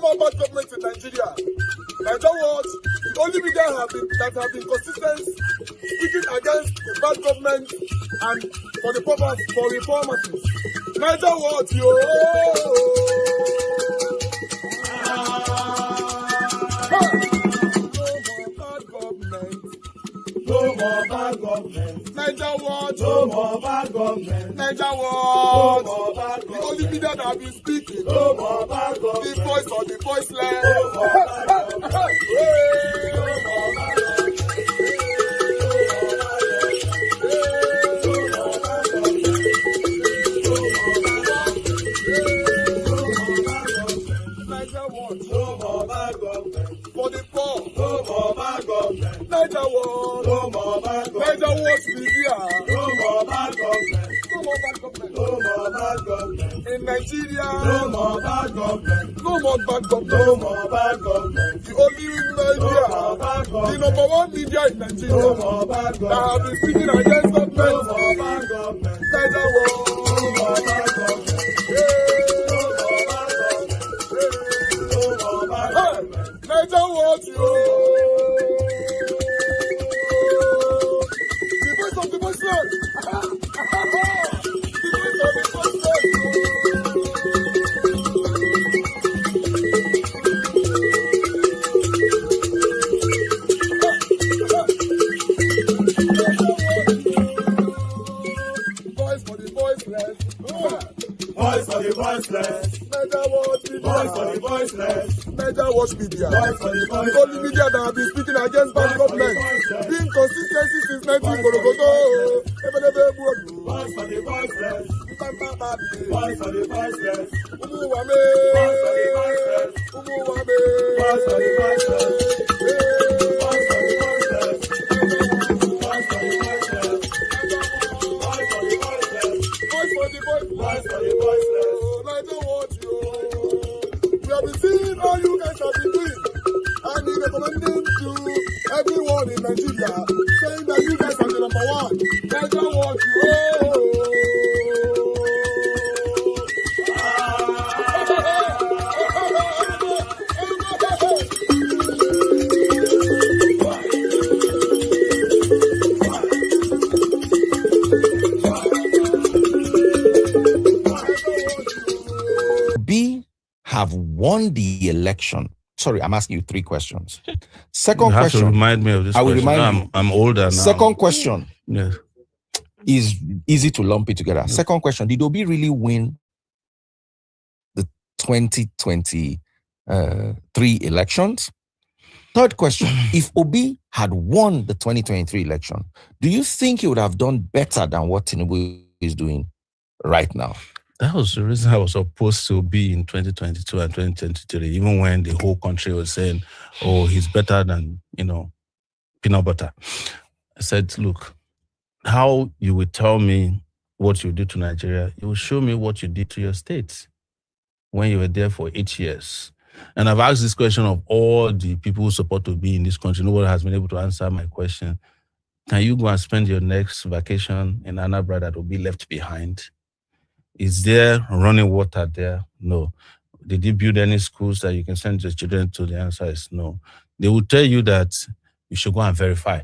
more bad government in Nigeria. Like that was the only media that have been consistent speaking against the bad government and for the purpose for reformers. Niger what yo? No more bad government. Niger what? No more bad government. Niger what? No more bad government. The only media that have been speaking. No more bad government. The voice of the voiceless. No more bad government. No more bad government. For the poor, no more bad government. Niger what? No more bad government. Niger what media? No more bad government. No more bad government. No more bad government. In Nigeria, no more bad government. No more bad government. No more bad government. The only media, no the number one media in Nigeria, no more bad government. That have been speaking against government. No more bad government. Niger what? No more bad government. Niger what you? The voice of the voiceless. The voice of the voiceless. Voice for the voiceless. Voice for the voiceless. Niger what? Voice for the voiceless. Niger watch media. The only media that have been speaking against bad government. Being consistency since 1944. Voice for the voiceless. Voice for the voiceless. Umuwame. Voice for the voiceless. Umuwame. Voice for the voiceless. Voice for the voiceless. Voice for the voiceless. Voice for the voiceless. Voice for the voiceless. Voice for the voiceless. Niger what you? We have been seeing all you guys have been doing, and we recommending to everyone in Nigeria, saying that you guys are the number one. Niger what you? Have won the election. Sorry, I'm asking you 3 questions. Second you have question. To remind me of this. I will question. remind you. I'm older now. Second question. Yes. Is easy to lump it together. Yes. Second question. Did Obi really win the 2023 elections? Third question. If Obi had won the 2023 election, do you think he would have done better than what Tinubu is doing right now? That was the reason I was supposed to be in 2022 and 2023, even when the whole country was saying, oh, he's better than, peanut butter. I said, look, how you will tell me what you did to Nigeria, you will show me what you did to your state when you were there for 8 years. And I've asked this question of all the people who support to be in this country. Nobody has been able to answer my question. Can you go and spend your next vacation in Anambra that will be left behind? Is there running water there? No. Did you build any schools that you can send your children to? The answer is no. They will tell you that you should go and verify.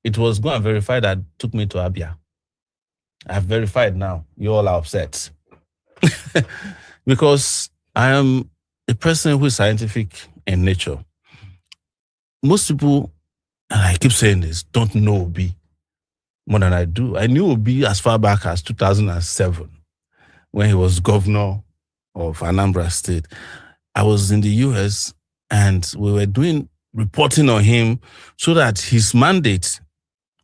It was go and verify that took me to Abia. I've verified now. You all are upset. Because I am a person who is scientific in nature. Most people, and I keep saying this, don't know Obi more than I do. I knew Obi as far back as 2007 when he was governor of Anambra State. I was in the US and we were doing reporting on him so that his mandate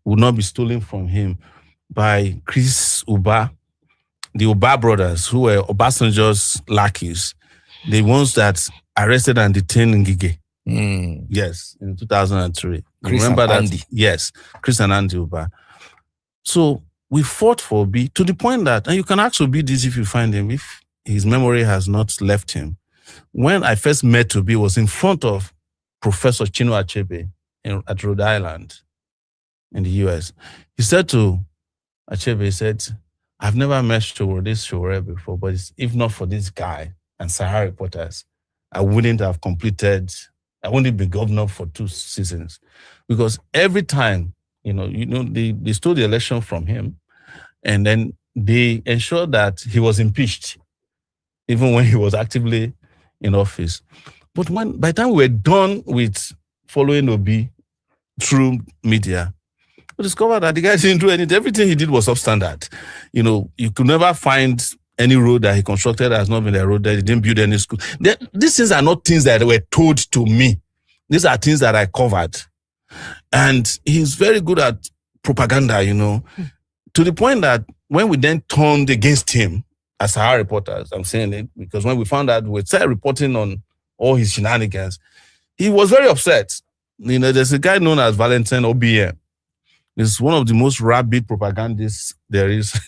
would not be stolen from him by Chris Uba, the Uba brothers who were Obasanjo's lackeys, the ones that arrested and detained Ngige. Yes, in 2003. Chris Remember and that? Andy. Yes, Chris and Andy Uba. So we fought for Obi to the point that, and you can ask Obi this if you find him, if his memory has not left him. When I first met Obi was in front of Professor Chinua Achebe at Rhode Island in the US. He said to Achebe, he said, I've never met Sowore before, but if not for this guy and Sahara reporters, I wouldn't have been governor for 2 seasons. Because every time, they stole the election from him, and then they ensured that he was impeached, even when he was actively in office. But by the time we were done with following Obi through media, we discovered that the guy didn't do anything. Everything he did was substandard. You could never find any road that he constructed that has not been a road that he didn't build any school. These things are not things that were told to me. These are things that I covered. And he's very good at propaganda, to the point that when we then turned against him as our reporters, I'm saying it because when we found out we started reporting on all his shenanigans, he was very upset. There's a guy known as Valentine OBM. He's one of the most rabid propagandists there is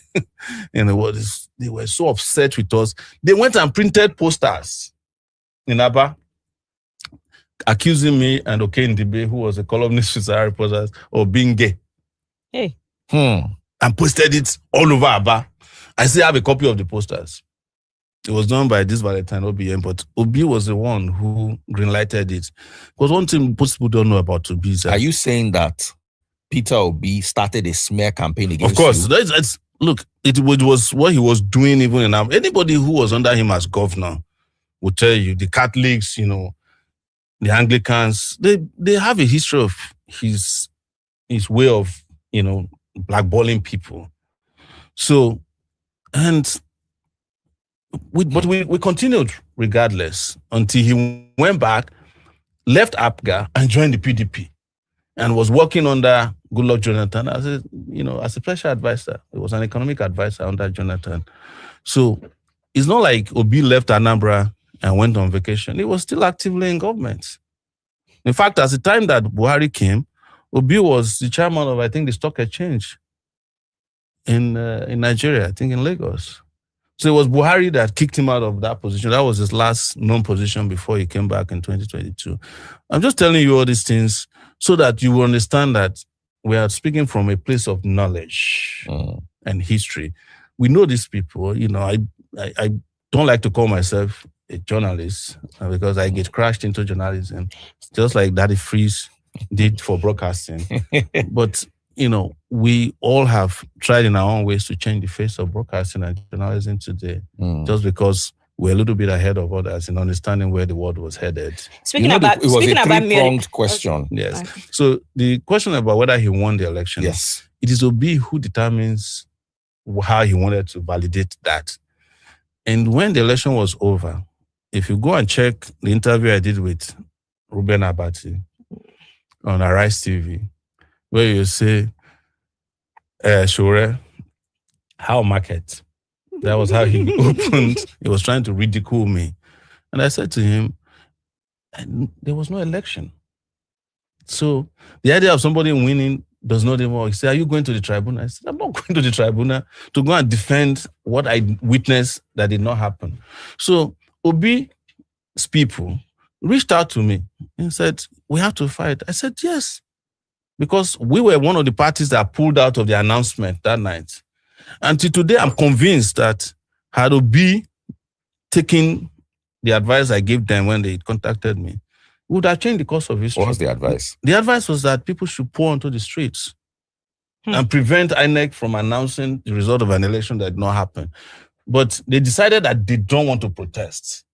in the world. They were so upset with us. They went and printed posters in Abia accusing me and Ndibe, who was a columnist with our reporters, of being gay. Hey. And posted it all over Abia. I still have a copy of the posters. It was done by this Valentine OBM, but Obi was the one who greenlighted it. Because one thing most people don't know about Obi is that... Are you saying that Peter Obi started a smear campaign against you? Of course. You? Look, it was what he was doing even in Abia. Anybody who was under him as governor would tell you, the Catholics, the Anglicans, they have a history of his way of, blackballing people. So, but we continued regardless until he went back, left Abga and joined the PDP and was working under Goodluck Jonathan as a special advisor. He was an economic advisor under Jonathan. So it's not like Obi left Anambra and went on vacation. He was still actively in government. In fact, at the time that Buhari came, Obi was the chairman of, I think, the stock exchange in Nigeria, I think in Lagos. So it was Buhari that kicked him out of that position. That was his last known position before he came back in 2022. I'm just telling you all these things so that you will understand that we are speaking from a place of knowledge and history. We know these people. I don't like to call myself a journalist because I get crashed into journalism, just like Daddy Freeze did for broadcasting. But we all have tried in our own ways to change the face of broadcasting and journalism today, just because we're a little bit ahead of others in understanding where the world was headed. It was a three-pronged question. Yes. Okay. So the question about whether he won the election, yes, it is Obi who determines how he wanted to validate that. And when the election was over, if you go and check the interview I did with Ruben Abati on Arise TV, where you say, Sowore, how market? That was how he opened. He was trying to ridicule me. And I said to him, there was no election. So the idea of somebody winning does not even work. He said, are you going to the tribunal? I said, I'm not going to the tribunal to go and defend what I witnessed that did not happen. So Obi's people reached out to me and said, we have to fight. I said, yes. Because we were one of the parties that pulled out of the announcement that night. Until today, I'm convinced that had Obi taken the advice I gave them when they contacted me, it would have changed the course of history. What was the advice? The advice was that people should pour onto the streets and prevent INEC from announcing the result of an election that did not happen. But they decided that they don't want to protest.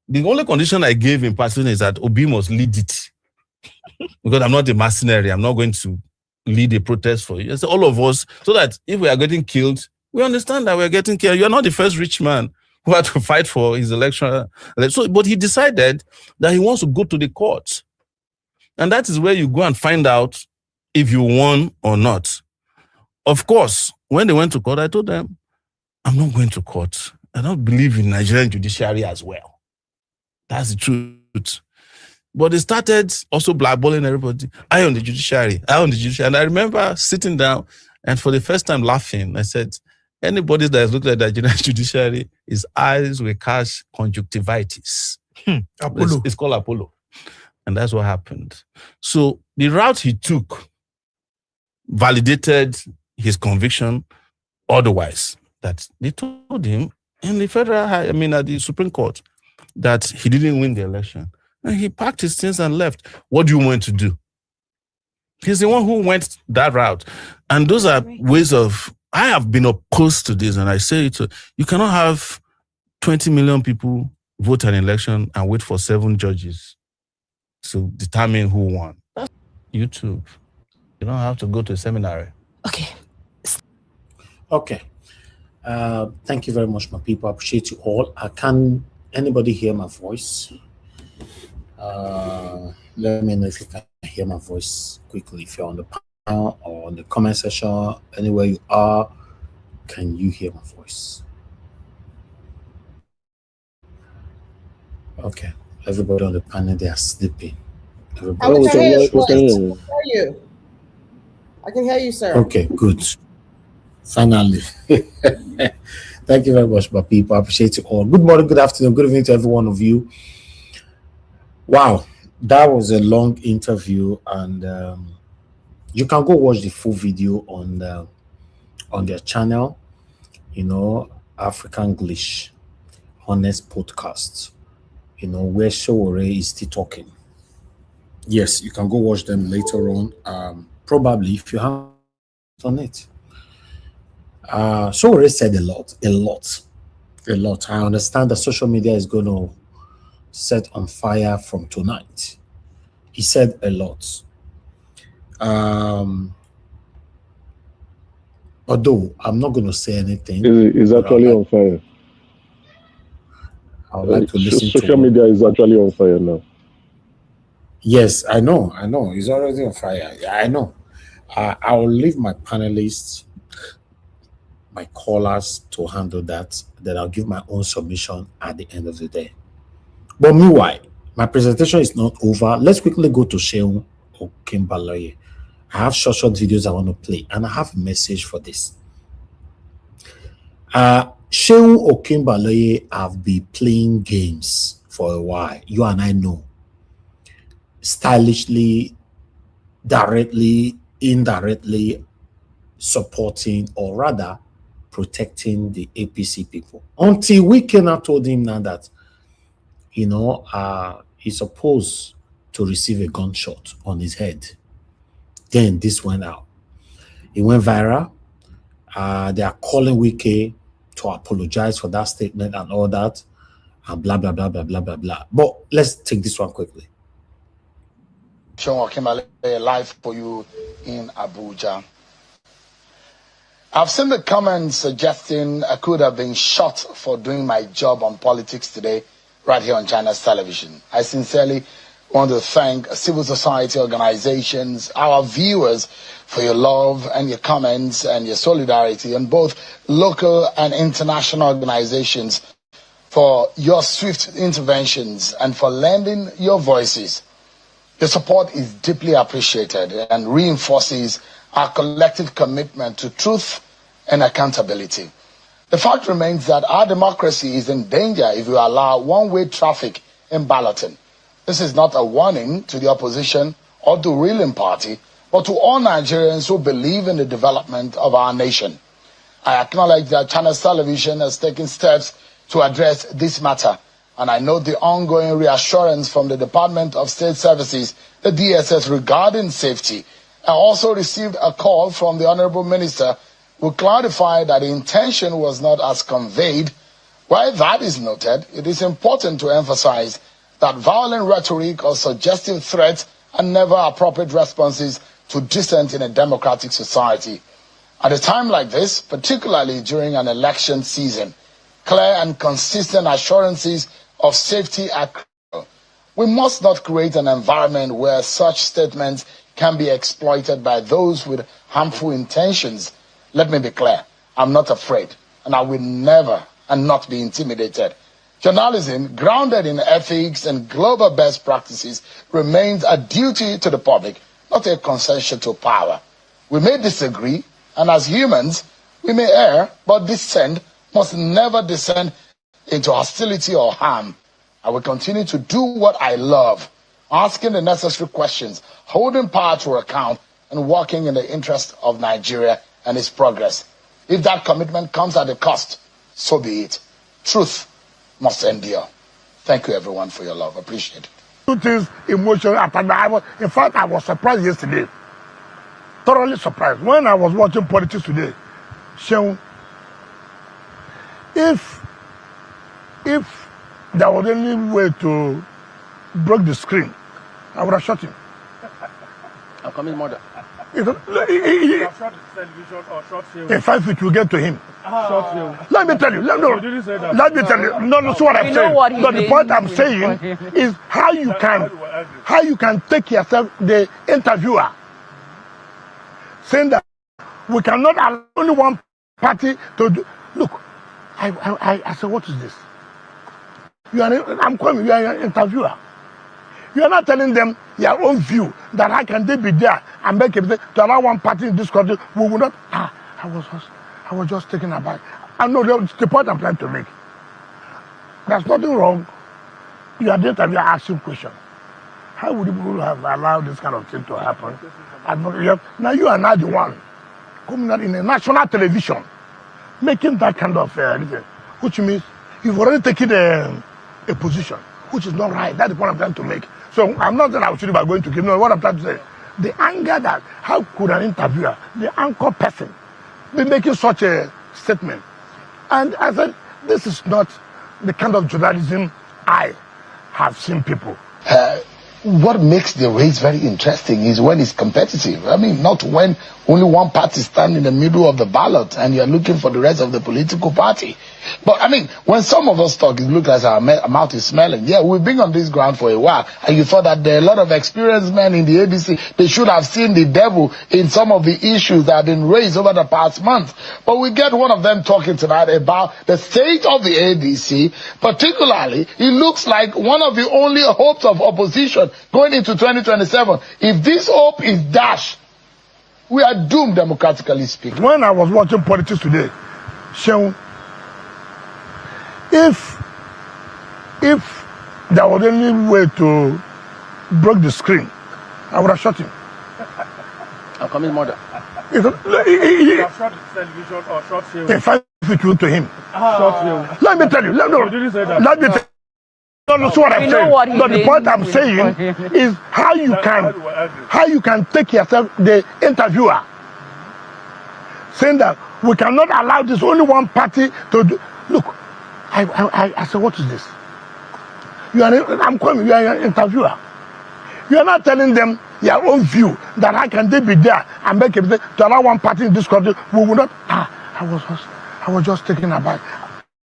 The only condition I gave in person is that Obi must lead it. Because I'm not a mercenary, I'm not going to lead a protest for you. It's all of us, so that if we are getting killed, we understand that we're getting killed. You're not the first rich man who had to fight for his election. But he decided that he wants to go to the courts. And that is where you go and find out if you won or not. Of course, when they went to court, I told them, I'm not going to court. I don't believe in Nigerian judiciary as well. That's the truth. But they started also blackballing everybody. I own the judiciary. And I remember sitting down and for the first time laughing. I said, anybody that has looked at the Nigerian judiciary, his eyes will catch conjunctivitis. Apollo. It's called Apollo. And that's what happened. So the route he took validated his conviction otherwise. That they told him in the at the Supreme Court that he didn't win the election. And he packed his things and left. What do you want to do? He's the one who went that route. And those are ways of, I have been opposed to this, and I say it, you cannot have 20 million people vote an election and wait for 7 judges to determine who won. That's YouTube. You don't have to go to a seminary. Okay. Okay. Thank you very much, my people. I appreciate you all. Can anybody hear my voice? Let me know if you can hear my voice quickly. If you're on the panel or on the comment section, anywhere you are, can you hear my voice? Okay. Everybody on the panel, they are sleeping. I can hear you. I can hear you, sir. Okay, good. Finally. Thank you very much, my people. I appreciate you all. Good morning, good afternoon, good evening to every one of you. Wow, that was a long interview, and you can go watch the full video on their channel, African English Honest Podcast, where Sowore is still talking. Yes, you can go watch them later on. Probably if you have on it. Sowore said a lot. I understand that social media is going to set on fire from tonight. He said a lot. Although I'm not going to say anything. It's actually on fire. I would like to listen to social media is actually on fire now. Yes, I know. It's already on fire. Yeah, I know. I will leave my panelists, my callers to handle that. Then I'll give my own submission at the end of the day. But meanwhile, my presentation is not over. Let's quickly go to Seun Okinbaloye. I have short videos I want to play, and I have a message for this. Seun Okinbaloye have been playing games for a while. You and I know. Stylishly, directly, indirectly supporting, or rather protecting the APC people. Until we came out told him now that, he's supposed to receive a gunshot on his head. Then this went out. It went viral. They are calling Wike to apologize for that statement and all that, and blah, blah, blah, blah, blah, blah, blah. But let's take this one quickly. Seun Okinbaloye live for you in Abuja. I've seen the comments suggesting I could have been shot for doing my job on politics today, right here on China's television. I sincerely want to thank civil society organizations, our viewers, for your love and your comments and your solidarity, and both local and international organizations for your swift interventions and for lending your voices. Your support is deeply appreciated and reinforces our collective commitment to truth and accountability. The fact remains that our democracy is in danger if we allow one-way traffic in balloting. This is not a warning to the opposition or to the ruling party, but to all Nigerians who believe in the development of our nation. I acknowledge that China's television has taken steps to address this matter, and I note the ongoing reassurance from the Department of State Services, the DSS, regarding safety. I also received a call from the Honorable Minister who clarified that the intention was not as conveyed. While that is noted, it is important to emphasize that violent rhetoric or suggestive threats are never appropriate responses to dissent in a democratic society. At a time like this, particularly during an election season, clear and consistent assurances of safety are critical. We must not create an environment where such statements can be exploited by those with harmful intentions. Let me be clear, I'm not afraid, and I will never and not be intimidated. Journalism, grounded in ethics and global best practices, remains a duty to the public, not a concession to power. We may disagree, and as humans, we may err, but dissent must never descend into hostility or harm. I will continue to do what I love, asking the necessary questions, holding power to account, and working in the interest of Nigeria and its progress. If that commitment comes at a cost, so be it. Truth must endure. Thank you, everyone, for your love. Appreciate it. Two things emotional. In fact, I was surprised yesterday. Thoroughly surprised. When I was watching politics today, Seun, if there was any way to break the screen, I would have shot him. I'm coming murder. In 5 feet, we get to him. Let me tell you. Let me tell you. No, so what I'm saying. But the point I'm saying is how you can take yourself, the interviewer, saying that we cannot allow only one party to do. Look, I said, what is this? I'm coming. You are an interviewer. You are not telling them your own view that how can they be there and make it to allow one party in this country. We will not. I was just taken aback. I know the point I'm trying to make. There's nothing wrong. You are the interviewer asking questions. How would people have allowed this kind of thing to happen? Now you are not the one coming out in a national television making that kind of thing, which means you've already taken a position, which is not right. That's the point I'm trying to make. So I'm not saying I should be going to give. No, what I'm trying to say, the anger that how could an interviewer, the anchor person, be making such a statement? And I said, this is not the kind of journalism I have seen people. What makes the race very interesting is when it's competitive. I mean, not when only one party stands in the middle of the ballot and you're looking for the rest of the political party. But I mean, when some of us talk, it looks like our mouth is smelling. Yeah, we've been on this ground for a while, and you thought that there are a lot of experienced men in the ADC. They should have seen the devil in some of the issues that have been raised over the past month. But we get one of them talking tonight about the state of the ADC. Particularly, it looks like one of the only hopes of opposition going into 2027. If this hope is dashed, we are doomed, democratically speaking. When I was watching politics today, Seun, if there was any way to break the screen, I would have shot him. I'm coming murder. In 5 feet to him. Let me tell you. Let me tell you. No, so what I'm saying. But the point I'm saying is how you can take yourself, the interviewer, saying that we cannot allow this only one party to do. Look, I said, what is this? I'm coming. You are an interviewer. You are not telling them your own view that how can they be there and make it to allow one party in this country. We will not. I was just taken aback.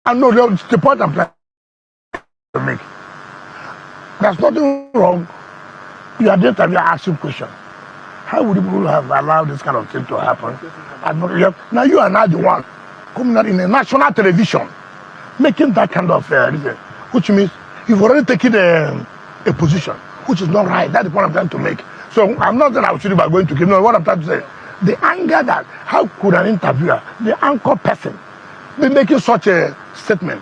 I know the point I'm trying to make. There's nothing wrong. You are the interviewer asking questions. How would people have allowed this kind of thing to happen? Now you are not the one coming out in a national television making that kind of thing, which means you've already taken a position, which is not right. That's the point I'm trying to make. So I'm not saying I should be going to give. No, what I'm trying to say, the anger that how could an interviewer, the anchor person, be making such a statement?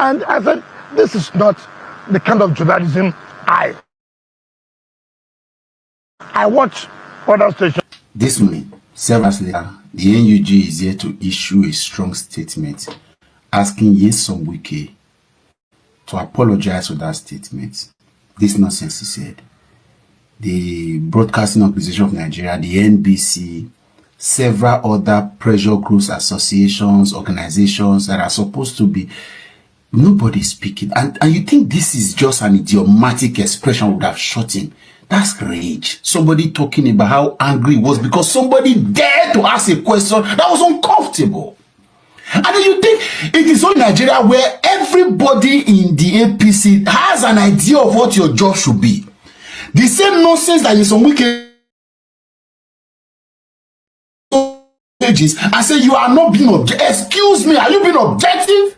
And I said, this is not the kind of journalism I watch other stations. This morning, 7 hours later, the NUG is here to issue a strong statement asking Nyesom Wike to apologize for that statement. This nonsense, he said. The Broadcasting Organization of Nigeria, the NBC, several other pressure groups, associations, organizations that are supposed to be, nobody speaking. And you think this is just an idiomatic expression would have shot him. That's rage. Somebody talking about how angry he was because somebody dared to ask a question that was uncomfortable. And then you think it is only Nigeria where everybody in the APC has an idea of what your job should be. The same nonsense that is on Wike pages and say you are not being objective. Excuse me, are you being objective?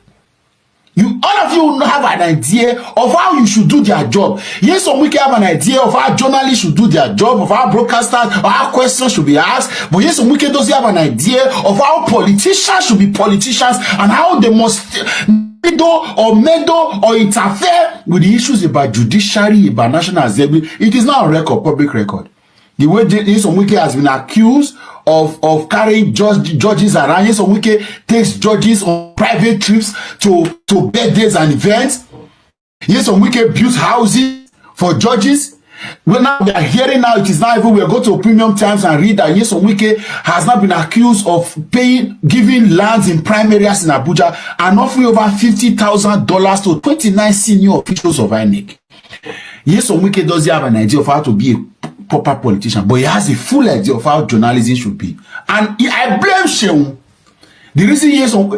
All of you have an idea of how you should do their job. Yes, some Wike have an idea of how journalists should do their job, of how broadcasters, or how questions should be asked. But yes, some Wike doesn't have an idea of how politicians should be politicians and how they must meddle or interfere with the issues about judiciary, about national assembly. It is now on record, public record. The way Nyesom Wike has been accused of carrying judges around. Nyesom Wike takes judges on private trips to birthdays and events. Yes, some wicked built houses for judges. Well, now we are hearing now it is not even we go to Premium Times and read that yes, some wicked has not been accused of giving lands in prime areas in Abuja and offering over $50,000 to 29 senior officials of INEC. Yes, some wicked does have an idea of how to be a proper politician, but he has a full idea of how journalism should be. And I blame Shehu. The reason yes, some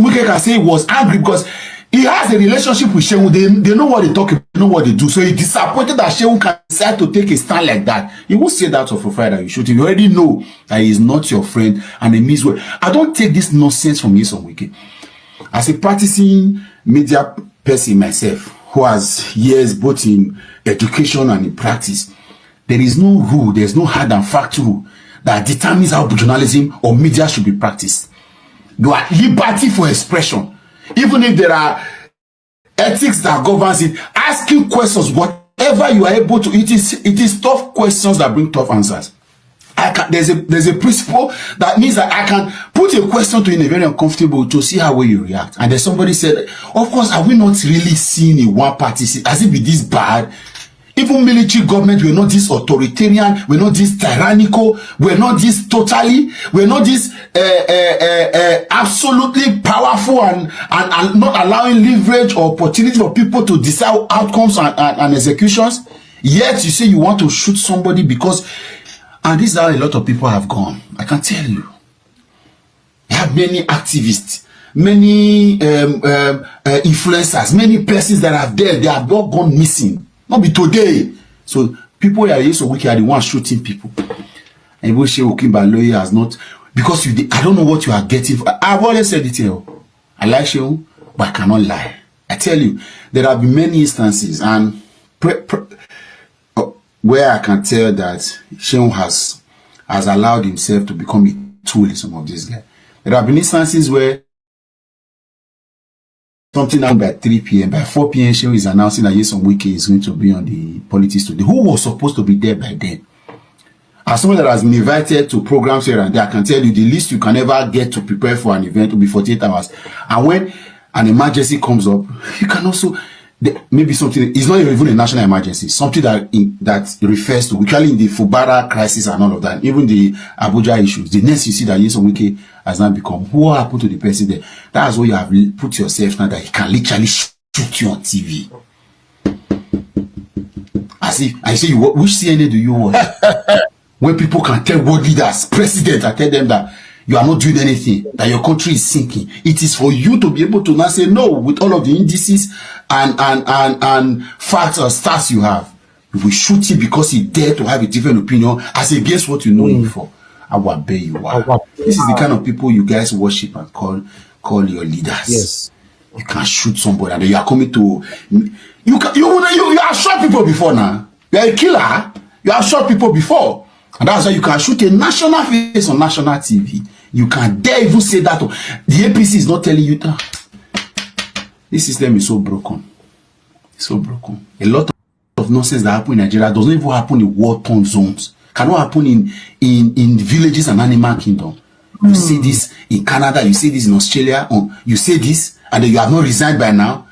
wicked can say he was angry because he has a relationship with Shehu. They know what they talk about, they know what they do. So he's disappointed that Shehu can decide to take a stand like that. He won't say that of a Friday you should. You already know that he is not your friend and he means well. I don't take this nonsense from Yeson Wike. As a practicing media person myself, who has years both in education and in practice, there is no rule, there's no hard and fact rule that determines how journalism or media should be practiced. You are liberty for expression. Even if there are ethics that governs it, asking questions, whatever you are able to, it is tough questions that bring tough answers. There's a principle that means that I can put a question to you in a very uncomfortable to see how well you react. And then somebody said, of course, are we not really seeing a one party? Has it been this bad? Even military government, we're not this authoritarian, we're not this tyrannical, we're not this totally, we're not this absolutely powerful and not allowing leverage or opportunity for people to decide outcomes and executions. Yet you say you want to shoot somebody because, and this is how a lot of people have gone. I can tell you. You have many activists, many influencers, many persons that are there, they have not gone missing. Not be today. So people are so wicked are the ones shooting people. And we say Okinbaloye has not, because I don't know what you are getting. I've always said it here. I like Shehu, but I cannot lie. I tell you, there have been many instances and where I can tell that Shehu has allowed himself to become a tool in some of these guys. There have been instances where something happened by 3 p.m. By 4 p.m. Shehu is announcing that Yeson Wike is going to be on the politics today. Who was supposed to be there by then? As someone that has been invited to programs here and there, I can tell you the least you can ever get to prepare for an event will be 48 hours. And when an emergency comes up, you can also, maybe something, it's not even a national emergency, something that refers to, actually in the Fubara crisis and all of that, even the Abuja issues, the next you see that Yeson Wike has now become, what happened to the person there? That's where you have put yourself now that he can literally shoot you on TV. As if, I say, which CNN do you watch? When people can tell world leaders, presidents, and tell them that you are not doing anything, that your country is sinking. It is for you to be able to now say no with all of the indices and facts or stats you have. If we shoot him because he dared to have a different opinion as against what you know him for, I will obey you are. This is the kind of people you guys worship and call your leaders. Yes. You can shoot somebody and then you are coming to you have shot people before now. You are a killer. You have shot people before. And that's why you can shoot a national face on national TV. You can dare even say that. The APC is not telling you that. This system is so broken. It's so broken. A lot of nonsense that happen in Nigeria doesn't even happen in war-torn zones. Cannot happen in villages and animal kingdom. You see this in Canada, you see this in Australia, you say this, and then you have not resigned by now.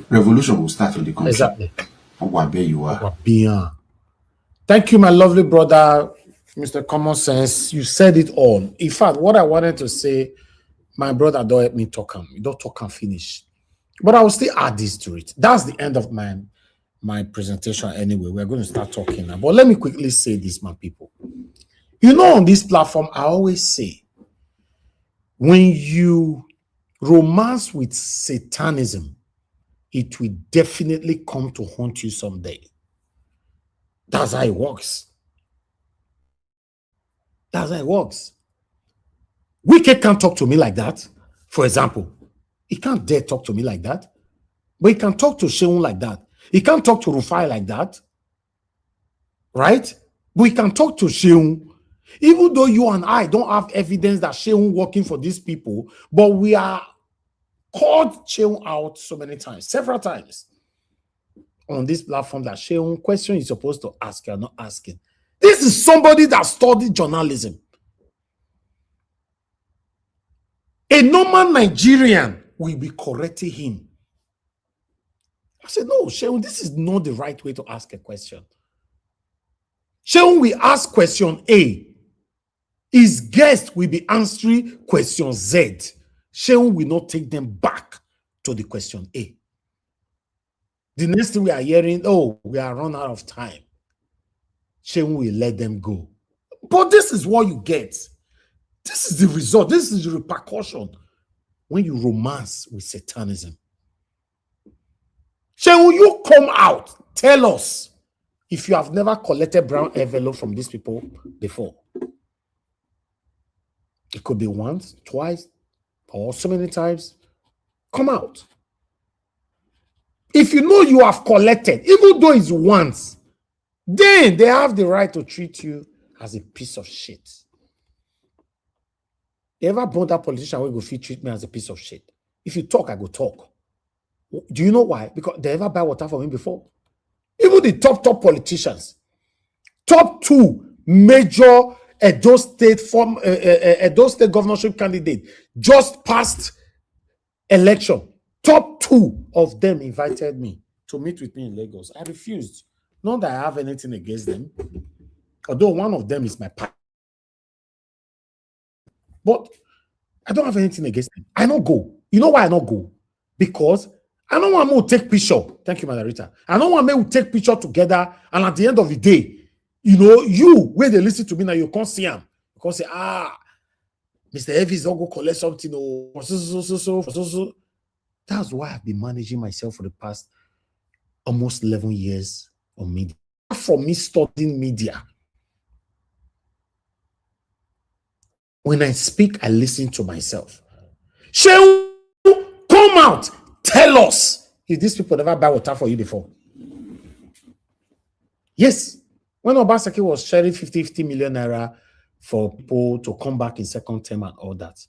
Revolution will start in the country. Exactly. Where you are. Thank you, my lovely brother, Mr. Common Sense. You said it all. In fact, what I wanted to say, my brother don't let me talk him. You don't talk and finish. But I will still add this to it. That's the end of my presentation anyway. We're going to start talking now. But let me quickly say this, my people. You know, on this platform, I always say, when you romance with Satanism, it will definitely come to haunt you someday. That's how it works. That's how it works. Wicked can't talk to me like that. For example, he can't dare talk to me like that. But he can talk to Shehu like that. He can't talk to Rufai like that. Right? But he can talk to Shehu. Even though you and I don't have evidence that Shehu working for these people, but we are called Shehu out so many times, several times on this platform that Shehu question is supposed to ask, you're not asking. This is somebody that studied journalism. A normal Nigerian will be correcting him. I said, no, Sheun, this is not the right way to ask a question. Sheun, we ask question A. His guest will be answering question Z. Sheun will not take them back to the question A. The next thing we are hearing, oh, we are run out of time. Sheun will let them go. But this is what you get. This is the result. This is the repercussion when you romance with Satanism. Sheun, you come out, tell us if you have never collected brown envelope from these people before. It could be once, twice, or so many times. Come out. If you know you have collected, even though it's once, then they have the right to treat you as a piece of shit. You ever brought that politician where you go treat me as a piece of shit? If you talk, I go talk. Do you know why? Because they ever buy water from him before. Even the top politicians, top 2 major Edo State governorship candidate just passed election. Top 2 of them invited me to meet with me in Lagos. I refused. Not that I have anything against them, although one of them is my partner. But I don't have anything against them. I don't go. You know why I don't go? Because I don't want me to take picture. Thank you, Margarita. I don't want me to take picture together, and at the end of the day, you know, you, where they listen to me now, you can't see them. You can't say, Mr. Evans don't go collect something. So. That's why I've been managing myself for the past almost 11 years on media. From me studying media. When I speak, I listen to myself. Sheun, come out. Tell us if these people never buy water for you before. Yes. When Obaseki was sharing 50 million naira for people to come back in second term and all that,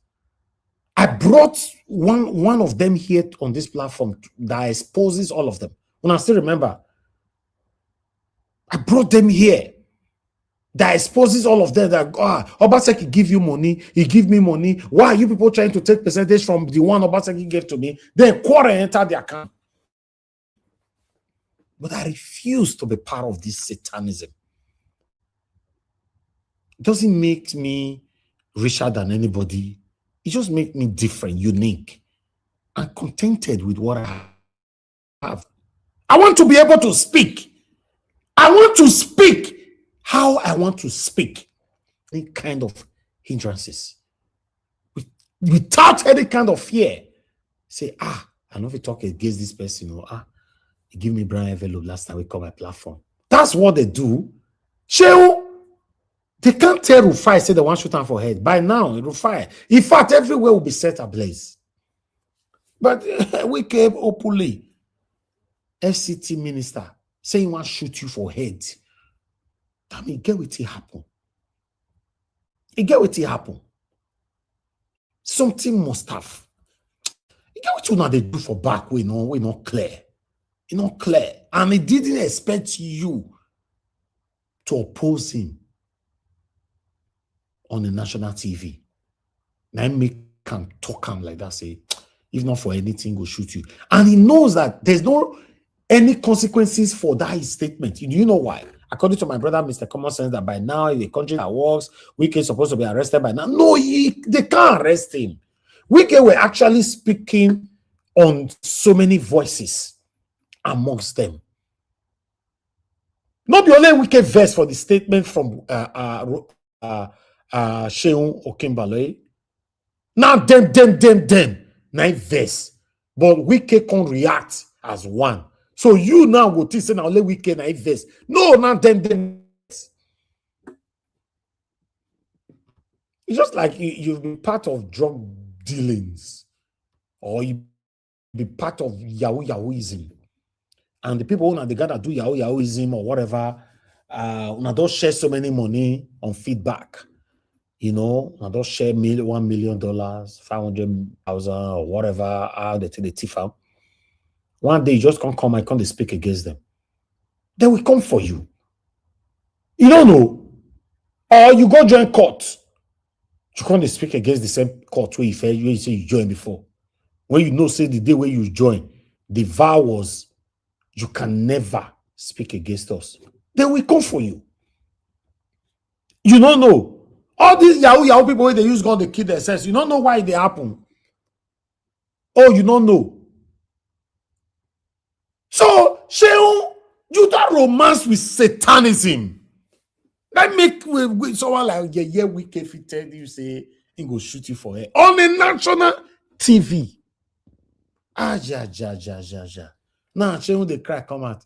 I brought one of them here on this platform that exposes all of them. When I still remember, I brought them here that exposes all of them that Obaseki give you money, he give me money. Why are you people trying to take percentage from the one Obaseki gave to me? Then quarter enter the account. But I refuse to be part of this Satanism. It doesn't make me richer than anybody. It just makes me different, unique, and contented with what I have. I want to be able to speak. I want to speak how I want to speak. Any kind of hindrances. Without any kind of fear. Say, I know if you talk against this person, he give me brown envelope last time we call my platform. That's what they do. Sheun, they can't tell Rufai, say they want to shoot him for head. By now, Rufai, in fact, everywhere will be set ablaze. But we came openly, FCT minister, saying he want to shoot you for head. I mean, get what it happen. You get what it happen. Something must have. You get what you know they do for back, we not clear. It's not clear. And he didn't expect you to oppose him on the national TV. Now make him talk him like that, say, if not for anything, go shoot you. And he knows that there's no any consequences for that statement. Do you know why? According to my brother, Mr. Common Sense, that by now, in the country that works, Wike supposed to be arrested by now. No, they can't arrest him. Wike were actually speaking on so many voices amongst them. Not the only Wike verse for the statement from Sheun Okimbale. Now them. Nine verse. But Wike can't react as one. So you now go to say now only Wike nine verse. No, not them. It's just like you've been part of drug dealings, or you be part of Yahooism. And the people who are the guy that do Yahooism or whatever, don't share so many money on feedback. Don't share $1 million, 500,000 or whatever, how they take the thief out. One day you just can't come and come to speak against them. They will come for you. You don't know. Or you go join court. You can't speak against the same court where you say you joined before. When you know, say the day where you join, the vow was you can never speak against us. They will come for you. You don't know. All these Yahoo people, they use gun, they kill themselves. You don't know why they happen. Oh, you don't know. So, Shehu, you don't romance with Satanism. That make someone like Wicked if tell you say he go shoot you for it on a national TV. Now, Shehu, the crack come out.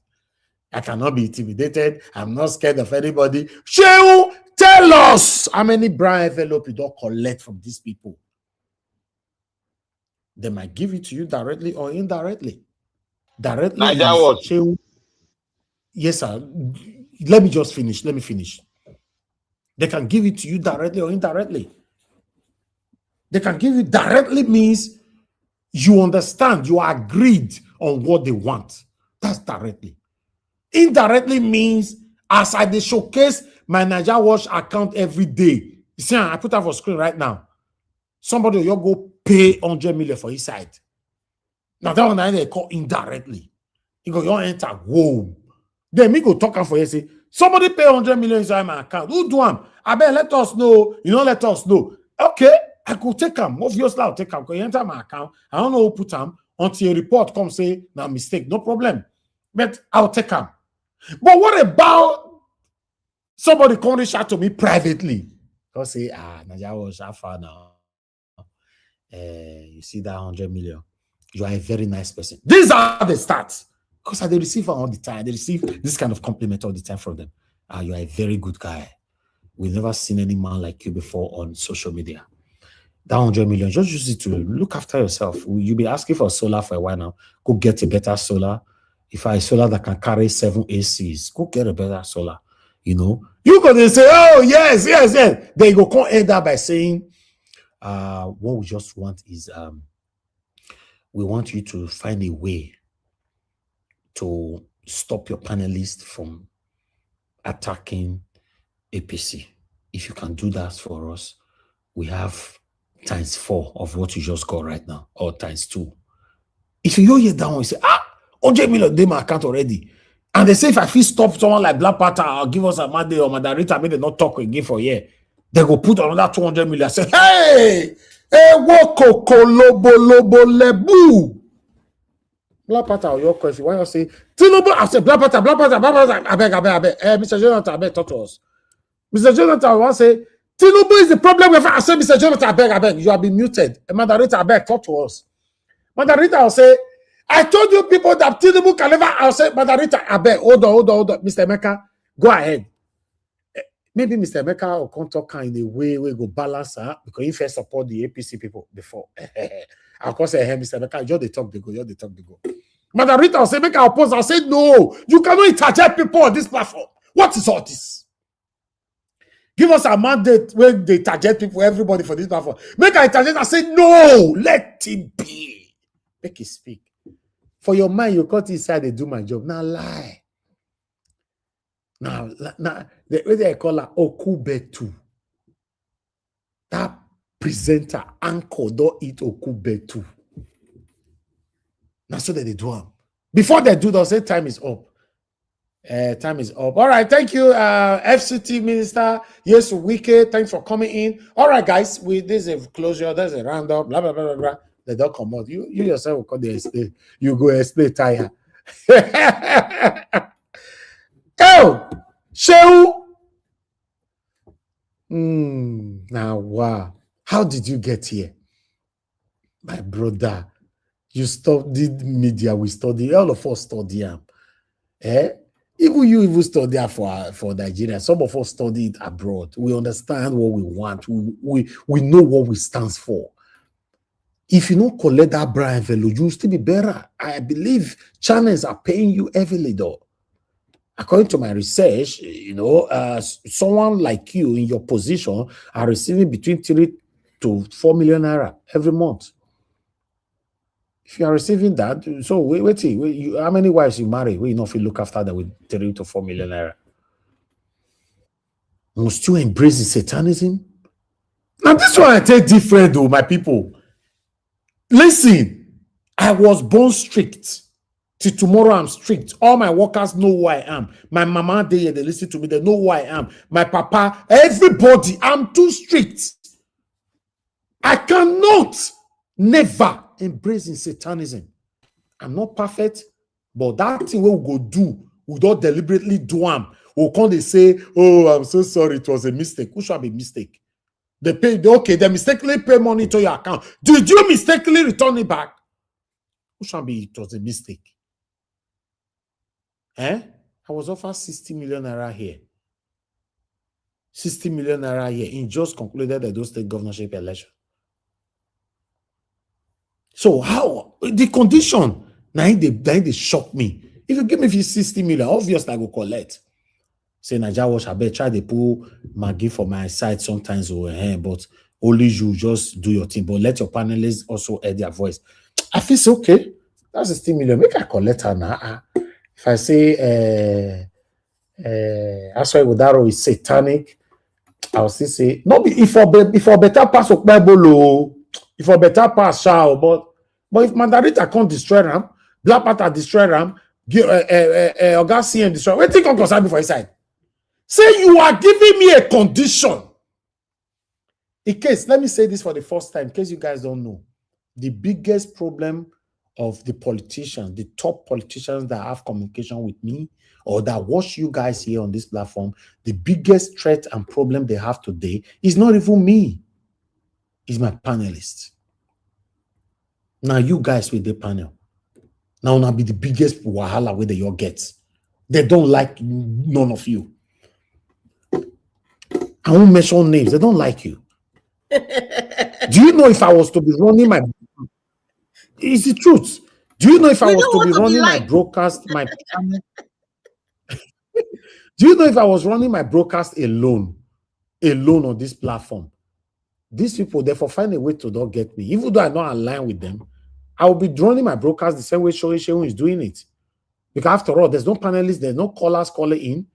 I cannot be intimidated. I'm not scared of anybody. Shehu, tell us how many brown envelope you don't collect from these people. They might give it to you directly or indirectly. Directly, Shehu. Yes, sir. Let me just finish. Let me finish. They can give it to you directly or indirectly. They can give it directly means you understand, you agreed on what they want. That's directly. Indirectly means as I showcase my Niger Watch account every day. You see, I put that for screen right now. Somebody will go pay 100 million for his side. Now that one they call indirectly. You go, you enter, whoa. Then me go talk for you, say, somebody pay 100 million inside my account. Who do them? I bet let us know. You know, let us know. Okay, I could take them. Obviously, I'll take them. Because you enter my account. I don't know who put them until a report comes say, no mistake, no problem. But I'll take them. But what about somebody come reach out to me privately? Because say, Nigeria was far now. You see that 100 million. You are a very nice person. These are the stats. Because they receive all the time. They receive this kind of compliment all the time from them. You are a very good guy. We've never seen any man like you before on social media. That 100 million, just use it to look after yourself. You'll be asking for solar for a while now. Go get a better solar. If I solar that can carry 7 ACs, go get a better solar. You know, you go say, oh, yes. Then you go come end up by saying, what we just want is, we want you to find a way to stop your panelists from attacking APC. If you can do that for us, we have ×4 of what you just got right now, or ×2. If you hear that one, you say, 100 million they my account already. And they say if I feel stop someone like Black Panther or give us a Monday or Madarita, maybe they not talk again for a year. They go put another 200 million. Say, hey, woko lobo lebu. Black Panther or your question, why you say Tinubu? I say Black Panther. I beg. Mr. Jonathan, I beg, talk to us. Mr. Jonathan, I want to say Tinubu is the problem with. I say, Mr. Jonathan, I beg. You have been muted. Madarita, I beg, talk to us. Madarita will say, I told you people that Tinubu can never. I'll say, Madarita, I beg. Hold on. Mr. Emeka, go ahead. Maybe Mr. Emeka will come talk in a way we go balance her because he first support the APC people before. Of course, Mr. Emeka, just the talk they go. Madarita will say, make our oppose. I'll say, no, you cannot interject people on this platform. What is all this? Give us a mandate when they target people, everybody for this platform. Make I target. I say, no, let him be. Make it speak. For your mind, you cut inside, they do my job. Now lie. Now, the way they call her Okubetu. That presenter, anchor, don't eat Okubetu. That's what they do. Before they do, they'll say time is up. Time is up. All right, thank you, FCT Minister. Yes, Wike, thanks for coming in. All right, guys, this is a closure. There's a roundup. Blah blah blah blah. They don't come out. You yourself will call the explain. You go explain tire. Oh, Shehu. Now, wow. How did you get here? My brother, you studied media. We study. All of us study them. Even you study for Nigeria. Some of us study it abroad. We understand what we want. We know what we stand for. If you don't collect that bribe envelope, you'll still be better. I believe channels are paying you heavily, though. According to my research, someone like you in your position are receiving between 3 to 4 million naira every month. If you are receiving that, so wait, how many wives you marry? We not look after that with 3 to 4 million naira. Must you embrace the satanism? Now this one I take different, though, my people. Listen, I was born strict. Till tomorrow, I'm strict. All my workers know who I am. My mama, they listen to me. They know who I am. My papa, everybody. I'm too strict. I cannot never embrace in Satanism. I'm not perfect, but that thing we will go do, we don't deliberately do them. We'll come they say, oh, I'm so sorry, it was a mistake. Who shall be mistake? They pay, okay, they mistakenly pay money to your account. Did you mistakenly return it back? Who shall be, it was a mistake? I was offered 60 million naira here. 60 million naira here in just concluded the Edo State governorship election. So how the condition now they shock me. If you give me 60 million, obviously I go collect. Say Naija Wash, I bet try to pull my gift for my side sometimes over here, but only you just do your thing. But let your panelists also add their voice. I feel so okay. That's 60 million. Make I collect her now. If I say that's why Udaro is satanic, I'll still say no. If for better pass of Bible, if for better pass shall, but if Mandarita can't destroy them, Black Panther destroy them, Oga CM destroy. What think Uncle Sabi for his side? Say you are giving me a condition. In case, let me say this for the first time, in case you guys don't know, the biggest problem of the politicians, the top politicians that have communication with me or that watch you guys here on this platform, the biggest threat and problem they have today is not even me, it's my panelists. Now you guys with the panel, now will be the biggest wahala where they all get. They don't like none of you. I won't mention names. They don't like you. Do you know if I was to be running my... It's the truth. Do you know if I was to be running my broadcast, my... Do you know if I was running my broadcast alone on this platform, these people therefore find a way to not get me. Even though I don't align with them, I will be running my broadcast the same way Shehu is doing it. Because after all, there's no panelists, there's no callers calling in.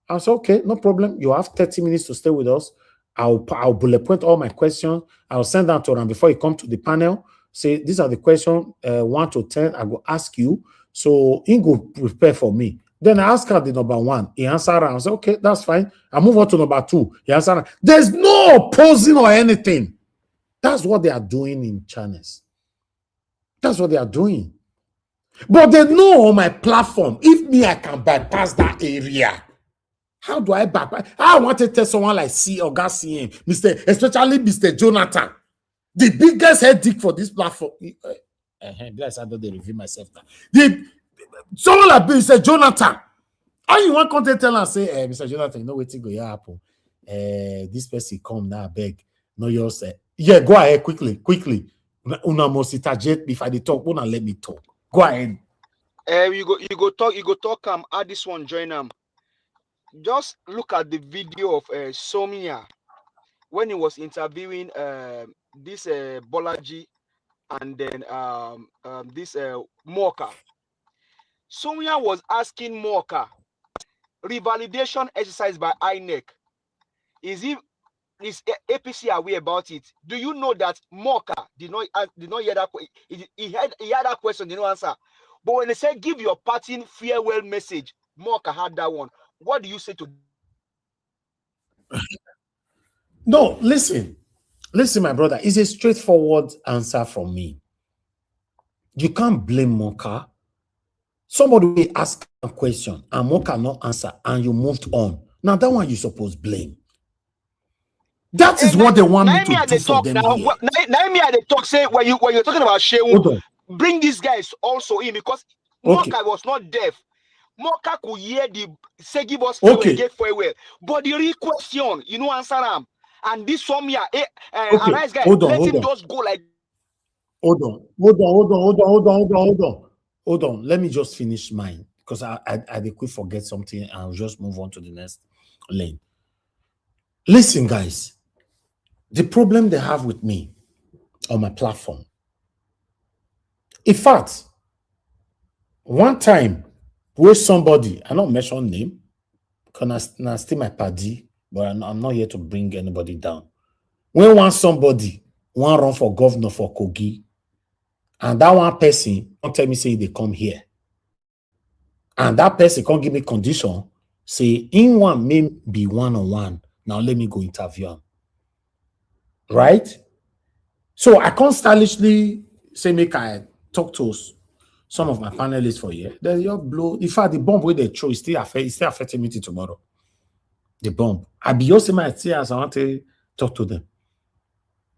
I said, okay, no problem. You have 30 minutes to stay with us. I'll bullet point all my questions. I'll send them to them before you come to the panel. Say, these are the questions 1 to 10. I will ask you. So, he go prepare for me. Then I ask her the number 1. He answered. I said, okay, that's fine. I move on to number 2. He answered. There's no opposing or anything. That's what they are doing in channels. That's what they are doing. But they know on my platform, if me, I can bypass that area. How do I bypass? I want to tell someone like Oga CM, especially Mr. Jonathan, the biggest headache for this platform. I don't review myself now. Someone like Mr. Jonathan, how you want to tell and say, Mr. Jonathan, you know what go happen? This person come now, beg. No, you say, yeah, go ahead quickly. Una must interject if I talk. Una let me talk. Go ahead. You go talk. Add this one, join them. Just look at the video of Somia when he was interviewing this Bolaji and then this Moka. Somia was asking Moka, revalidation exercise by INEC. Is APC aware about it? Do you know that Moka did not hear that? He had that question, did not answer. But when they said give your party farewell message, Moka had that one. What do you say to? No, listen, my brother. It's a straightforward answer from me. You can't blame Moka. Somebody will ask a question and Moka not answer, and you moved on. Now that one you supposed blame. That is what they want me to do for them. Now me at the talk say when you're talking about Shehu, bring these guys also in because Moka was not deaf. Moka could hear the say give us get farewell. But the real question, you know, answer them. And this one here, arise guys, let him just go like. Hold on. Let me just finish mine because I quick forget something. I'll just move on to the next lane. Listen, guys, the problem they have with me on my platform. In fact, one time, where somebody, I don't mention name, because I still my party, but I'm not here to bring anybody down. When somebody run for governor for Kogi, and that one person don't tell me say they come here. And that person can't give me condition. Say, in one may be one-on-one. Now let me go interview him. Right? So I can't stylishly say, make I talk to some of my panelists for here. Then you blow. In fact, the bomb where they throw is still affecting me till tomorrow. The bomb. I be using my tears. I want to talk to them.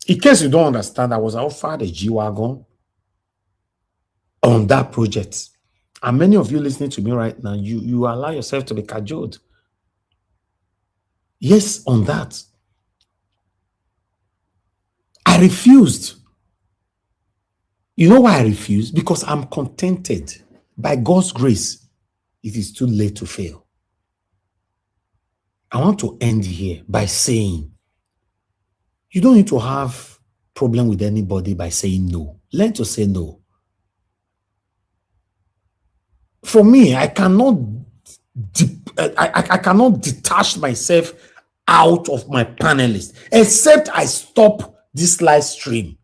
In case you don't understand, I was offered a G-Wagon on that project. And many of you listening to me right now, you allow yourself to be cajoled. Yes, on that. I refused. You know why I refused? Because I'm contented. By God's grace, it is too late to fail. I want to end here by saying, you don't need to have problem with anybody by saying no. Learn to say no. For me, I cannot detach myself out of my panelists, except I stop this live stream.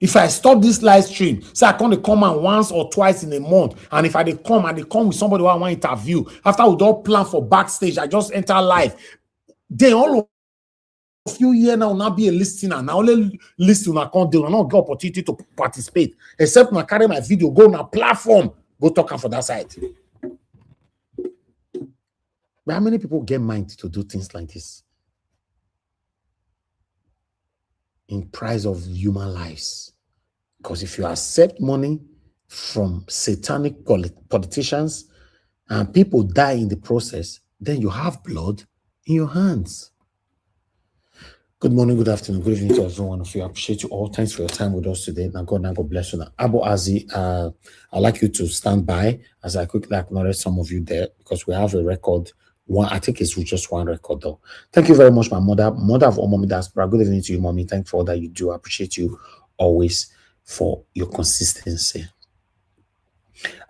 If I stop this live stream, say I can't come on once or twice in a month, and if I come with somebody who I want to interview, after we don't plan for backstage, I just enter live. Then all of you here now not be a listener. Now only listen, I can't do, I not get opportunity to participate, except when I carry my video, go on a platform, go talk for that side. But how many people get mind to do things like this? In price of human lives. Because if you accept money from satanic politicians and people die in the process, then you have blood in your hands. Good morning, good afternoon, good evening to every one of you. I appreciate you all. Thanks for your time with us today. Now God bless you. Now, Abu Azi, I'd like you to stand by as I quickly acknowledge some of you there because we have a record. I think it's just one record though. Thank you very much, my mother of all mommy diaspora. Good evening to you, mommy. Thank you for all that you do. I appreciate you always for your consistency.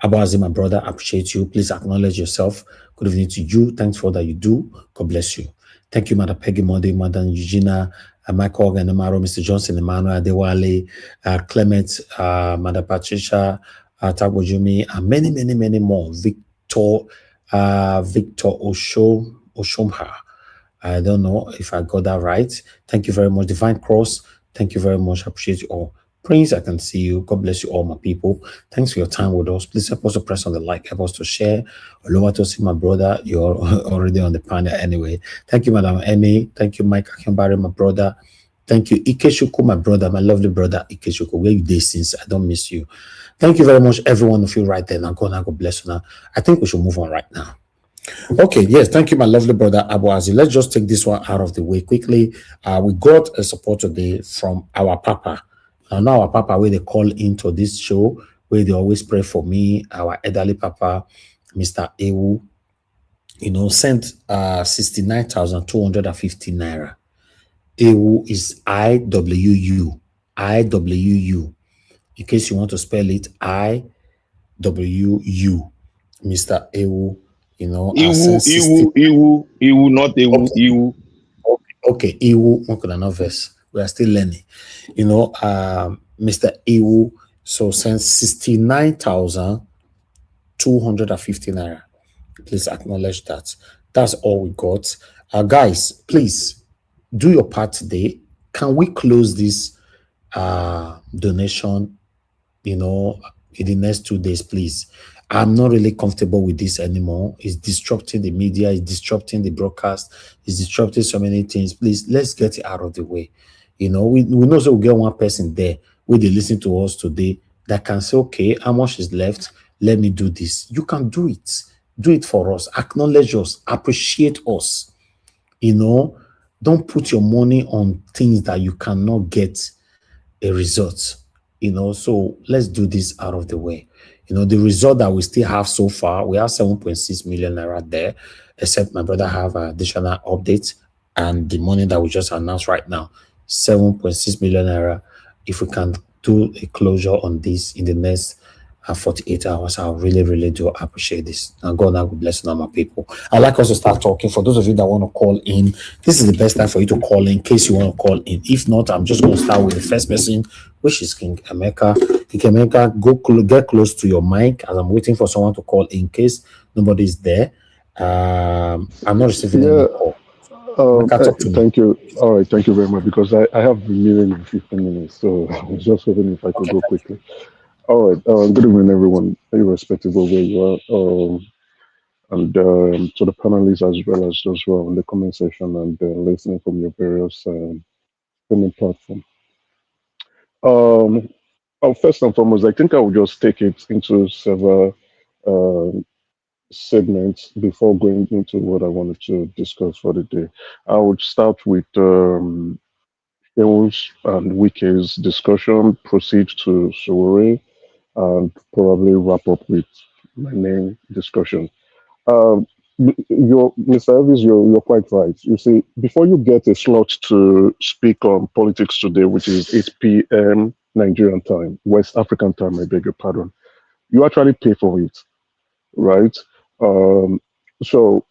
Abu Azi, my brother, I appreciate you. Please acknowledge yourself. Good evening to you. Thanks for all that you do. God bless you. Thank you, Mother Peggy Modi, Madam Eugenia, Michael Ganamaro, Mr. Johnson, Emmanuel Adewale, Clement, Mother Patricia, Tabojumi, and many, many, many more. Victor Oshomha. I don't know if I got that right. Thank you very much. Divine Cross. Thank you very much. I appreciate you all. Prince, I can see you. God bless you all, my people. Thanks for your time with us. Please help us to press on the like, help us to share. Olowa to see my brother. You're already on the panel anyway. Thank you, Madam Emmy. Thank you, Mike Akambari, my brother. Thank you, Ikeshuku, my brother, my lovely brother, Ikeshuku. Where you day since? I don't miss you. Thank you very much, every one of you right there. Now, God bless you now. I think we should move on right now. Okay, yes, thank you, my lovely brother Abu Azi. Let's just take this one out of the way quickly. We got a support today from our Papa. Now our Papa, where they call into this show, where they always pray for me, our elderly Papa, Mr. Ewu, sent 69,250 naira. Ewu is IWU. In case you want to spell it, IWU. Mr. Ewu, Iwu, not Ewu, Iwu. Okay, Iwu, okay, no verse. We are still learning. Mr. Iwu, so sends 69,250 naira. Please acknowledge that. That's all we got. Guys, please do your part today. Can we close this donation, in the next 2 days, please? I'm not really comfortable with this anymore. It's disrupting the media, it's disrupting the broadcast, it's disrupting so many things. Please, let's get it out of the way. We know so we'll get one person there where they listen to us today that can say, okay, how much is left? Let me do this. You can do it. Do it for us. Acknowledge us. Appreciate us. Don't put your money on things that you cannot get a result. So let's do this out of the way. The result that we still have so far, we have 7.6 million naira there, except my brother have additional updates and the money that we just announced right now, 7.6 million naira. If we can do a closure on this in the next have 48 hours. I really, really do appreciate this. And God, will bless all my people. I'd like us to start talking. For those of you that want to call in, this is the best time for you to call in case you want to call in. If not, I'm just going to start with the first person, which is King Emeka. King Emeka, get close to your mic as I'm waiting for someone to call in case nobody's there. I'm not receiving any call. Emeka, talk to me. Thank you. All right, thank you very much because I have the meeting in 15 minutes, so I was just hoping if I could go quickly. All right, good evening, everyone, irrespective of where you are, and to the panelists as well as those who are on the comment section and listening from your various streaming platform. First and foremost, I think I will just take it into several segments before going into what I wanted to discuss for the day. I would start with Hills and Wike's discussion, proceed to Sowore, and probably wrap up with my main discussion. Um, Mr. Elvis, you're quite right. You see, before you get a slot to speak on politics today, which is 8 p.m. Nigerian time, West African time, I beg your pardon, you actually pay for it, right? Um, so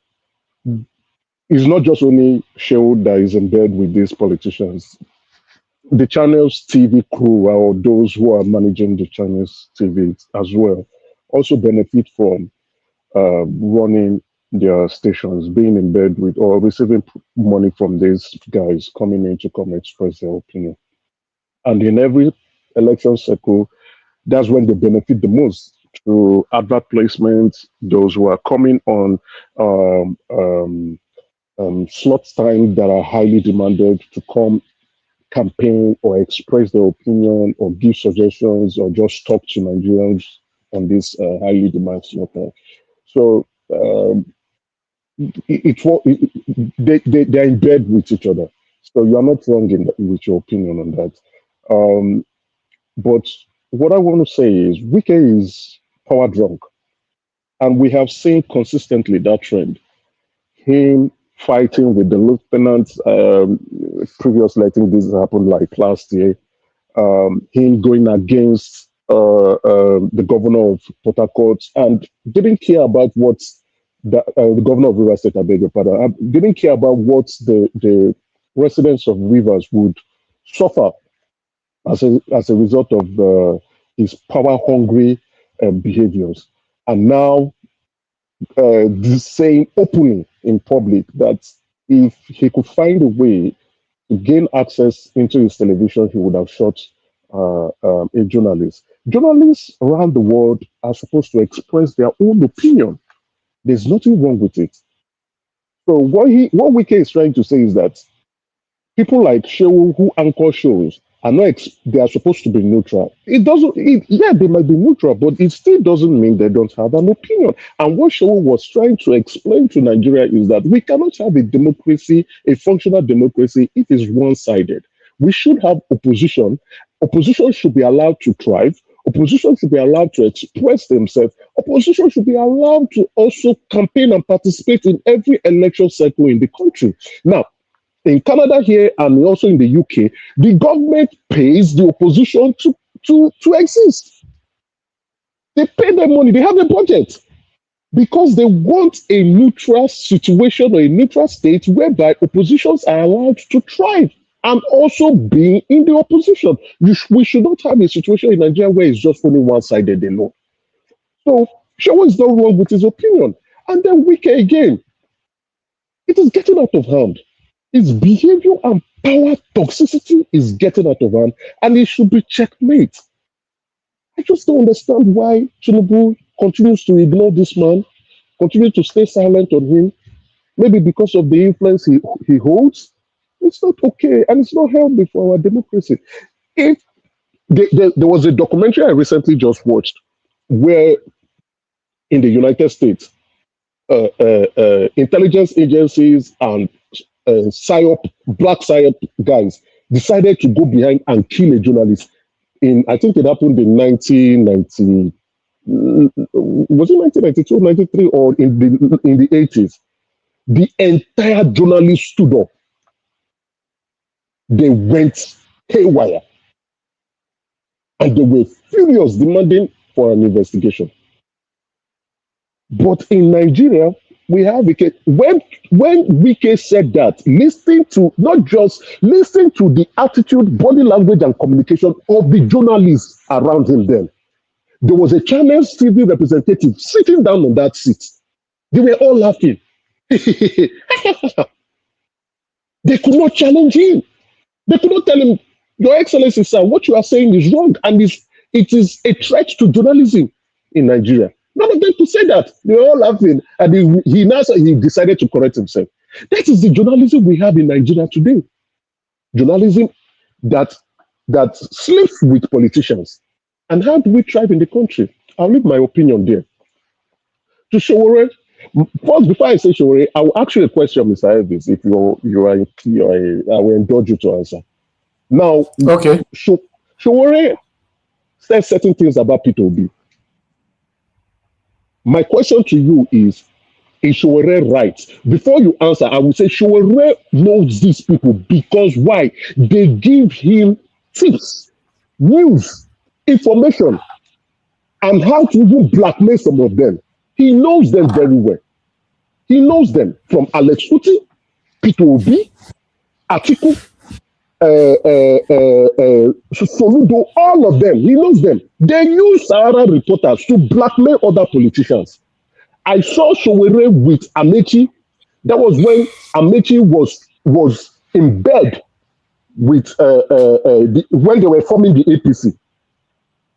it's not just only Shehu that is in bed with these politicians. The channel's TV crew or those who are managing the channel's TV as well also benefit from running their stations, being in bed with or receiving money from these guys coming in to come express their opinion. And in every election cycle, that's when they benefit the most through advert placements, those who are coming on slot time that are highly demanded to come campaign or express their opinion or give suggestions or just talk to Nigerians on this highly demanded slot time. So they're in bed with each other. So you are not wrong with your opinion on that. But what I want to say is Wike is power drunk. And we have seen consistently that trend. Him fighting with the lieutenant previously, I think this happened like last year. Him going against the governor of Port Harcourt and didn't care about what the governor of Rivers State, I beg your pardon, didn't care about what the residents of Rivers would suffer as a result of his power hungry behaviors. And now saying openly in public that if he could find a way to gain access into his television, he would have shot a journalist. Journalists around the world are supposed to express their own opinion. There's nothing wrong with it. So what Wike is trying to say is that people like Shehu who anchor shows are not they are supposed to be neutral. Yeah, they might be neutral, but it still doesn't mean they don't have an opinion. And what Shehu was trying to explain to Nigeria is that we cannot have a democracy, a functional democracy, if it's one-sided. We should have opposition. Opposition should be allowed to thrive. Opposition should be allowed to express themselves. Opposition should be allowed to also campaign and participate in every election cycle in the country. Now, in Canada here and also in the UK, the government pays the opposition to exist. They pay them money, they have a budget because they want a neutral situation or a neutral state whereby oppositions are allowed to thrive and also be in the opposition. We should not have a situation in Nigeria where it's just only one-sided alone. So Shehu is not wrong with his opinion. And then Wike again, it is getting out of hand. His behavior and power toxicity is getting out of hand, and it should be checkmate. I just don't understand why Tinubu continues to ignore this man, continues to stay silent on him. Maybe because of the influence he holds. It's not okay, and it's not healthy for our democracy. If there was a documentary I recently just watched where in the United States, intelligence agencies and black PSYOP guys decided to go behind and kill a journalist. I think it happened in 1990. Was it 1992, 93, or in the 80s? The entire journalist stood up. They went haywire. And they were furious, demanding for an investigation. But in Nigeria, we have Wike. When Wike said that, listen to the attitude, body language, and communication of the journalists around him. Then there was a Channels TV representative sitting down on that seat. They were all laughing. They could not challenge him. They could not tell him, Your Excellency, sir, what you are saying is wrong, and it is a threat to journalism in Nigeria. None of them could say that. They were all laughing, and he decided to correct himself. That is the journalism we have in Nigeria today. Journalism that sleeps with politicians. And how do we thrive in the country? I'll leave my opinion there. To Sowore, first, before I say Sowore, I will ask you a question, Mr. Elvis, if I will indulge you to answer. Now, Okay. Sowore said certain things about P2B. My question to you is Sowore right? Before you answer, I will say Sowore knows these people because why? They give him tips, news, information, and how to even blackmail some of them. He knows them very well. He knows them from Alex Uti, P2B, Atiku, Soludo, all of them. He knows them. They use Sahara reporters to blackmail other politicians. I saw Sowore with Amechi. That was when Amechi was in bed with when they were forming the APC.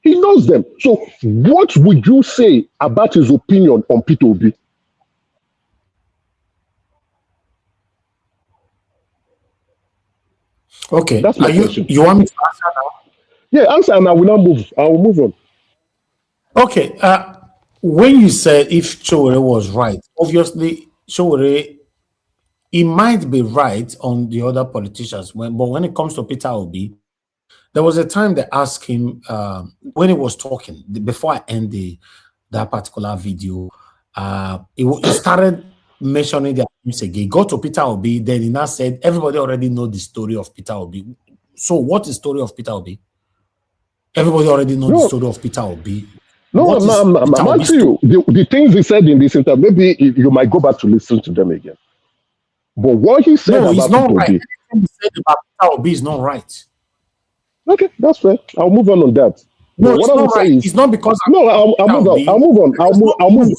He knows them. So what would you say about his opinion on P2B? Okay. That's my question. You want me to answer now? Yeah, answer, and I will move on. Okay. When you said if Sowore was right, obviously Sowore, he might be right on the other politicians. But when it comes to Peter Obi, there was a time they asked him when he was talking before I end that particular video. He started mentioning their names again. He got to Peter Obi, then he now said everybody already know the story of Peter Obi. So what is the story of Peter Obi? Everybody already know the story of Peter Obi. No, I'm asking you the things he said in this interview. Maybe you might go back to listen to them again. But what he said about it's not Peter right. Obi, Everything he said about Peter Obi is not right. Okay, that's fair. I'll move on that. No, But it's what I not would say right. is It's not because no. I'll move on. I'll move on.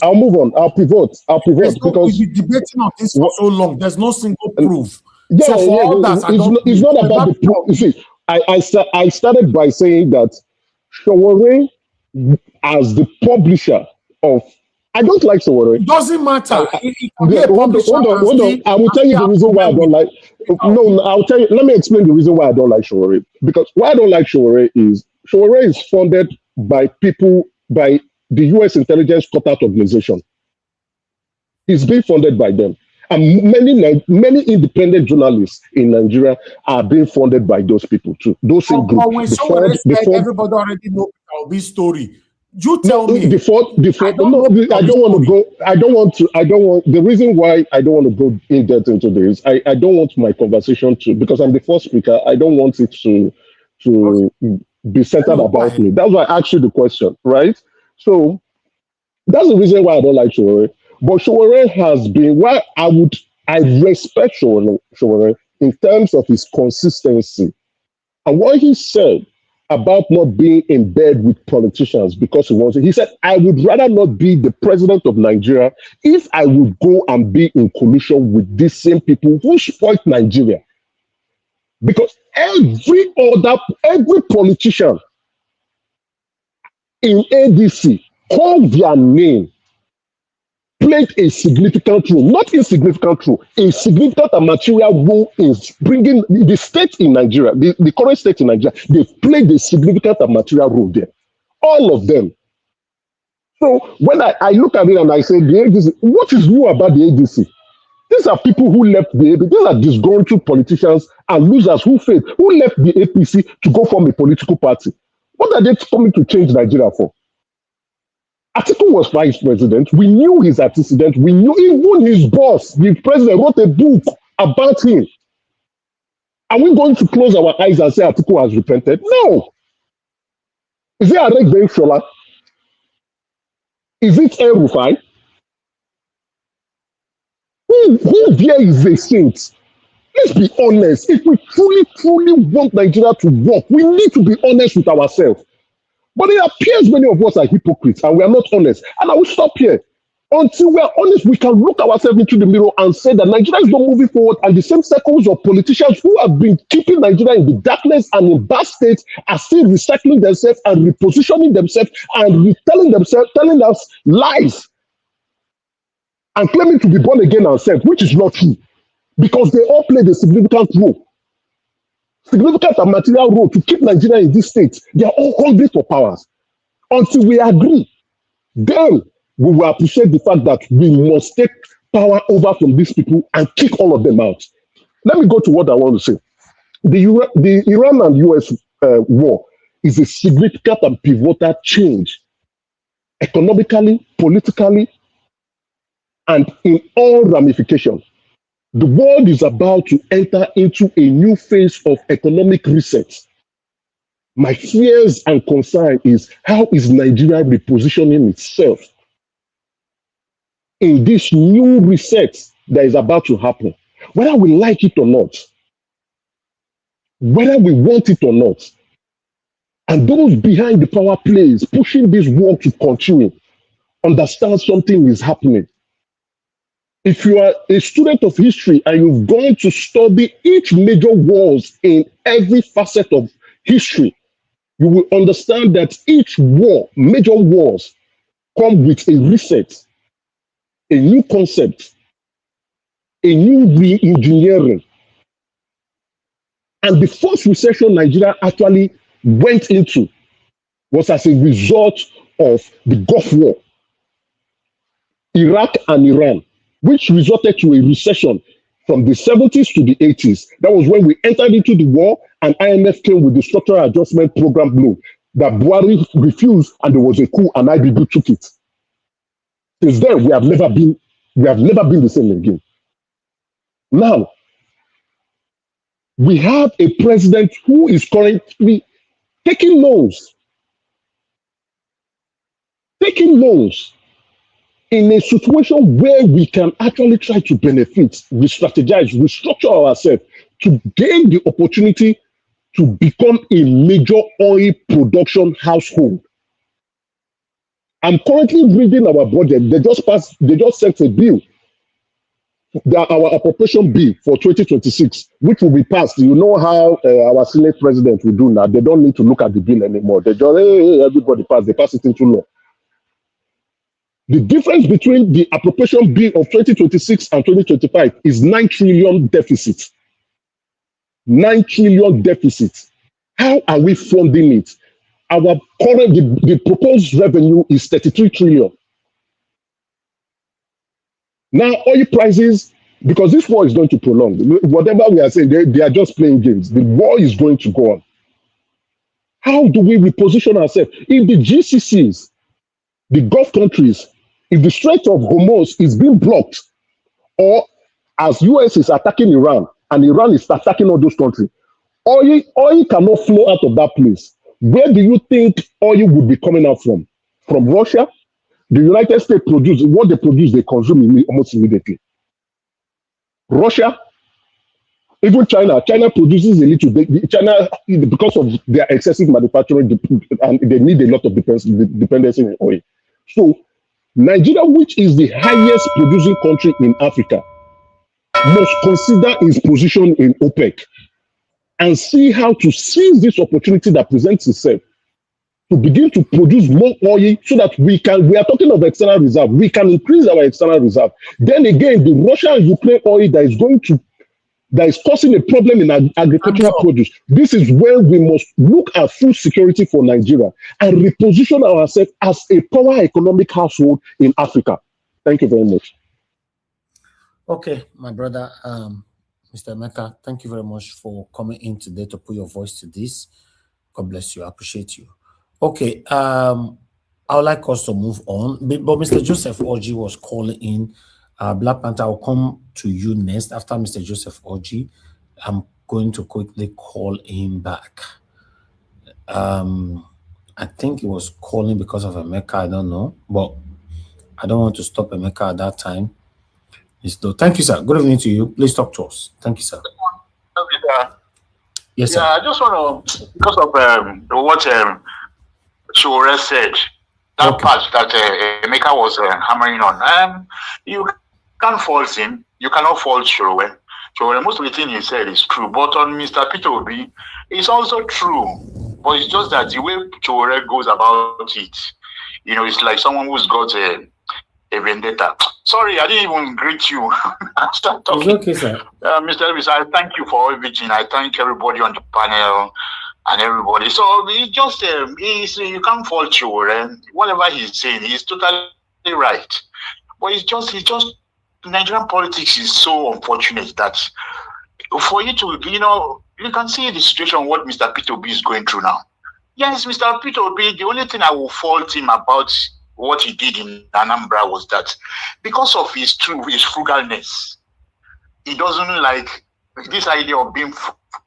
I'll move on. I'll pivot because we've been debating on this for so long. There's no single proof. Yeah, so for all that, it's not about the proof. You see, I started by saying that Sowore, as the publisher of, I don't like Sowore. It doesn't matter. Hold on. I will tell you the reason why I don't like. No, I'll tell you. Let me explain the reason why I don't like Sowore. Because why I don't like Sowore is funded by people, by the U.S. intelligence cuttout organization. It's being funded by them. And many independent journalists in Nigeria are being funded by those people too. Those same groups. But when someone said everybody already know Obi's story, you tell me. I don't want to go. I don't want. The reason why I don't want to go in depth into this, I don't want my conversation to, because I'm the first speaker. I don't want it to be centered about me. That's why I asked you the question, right? So that's the reason why I don't like Sowore. But Sowore has been, I respect Sowore in terms of his consistency. And what he said about not being in bed with politicians because he wants it, he said, I would rather not be the president of Nigeria if I would go and be in collusion with these same people who spoiled Nigeria. Because every politician in ADC called their name, played a significant role, not insignificant role, a significant and material role in bringing the state in Nigeria, the current state in Nigeria. They played a significant and material role there. All of them. So when I look at it and I say, the ADC, what is new about the ADC? These are people who left the APC. These are disgruntled politicians and losers who failed, who left the APC to go form a political party. What are they coming to change Nigeria for? Atiku was vice president. We knew his antecedent. We knew even his boss, the president, wrote a book about him. Are we going to close our eyes and say Atiku has repented? No. Is it Arek Ben Shola? Is it El Rufai? Who there is a saint? Let's be honest. If we truly want Nigeria to work, we need to be honest with ourselves. But it appears many of us are hypocrites and we are not honest. And I will stop here. Until we are honest, we can look ourselves into the mirror and say that Nigeria is not moving forward, and the same circles of politicians who have been keeping Nigeria in the darkness and in bad states are still recycling themselves and repositioning themselves and telling us lies and claiming to be born again ourselves, which is not true, because they all played a significant and material role to keep Nigeria in this state. They are all hungry for powers. Until we agree, then we will appreciate the fact that we must take power over from these people and kick all of them out. Let me go to what I want to say. The Iran and US war is a significant and pivotal change economically, politically, and in all ramifications. The world is about to enter into a new phase of economic reset. My fears and concern is, how is Nigeria repositioning itself in this new reset that is about to happen? Whether we like it or not, whether we want it or not, and those behind the power plays pushing this war to continue, understand something is happening. If you are a student of history and you've gone to study each major wars in every facet of history, you will understand that each war, major wars, come with a reset, a new concept, a new re-engineering. And the first recession Nigeria actually went into was as a result of the Gulf War, Iraq and Iran, which resulted to a recession from the 70s to the 80s. That was when we entered into the war, and IMF came with the structural adjustment program loan that Buhari refused, and there was a coup, and IBB took it. Since then, we have never been the same again. Now, we have a president who is currently taking loans in a situation where we can actually try to benefit, re-strategize, restructure ourselves to gain the opportunity to become a major oil production household. I'm currently reading our budget. They just sent a bill, our appropriation bill for 2026, which will be passed. You know how our Senate president will do now. They don't need to look at the bill anymore. They just, hey, everybody pass. They pass it into law. The difference between the appropriation bill of 2026 and 2025 is 9 trillion deficit. 9 trillion deficit. How are we funding it? Our current, the proposed revenue is 33 trillion. Now, oil prices, because this war is going to prolong, whatever we are saying, they are just playing games. The war is going to go on. How do we reposition ourselves? In the GCCs, the Gulf countries, if the Strait of Hormuz is being blocked, or as US is attacking Iran, and Iran is attacking all those countries, oil cannot flow out of that place. Where do you think oil would be coming out from? From Russia? The United States produce what they produce, they consume almost immediately. Russia, even China produces a little bit. China, because of their excessive manufacturing, and they need a lot of dependency in oil. So Nigeria, which is the highest producing country in Africa, must consider its position in OPEC and see how to seize this opportunity that presents itself to begin to produce more oil so that we are talking of external reserve, we can increase our external reserve. Then again, the Russia and Ukraine oil that is causing a problem in agricultural produce. This is where we must look at food security for Nigeria and reposition ourselves as a power economic household in Africa. Thank you very much. Okay, my brother, Mr. Emeka, thank you very much for coming in today to put your voice to this. God bless you. I appreciate you. Okay, I would like us to move on, but Mr. Joseph Oji was calling in. Black Panther, will come to you next. After Mr. Joseph Oji, I'm going to quickly call him back. I think he was calling because of Emeka, I don't know, but I don't want to stop Emeka at that time. Thank you, sir. Good evening to you. Please talk to us. Thank you, sir. Yes, sir. Yeah, I just want to, because of what Sowore said, that part that Emeka was hammering on. You can't fault him. You cannot fault Sowore. Sowore, most of the thing he said is true. But on Mr. Peter Obi, it's also true. But it's just that the way Sowore goes about it, you know, it's like someone who's got a vendetta. Sorry, I didn't even greet you. Start talking. It's okay, sir. Mr. Elvis, I thank you for everything. I thank everybody on the panel and everybody. So it's just, you can't fault Sowore. Whatever he's saying, he's totally right. But it's just, Nigerian politics is so unfortunate that for you to, you know, you can see the situation what Mr. Peter Obi is going through now. Yes, Mr. Peter Obi, the only thing I will fault him about what he did in Anambra was that because of his frugalness, he doesn't like this idea of being,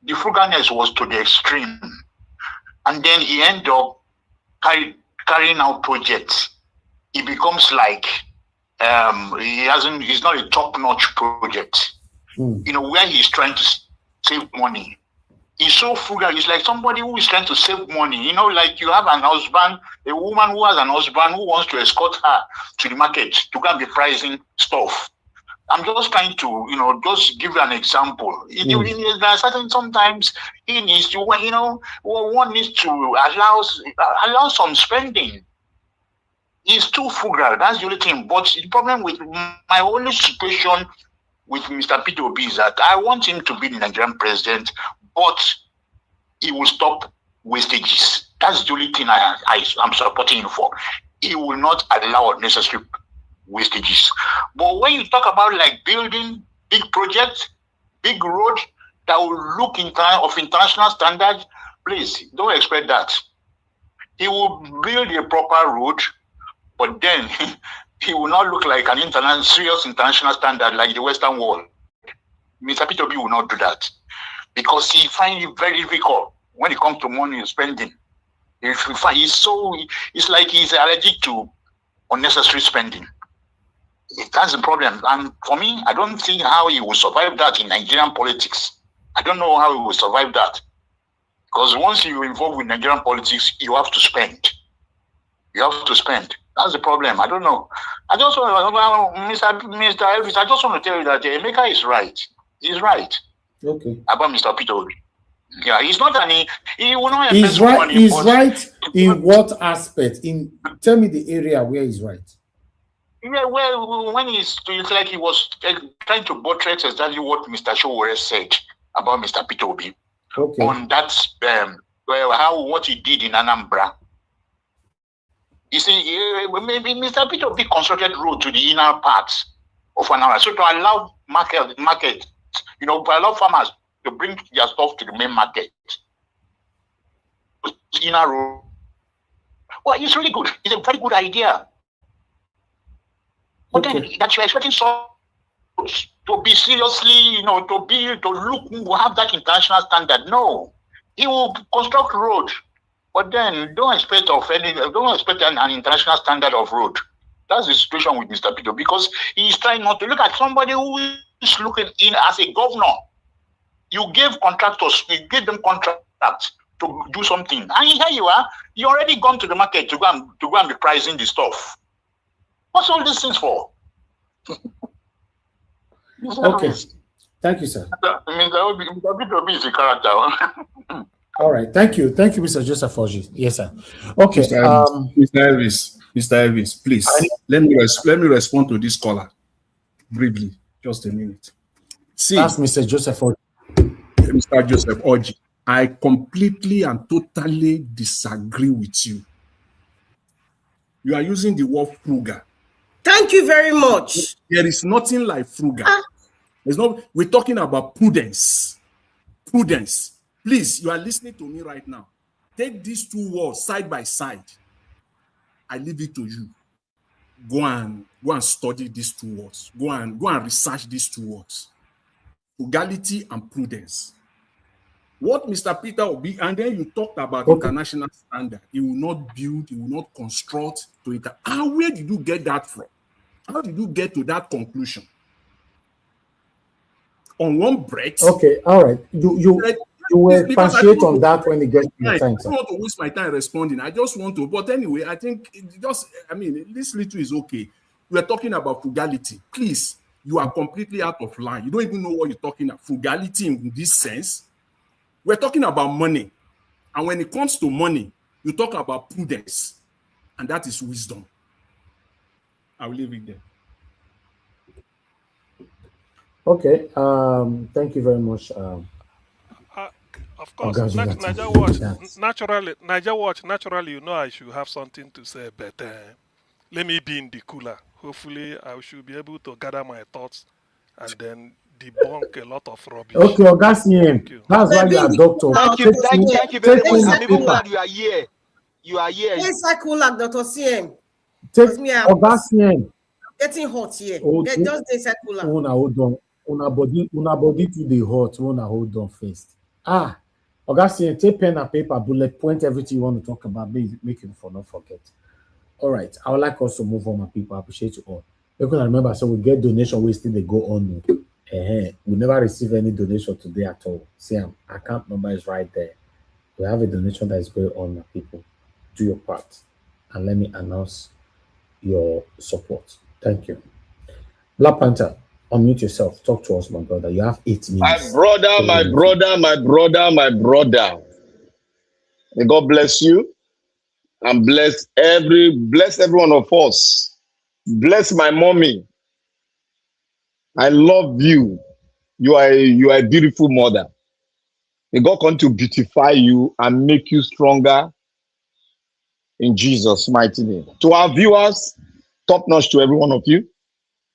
the frugalness was to the extreme. And then he ended up carrying out projects. He becomes like, he's not a top-notch project. You know, where he's trying to save money. He's so frugal. He's like somebody who is trying to save money. You know, like you have an husband, a woman who has an husband who wants to escort her to the market to go and be pricing stuff. I'm just trying to, you know, just give you an example. There are certain sometimes he needs to, you know, one needs to allow some spending. He's too frugal. That's the only thing. But the problem with my only situation with Mr. Peter Obi is that I want him to be the Nigerian president, but he will stop wastages. That's the only thing I'm supporting him for. He will not allow unnecessary wastages. But when you talk about like building big projects, big road that will look of international standards, please don't expect that. He will build a proper road, but then he will not look like an serious international standard like the Western world. Mr. Peter Obi will not do that because he finds it very difficult when it comes to money spending. It's like he's allergic to unnecessary spending. That's the problem. And for me, I don't see how he will survive that in Nigerian politics. I don't know how he will survive that. Because once you're involved with Nigerian politics, you have to spend. You have to spend. That's the problem. I don't know. I just want to, Mr. Elvis, I just want to tell you that Emeka is right. He's right. Okay. About Mr. Peter Obi. Yeah, he's not he will not He's right. He's right in what aspect? Tell me the area where he's right. Yeah, well, when it's like he was trying to buttress exactly what Mr. Sowore said about Mr. Peter Obi. Okay. On that, what he did in Anambra. You see, maybe Mr. Peter Obi constructed road to the inner parts of Anambra, so to allow market, you know, to allow farmers to bring their stuff to the main market. Inner road. Well, it's really good. It's a very good idea. But then that you're expecting so to be seriously, you know, to have that international standard. No, he will construct road, but then don't expect an international standard of road. That's the situation with Mr. Peter because he's trying not to look at somebody who is looking in as a governor. You gave contractors, you gave them contracts to do something, and here you are. You already gone to the market to go and be pricing the stuff. What's all these things for? Okay. Thank you, sir. Mr. Peter Obi is a character. All right. Thank you. Thank you, Mr. Joseph Orji. Yes, sir. Okay. Mr. Elvis, please let me respond to this caller briefly. Just a minute. See, that's Mr. Joseph Orji. Mr. Joseph Orji, I completely and totally disagree with you. You are using the word frugal. Thank you very much. There is nothing like frugal. We're talking about prudence. Prudence. Please, you are listening to me right now. Take these two words side by side. I leave it to you. Go and study these two words. Go and research these two words. Frugality and prudence. What Mr. Peter Obi, and then you talked about international standard. He will not build, he will not construct to it. And where did you get that from? How did you get to that conclusion? On one breath? Okay, all right. You will expatiate on that when it gets to your time, I don't want to waste my time responding. I just want to, but anyway, I think this little is okay. We are talking about frugality. Please, you are completely out of line. You don't even know what you're talking about. Frugality in this sense. We're talking about money. And when it comes to money, you talk about prudence. And that is wisdom. I will leave it there. Okay. Thank you very much. Of course, Niger Watch, naturally, you know I should have something to say, but let me be in the cooler. Hopefully, I should be able to gather my thoughts and then debunk a lot of rubbish. Okay, Augustine, that's why you are doctor. Thank you very much. I'm even glad you are here. You are here. Yes, I cool like Dr. CM. Augustine. Getting hot here. Okay. Just this cooler. Hold on. Una body to the hot. Una hold on first. Augustine, take pen and paper, bullet point everything you want to talk about. Make you not forget. All right. I would like us to move on, my people. I appreciate you all. Because I remember, so we get donation, we still they go on. We never receive any donation today at all. See, account number is right there. We have a donation that is going on, my people. Do your part. And let me announce your support. Thank you. Black Panther, unmute yourself. Talk to us, my brother. You have 8 minutes. My brother. May God bless you and bless every one of us. Bless my mommy. I love you. You are a beautiful mother. May God continue to beautify you and make you stronger in Jesus' mighty name. To our viewers, top notch to every one of you.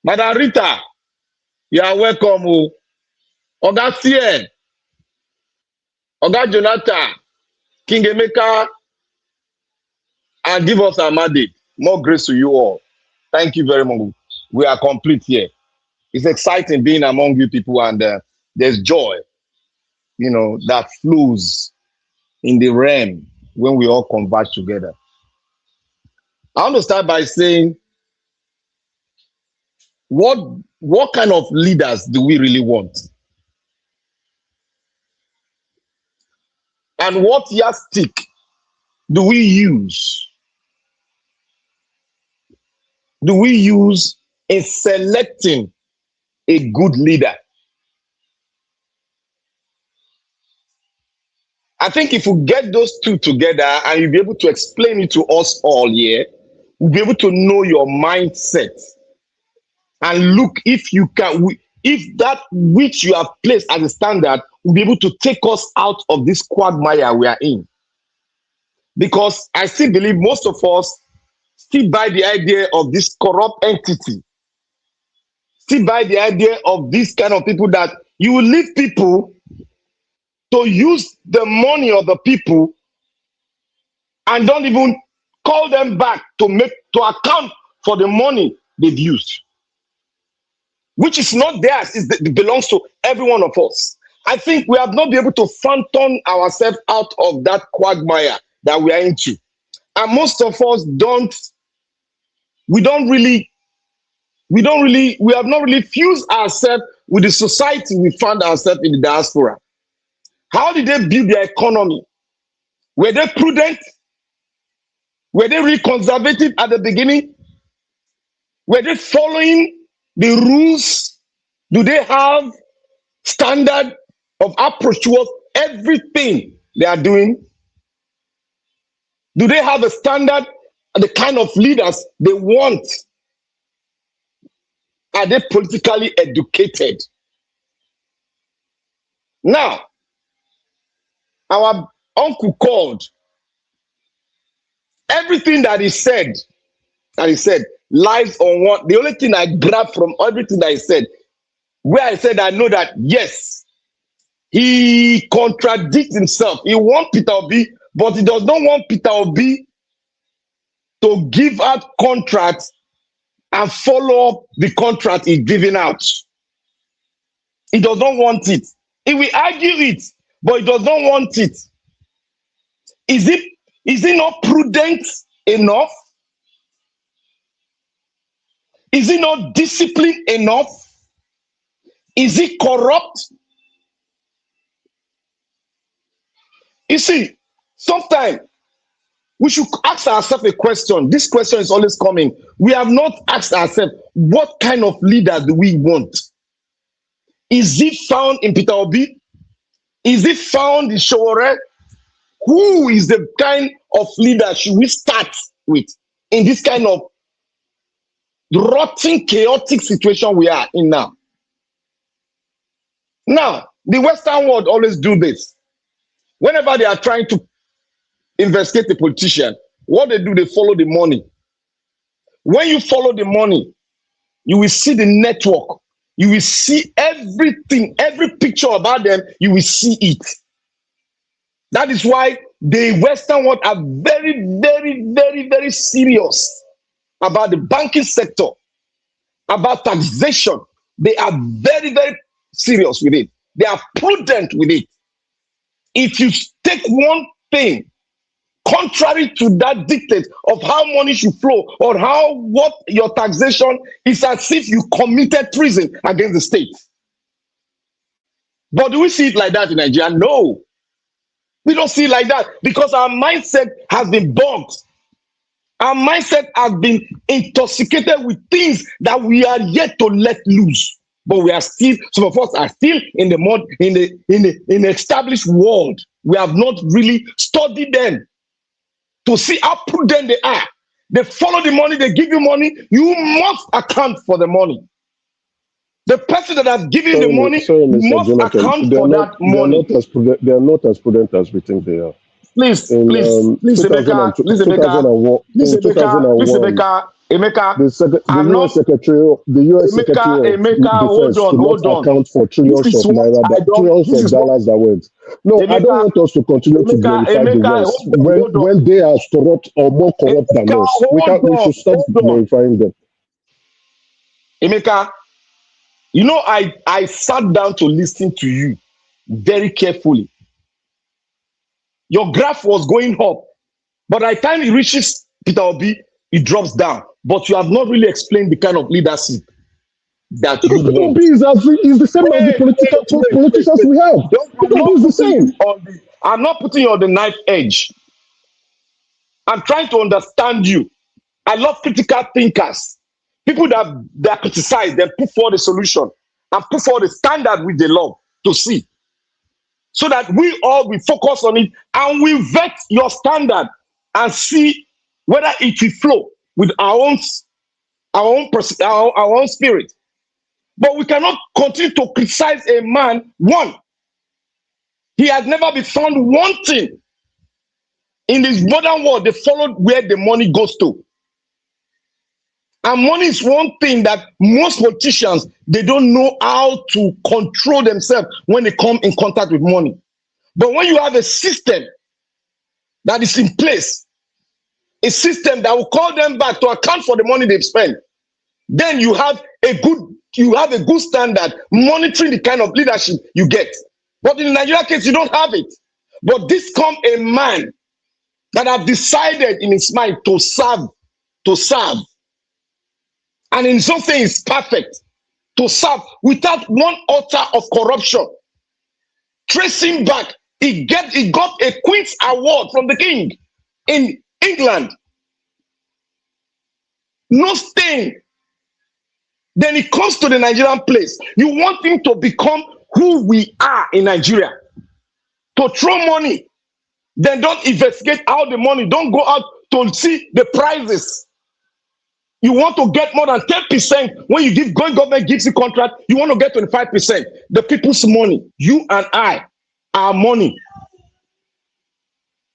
Madam Rita, you are welcome. Oga CN, Oga Jonathan, King Emeka, and give us a mandate. More grace to you all. Thank you very much. We are complete here. It's exciting being among you people, and there's joy, that flows in the realm when we all converge together. I want to start by saying, what kind of leaders do we really want? And what yardstick do we use? Do we use in selecting a good leader? I think if we get those two together and you'll be able to explain it to us all here, we'll be able to know your mindset and look if you can, if that which you have placed as a standard will be able to take us out of this quagmire we are in. Because I still believe most of us still buy the idea of this corrupt entity, still buy the idea of this kind of people that you will leave people to use the money of the people and don't even call them back to account for the money they've used, which is not theirs, it belongs to every one of us. I think we have not been able to phantom ourselves out of that quagmire that we are into. And most of us we have not really fused ourselves with the society we found ourselves in the diaspora. How did they build their economy? Were they prudent? Were they really conservative at the beginning? Were they following the rules? Do they have standard of approach towards everything they are doing? Do they have a standard, the kind of leaders they want? Are they politically educated? Now, our uncle called. Everything that he said lies on what. The only thing I grabbed from everything that he said, where I said I know that, yes, he contradicts himself. He wants Peter Obi, but he does not want Peter Obi to give out contracts and follow up the contract he's giving out. He does not want it. He will argue it, but he does not want it. Is it not prudent enough? Is he not disciplined enough? Is he corrupt? You see, sometimes we should ask ourselves a question. This question is always coming. We have not asked ourselves, what kind of leader do we want? Is it found in Peter Obi? Is it found in Sowore? Who is the kind of leader should we start with in this kind of rotten, chaotic situation we are in now? Now, the Western world always do this. Whenever they are trying to investigate a politician, what they do, they follow the money. When you follow the money, you will see the network. You will see everything, every picture about them, you will see it. That is why the Western world are very, very, very, very serious about the banking sector, about taxation. They are very, very serious with it. They are prudent with it. If you take one thing contrary to that dictate of how money should flow or how what your taxation is, as if you committed treason against the state. But do we see it like that in Nigeria? No. We don't see it like that because our mindset has been bugged. Our mindset has been intoxicated with things that we are yet to let loose. But we are still, some of us are still in the mud, in the established world. We have not really studied them to see how prudent they are. They follow the money, they give you money. You must account for the money. The person that has given the money must account for that money. They are not as prudent as we think they are. Please, Emeka, the US Secretary of Defense could not account for trillions of naira, trillions of dollars that went. No, I don't want us to continue to glorify the West when they are corrupt or more corrupt than us. We should stop glorifying them. Emeka, you know, I sat down to listen to you very carefully. Your graph was going up, but by the time it reaches Peter Obi, it drops down. But you have not really explained the kind of leadership that you want. Obi is the same as the politicians we have. Obi is the same. I'm not putting you on the knife edge. I'm trying to understand you. I love critical thinkers. People that criticize, then put forward a solution and put forward a standard with the law to see. So that we all will focus on it and we vet your standard and see whether it will flow with our own spirit. But we cannot continue to criticize a man. One, he has never been found wanting. In this modern world, they followed where the money goes to. And money is one thing that most politicians, they don't know how to control themselves when they come in contact with money. But when you have a system that is in place, a system that will call them back to account for the money they've spent, then you have a good standard monitoring the kind of leadership you get. But in the Nigeria case, you don't have it. But this come a man that have decided in his mind to serve. And in something is perfect to serve without one iota of corruption. Tracing back, he got a Queen's Award from the King in England. No stain. Then he comes to the Nigerian place. You want him to become who we are in Nigeria. To throw money. Then don't investigate how the money. Don't go out to see the prices. You want to get more than 10% when you give government gives you contract, you want to get 25%. The people's money, you and I, our money.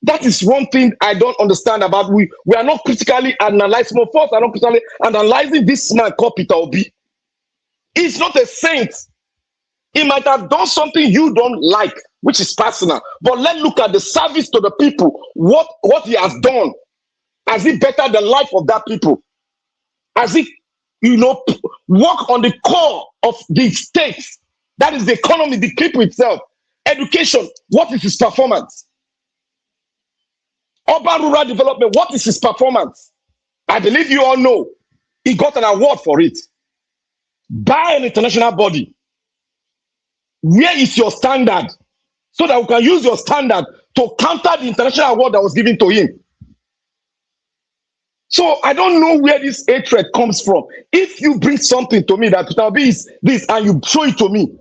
That is one thing I don't understand about. We are not critically analyzing. Most of us are not critically analyzing this man called Peter Obi. He's not a saint. He might have done something you don't like, which is personal. But let's look at the service to the people. What he has done. Has he bettered the life of that people? As if, work on the core of the state. That is the economy, the people itself. Education, what is his performance? Urban rural development, what is his performance? I believe you all know He got an award for it by an international body. Where is your standard? So that we can use your standard to counter the international award that was given to him. So I don't know where this hatred comes from. If you bring something to me that Peter Obi is this and you show it to me,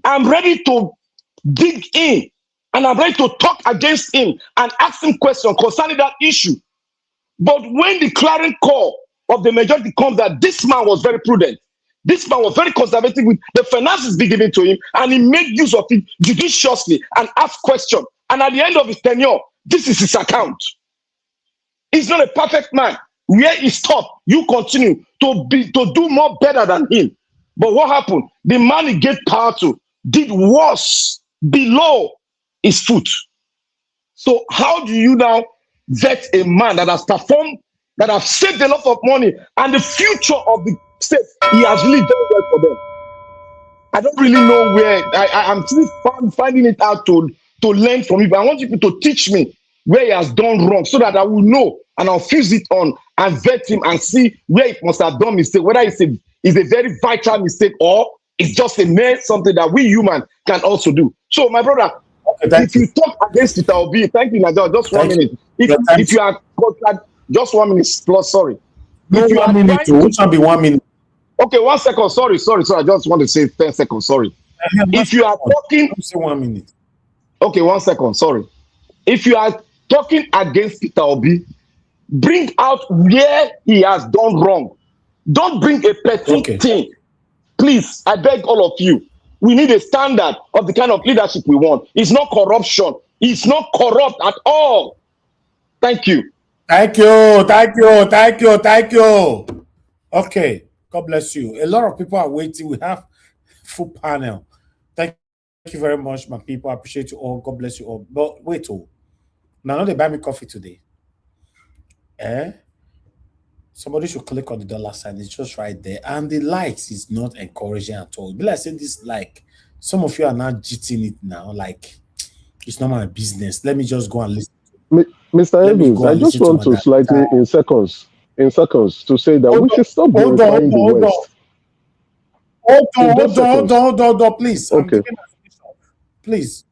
I'm ready to dig in and I'm ready to talk against him and ask him questions concerning that issue. But when the clarion call of the majority comes that this man was very prudent, this man was very conservative with the finances being given to him, and he made use of it judiciously and asked questions. And at the end of his tenure, this is his account. He's not a perfect man. Where he stopped, you continue to do more better than him. But what happened? The man he gave power to did worse below his foot. So how do you now vet a man that has performed, that has saved a lot of money, and the future of the state, he has really done well for them? I don't really know where I'm still finding it out to learn from him. But I want people to teach me where he has done wrong so that I will know and I'll fuse it on and vet him and see where he must have done mistake, whether it's a very vital mistake or it's just a mere something that we human can also do. So my brother, if you talk against Peter Obi, thank you, Nadia, just 1 minute. If you are just 1 minute plus, sorry. No, if you 1 minute, which will be 1 minute. Okay, 1 second. Sorry. I just want to say 10 seconds. Sorry. If you are talking, say 1 minute. Okay, 1 second. Sorry. If you are talking against Peter Obi, bring out where he has done wrong. Don't bring a petty thing. Please, I beg all of you. We need a standard of the kind of leadership we want. It's not corruption. It's not corrupt at all. Thank you. Thank you. Okay. God bless you. A lot of people are waiting. We have full panel. Thank you very much, my people. I appreciate you all. God bless you all. But wait, now they buy me coffee today. Somebody should click on the dollar sign. It's just right there. And the likes is not encouraging at all. But like I said, this like some of you are not cheating it now. Like it's not my business. Let me just go and listen. Mr. Evans, I just want to slightly in seconds to say that we should stop glorifying the West. Hold on, please. Okay. Please,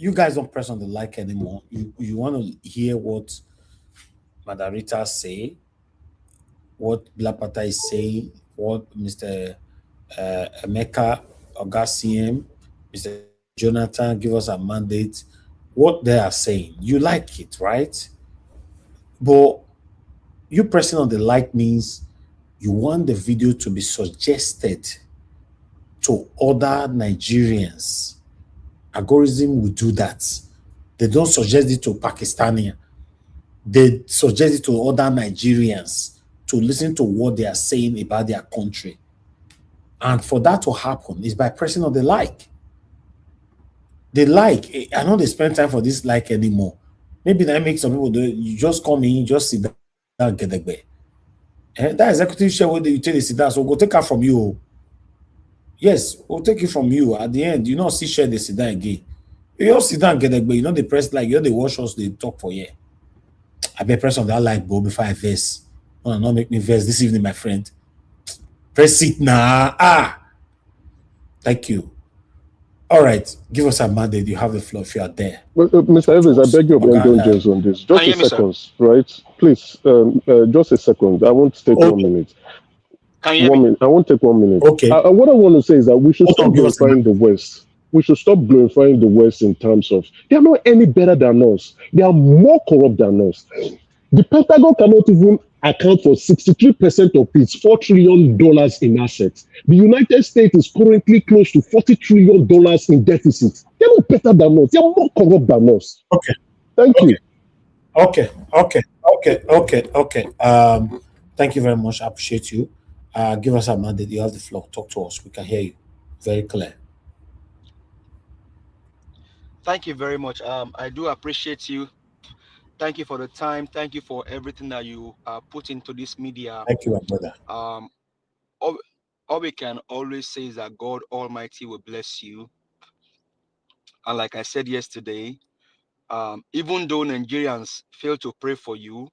you guys don't press on the like anymore. You want to hear what Madarita say, what Blapata is saying, what Mr. Emeka Ogasiem, Mr. Jonathan give us a mandate, what they are saying. You like it, right? But you pressing on the like means you want the video to be suggested to other Nigerians. Algorithm will do that. They don't suggest it to Pakistani. They suggest it to other Nigerians to listen to what they are saying about their country. And for that to happen is by pressing on the like. They like. I know they spend time for this like anymore. Maybe that makes some people do it. You just come in, you just sit down, get the way. That executive share where you take the sit down, so we'll go take her from you. Yes, we'll take it from you. At the end, you know, see share the sit down again. You just sit down, get the way. You know, they press like, you know, they watch us, they talk for you. I better press on that like, bro, before I verse. No, not make me verse this evening, my friend. Press it now. Thank you. All right, give us a mandate. You have the floor if you are there. Well, Mr. Evans, I beg your indulgence on this. Just a second, right? Please, just a second. I won't take 1 minute. Can you hear 1 minute. I won't take 1 minute. Okay. What I want to say is that we should stop glorifying the West. We should stop glorifying the West in terms of they are not any better than us. They are more corrupt than us. The Pentagon cannot even account for 63% of its $4 trillion in assets. The United States is currently close to $40 trillion in deficit. They're not better than us. They're more corrupt than us. Okay. Thank you. Okay. Thank you very much. I appreciate you. Give us a mandate. You have the floor. Talk to us. We can hear you. Very clear. Thank you very much. I do appreciate you. Thank you for the time. Thank you for everything that you put into this media. Thank you, my brother. All we can always say is that God Almighty will bless you. And like I said yesterday, even though Nigerians fail to pray for you,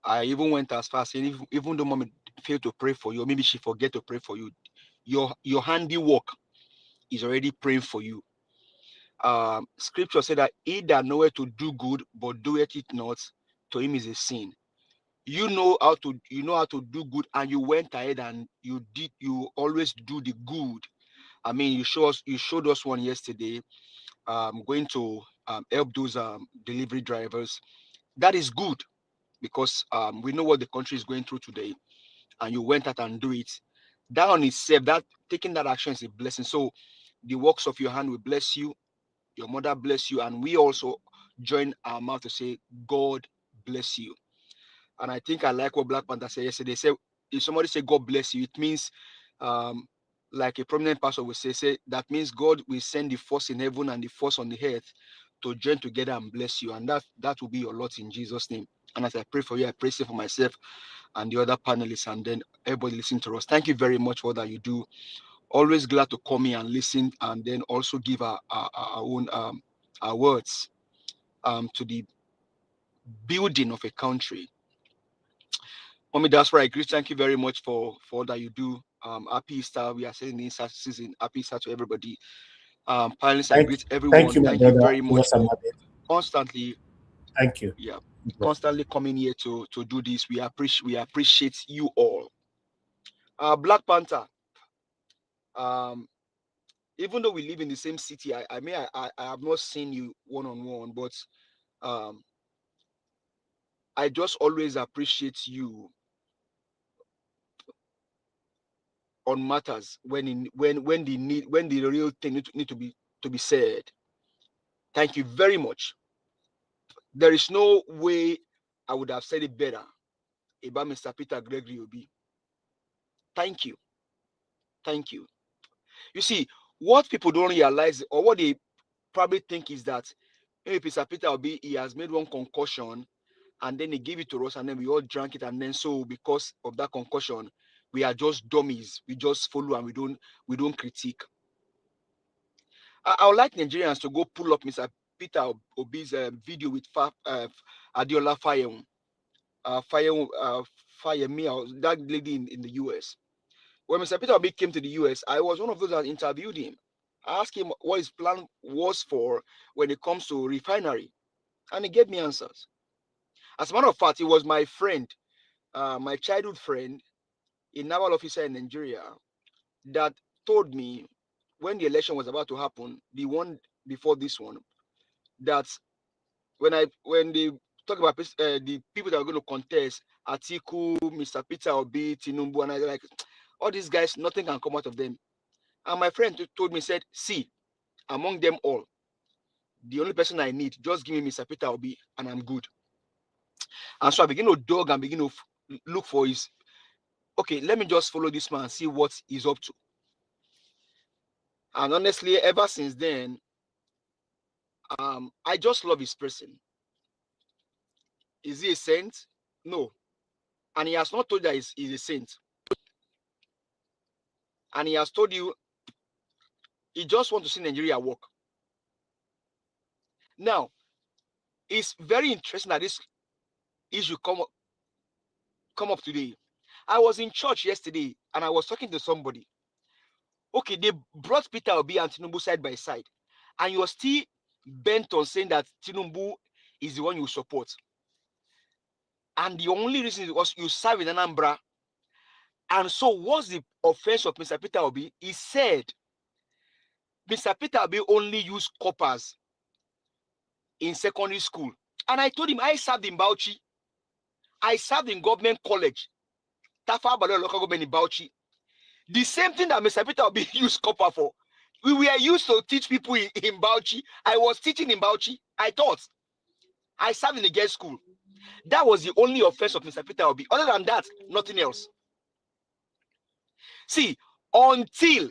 I even went as far as saying, even though mommy failed to pray for you, or maybe she forget to pray for you, your handiwork is already praying for you. Scripture said that he that knoweth to do good but doeth it not, to him is a sin. You know how to do good, and you went ahead and you always do the good. I mean, you showed us one yesterday, going to help those delivery drivers. That is good, because we know what the country is going through today, and you went out and do it. That on itself, that taking that action is a blessing. So the works of your hand will bless you, your mother bless you, and we also join our mouth to say, God bless you. And I think I like what Black Panther said yesterday. They said, if somebody say God bless you, it means, like a prominent pastor will say that means God will send the force in heaven and the force on the earth to join together and bless you. And that will be your lot in Jesus' name. And as I pray for you, I pray for myself and the other panelists, and then everybody listening to us. Thank you very much for all that you do. Always glad to come here and listen, and then also give our own our words to the building of a country. Mommy, that's right. Great. Thank you very much for all that you do. Happy Easter. We are saying the Easter season. Happy Easter to everybody. Panelists, I greet everyone. Thank you, my Thank you brother. very much for constantly, Thank you. yeah, constantly coming here to do this. We appreciate you all. Black Panther. Even though we live in the same city, I have not seen you one-on-one, but I just always appreciate you on matters when the real thing need to be said. Thank you very much. There is no way I would have said it better about Mr. Peter Gregory Obi. Thank you. Thank you. You see, what people don't realize, or what they probably think, is that maybe Mr. Peter Obi, he has made one concussion, and then he gave it to us, and then we all drank it, and then so because of that concussion, we are just dummies. We just follow and we don't critique. I would like Nigerians to go pull up Mr. Peter Obi's video with Adiola Fayemi, that lady in the US. When Mr. Peter Obi came to the US, I was one of those that interviewed him. I asked him what his plan was for when it comes to refinery, and he gave me answers. As a matter of fact, he was my friend, my childhood friend, a naval officer in Nigeria, that told me when the election was about to happen, the one before this one, that when they talk about the people that are going to contest, Atiku, Mr. Peter Obi, Tinubu, and I like, all these guys, nothing can come out of them. And my friend told me, said, see, among them all, the only person I need, just give me Mr. Peter Obi, and I'm good. And so I begin to dog and begin to look for his, okay, let me just follow this man and see what he's up to. And honestly, ever since then, I just love his person. Is he a saint? No. And he has not told that he's a saint. And he has told you he just wants to see Nigeria work. Now, it's very interesting that this issue come up today. I was in church yesterday and I was talking to somebody. Okay, they brought Peter Obi and Tinubu side by side, and you're still bent on saying that Tinubu is the one you support. And the only reason was you serve in Anambra. And so what's the offense of Mr. Peter Obi? He said Mr. Peter Obi only used coppers in secondary school. And I told him I served in Bauchi. I served in government college, Tafa Balola local government in Bauchi. The same thing that Mr. Peter Obi used copper for. We were used to teach people in Bauchi. I was teaching in Bauchi. I taught. I served in the girls' school. That was the only offense of Mr. Peter Obi. Other than that, nothing else. See, until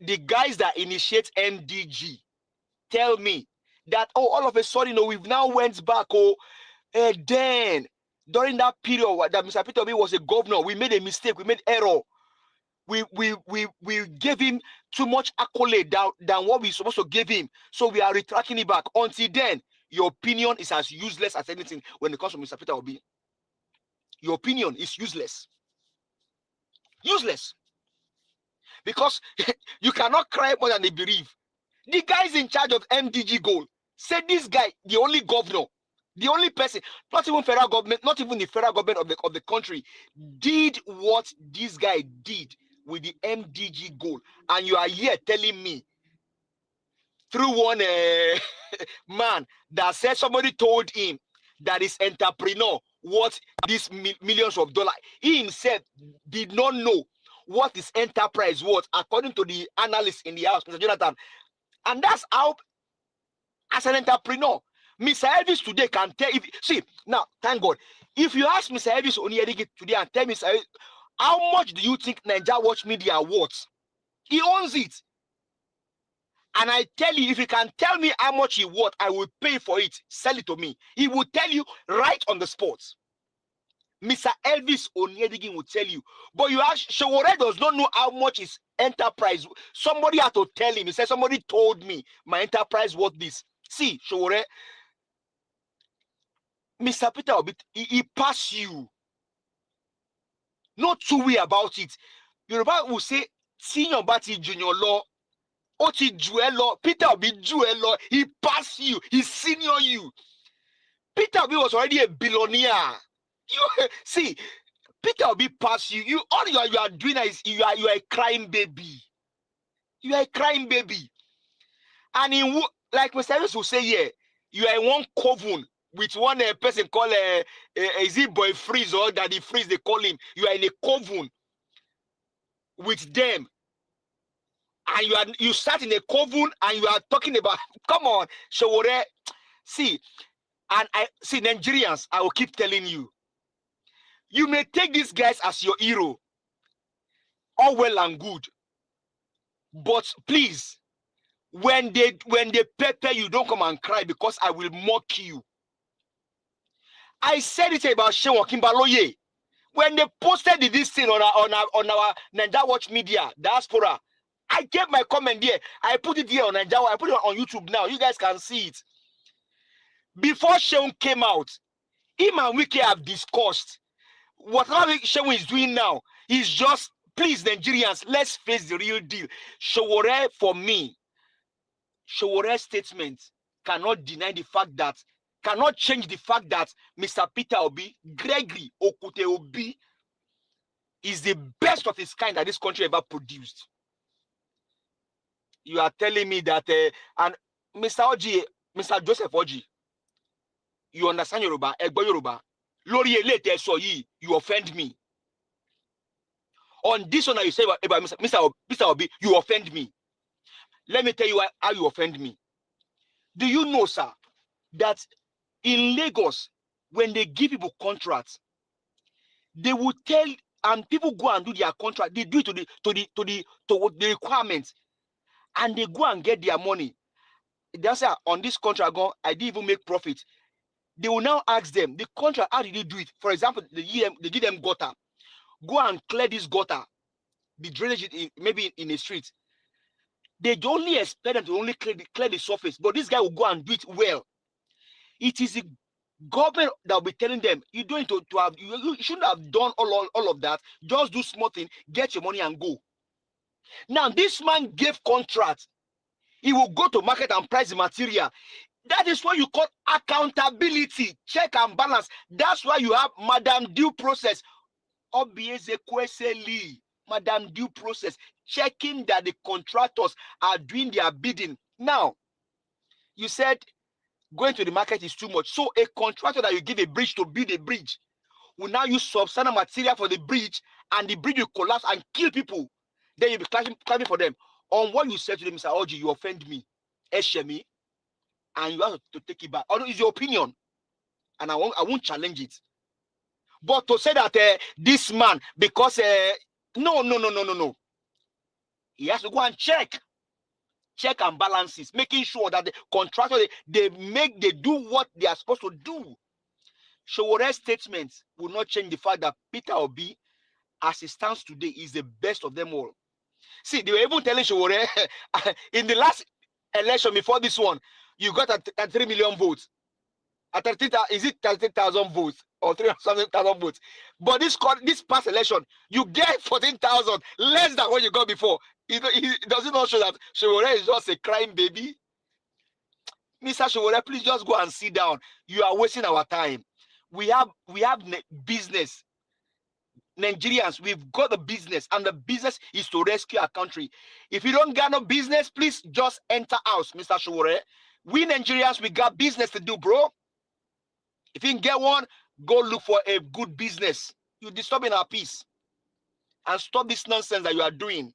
the guys that initiate MDG tell me that, oh, all of a sudden, we've now went back, then during that period that Mr. Peter Obi was a governor, we made a mistake, we made error. We gave him too much accolade than what we're supposed to give him. So we are retracting it back. Until then, your opinion is as useless as anything when it comes to Mr. Peter Obi. your opinion is useless. Useless. Because you cannot cry more than they believe. The guys in charge of MDG Gold said this guy, the only governor, the only person, not even federal government, not even the federal government of the country, did what this guy did with the MDG Gold. And you are here telling me through one man that said somebody told him that his entrepreneur worth these millions of dollars. He himself did not know what his enterprise was, according to the analyst in the house, Mr. Jonathan. And that's how, as an entrepreneur, Mr. Elvis today can tell. If see now, thank God, if you ask Mr. Elvis Onyedigi today and tell Mr. Elvis, how much do you think Naija Watch Media worth? He owns it. And I tell you, if you can tell me how much he worth, I will pay for it. Sell it to me. He will tell you right on the spot. Mr. Elvis Onyedigi will tell you. But you ask, Sowore does not know how much his enterprise. Somebody had to tell him. He said, somebody told me my enterprise worth this. See, Sowore, Mr. Peter Obi, he passed you. Not too way about it. Yoruba will say, Senior Bati Junior Law, Otti Juelo, Peter Obi Juelo, he passed you, he senior you. Peter Obi was already a billionaire. You see, Peter Obi passed you. All you are doing is you are a crying baby. You are a crying baby. And in like Mr. Elvis will say, yeah, you are in one coven with one person called is it Boy Freeze or Daddy Freeze, they call him. You are in a coven with them. And you start in a coven and you are talking about, come on, Sowore. See, and I see Nigerians, I will keep telling you, you may take these guys as your hero, all well and good, but please, when they pepper you, don't come and cry, because I will mock you. I said it about Shewa Kimbaloye when they posted this thing on our Naija Watch Media diaspora. I gave my comment there. I put it here on Naija. I put it on YouTube now. You guys can see it. Before Sheun came out, him and Wiki have discussed whatever Sheun is doing now. He's just, please, Nigerians, let's face the real deal. Sowore, for me, Sowore's statement cannot deny the fact that, cannot change the fact that Mr. Peter Obi, Gregory Okute Obi, is the best of his kind that this country ever produced. You are telling me that, and Mr. Oji, Mr. Joseph Oji, you understand Yoruba, Egbo Yoruba. Lori elete so you offend me. On this one that you say about Mr. Obi, you offend me. Let me tell you how you offend me. Do you know, sir, that in Lagos, when they give people contracts, they will tell, and people go and do their contract, they do it to the requirements, and they go and get their money. They say, on this contract, I didn't even make profit. They will now ask them, the contract, how did you do it? For example, they give them gutter. Go and clear this gutter, the drainage maybe in a street. They only expect them to only clear the surface, but this guy will go and do it well. It is the government that will be telling them, you don't need to have, you shouldn't have done all of that. Just do small thing, get your money and go. Now, this man gave contract. He will go to market and price the material. That is what you call accountability, check and balance. That's why you have Madam Due Process. Madam Due Process, checking that the contractors are doing their bidding. Now, you said going to the market is too much. So a contractor that you give a bridge to build a bridge will now use substandard material for the bridge, and the bridge will collapse and kill people. Then you'll be clapping for them. On what you said to them, Mr. Oji, you offend me, Eshemi, and you have to take it back. Although it's your opinion, and I won't challenge it. But to say that this man, because no. He has to go and check and balances, making sure that the contractor they do what they are supposed to do. Sowore's statement will not change the fact that Peter Obi, as it stands today, is the best of them all. See, they were even telling Sowore in the last election before this one, you got at 3 million votes. At 30,000, is it 30,000 votes? or 300,000 votes. But this past election, you get 14,000, less than what you got before. It does it not show that Sowore is just a crying baby? Mr. Sowore, please just go and sit down. You are wasting our time. We have business. Nigerians, we've got the business, and the business is to rescue our country. If you don't got no business, please just enter house, Mr. Sowore. We Nigerians, we got business to do, bro. If you can get one, go look for a good business. You're disturbing our peace. And stop this nonsense that you are doing.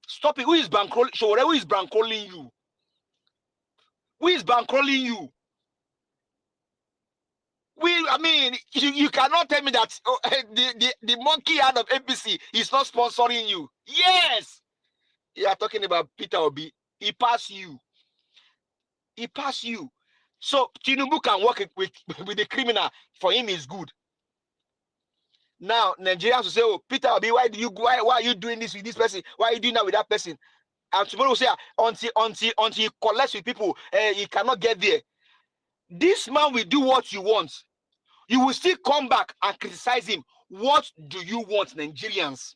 Stop it. Who is bankrolling? Sowore, who is bankrolling you? Who is bankrolling you? You cannot tell me that the monkey hand of APC is not sponsoring you. Yes. You are talking about Peter Obi. He passed you. He passed you. So Tinubu can work with the criminal. For him, is good. Now Nigerians will say, "Oh, Peter Obi, why are you doing this with this person? Why are you doing that with that person?" And tomorrow will say, until he collects with people, he cannot get there. This man will do what you want. You will still come back and criticize him. What do you want, Nigerians?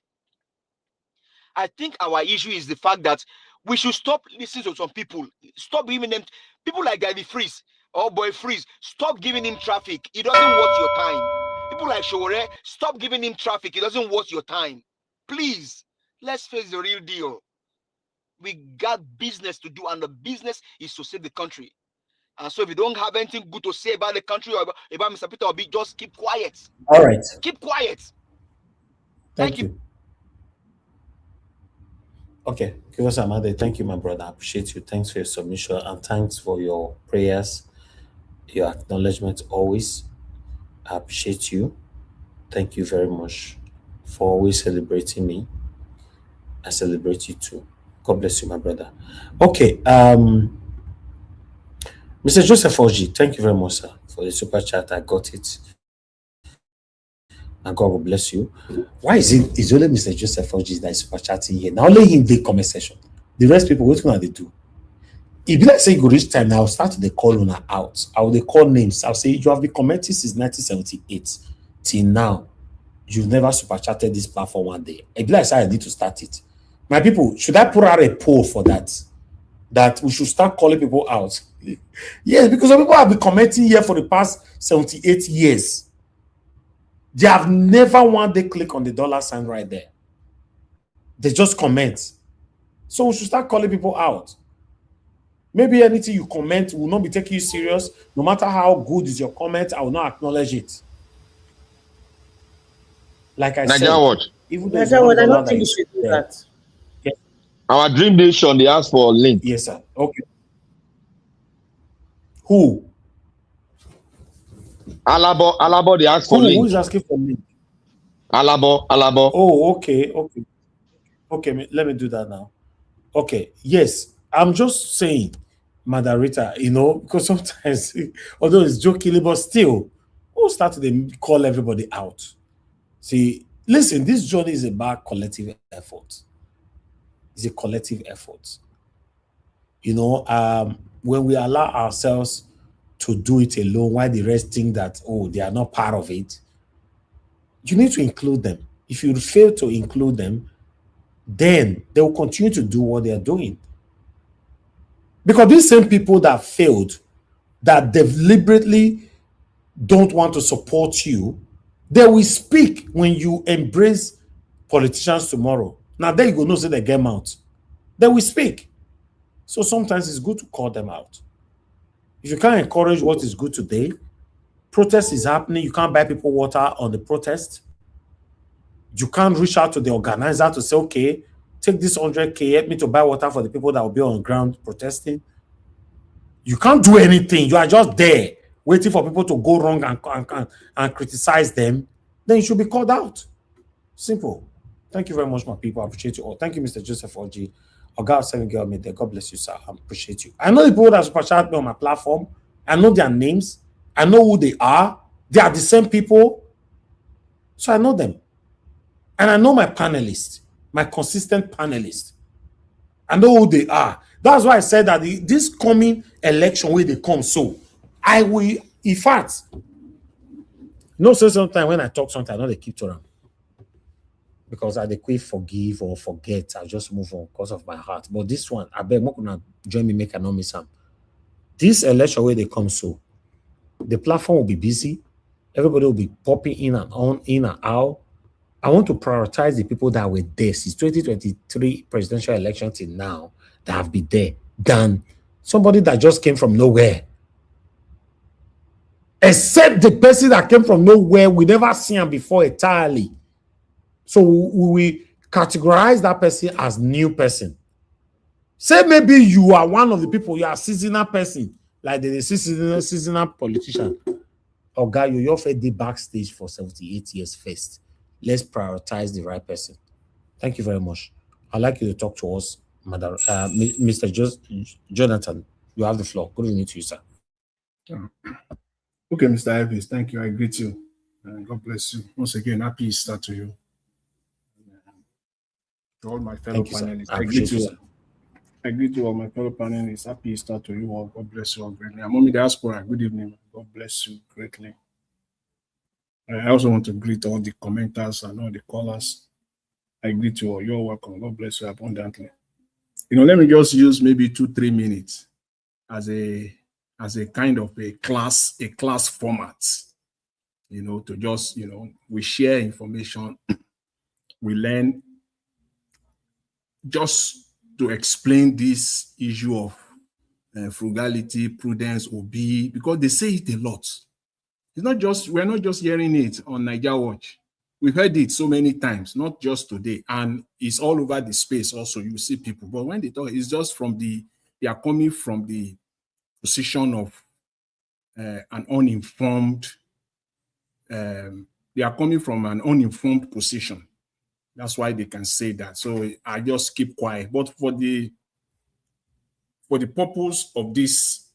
I think our issue is the fact that we should stop listening to some people. Stop giving them people like Daddy Freeze or Boy Freeze. Stop giving him traffic. It doesn't worth your time. People like Sowore, stop giving him traffic. It doesn't worth your time. Please, let's face the real deal. We got business to do, and the business is to save the country. And so if you don't have anything good to say about the country or about Mr. Peter Obi, just keep quiet. All right. Keep quiet. Thank you. Okay, Kivos Amade, thank you, my brother. I appreciate you. Thanks for your submission and thanks for your prayers, your acknowledgement always. I appreciate you. Thank you very much for always celebrating me. I celebrate you too. God bless you, my brother. Okay, Mr. Joseph Oji, thank you very much, sir, for the super chat. I got it. And God will bless you. Why is it it's only Mr. Joseph Oji that is super chatting here? Now only him the comment section. The rest people, what can they do? If you like say you go reach time now, I'll start the call on out. I will call names. I'll say you have been commenting since 1978 till now. You've never super chatted this platform one day. If you like say I need to start it. My people, should I put out a poll for that? That we should start calling people out. Yes, because some people have been commenting here for the past 78 years. They have never one day click on the dollar sign right there. They just comment. So we should start calling people out. Maybe anything you comment will not be taking you serious. No matter how good is your comment, I will not acknowledge it. Like I said, even though I don't think you should do that. Yeah. Our Dream Nation, they ask for a link. Yes, sir. Okay. Who? Alabo, they ask for link. Who is asking for link? Alabo. Oh, okay. Okay, let me do that now. Okay, yes. I'm just saying, moderator, because sometimes, although it's jokingly, but still, we'll start to call everybody out. See, listen, this journey is about collective effort. It's a collective effort. When we allow ourselves to do it alone, while the rest think that, they are not part of it, you need to include them. If you fail to include them, then they will continue to do what they are doing. Because these same people that failed, that deliberately don't want to support you, they will speak when you embrace politicians tomorrow. Now, there you go, no say they get out. They will speak. So sometimes it's good to call them out. If you can't encourage what is good today, protest is happening, you can't buy people water on the protest. You can't reach out to the organizer to say, okay, take this 100K, help me to buy water for the people that will be on the ground protesting. You can't do anything. You are just there waiting for people to go wrong and criticize them. Then you should be called out. Simple. Thank you very much, my people. I appreciate you all. Thank you, Mr. Joseph Oji. God 7 girl made there. God bless you, sir. I appreciate you. I know the people that super chat me on my platform. I know their names. I know who they are. They are the same people. So I know them. And I know my panelists, my consistent panelists. I know who they are. That's why I said that this coming election where they come, so I will, in fact, No, so sometimes when I talk, sometimes I know they keep to them. Because I quit forgive or forget, I just move on because of my heart. But this one, I beg Mokuna join me, make I not miss them. This election where they come so, the platform will be busy. Everybody will be popping in and on, in and out. I want to prioritize the people that were there since 2023 presidential election till now that have been there than somebody that just came from nowhere. Except the person that came from nowhere, we never seen him before entirely. So we categorize that person as new person. Say maybe you are one of the people, you are seasonal person, like the seasonal politician. Or guy, you offered the backstage for 78 years first. Let's prioritize the right person. Thank you very much. I'd like you to talk to us, Madam, Mr. Jonathan. You have the floor. Good evening to you, sir. Okay, Mr. Evans, thank you. I greet you. God bless you. Once again, happy Easter to you. To all my fellow panelists. I greet you, sir. I greet you all, my fellow panelists. Happy Easter to you all. God bless you all greatly. I'm Mommy Diaspora. Good evening. God bless you greatly. I also want to greet all the commenters and all the callers. I greet you all. You're welcome. God bless you abundantly. Let me just use maybe 2-3 minutes as a kind of a class format. To just, we share information, we learn, just to explain this issue of frugality, prudence, OB, because they say it a lot. We're not just hearing it on Niger Watch. We've heard it so many times, not just today, and it's all over the space also. You see people, but when they talk, it's just they are coming from the position of an uninformed, they are coming from an uninformed position. That's why they can say that. So I just keep quiet. But for the purpose of this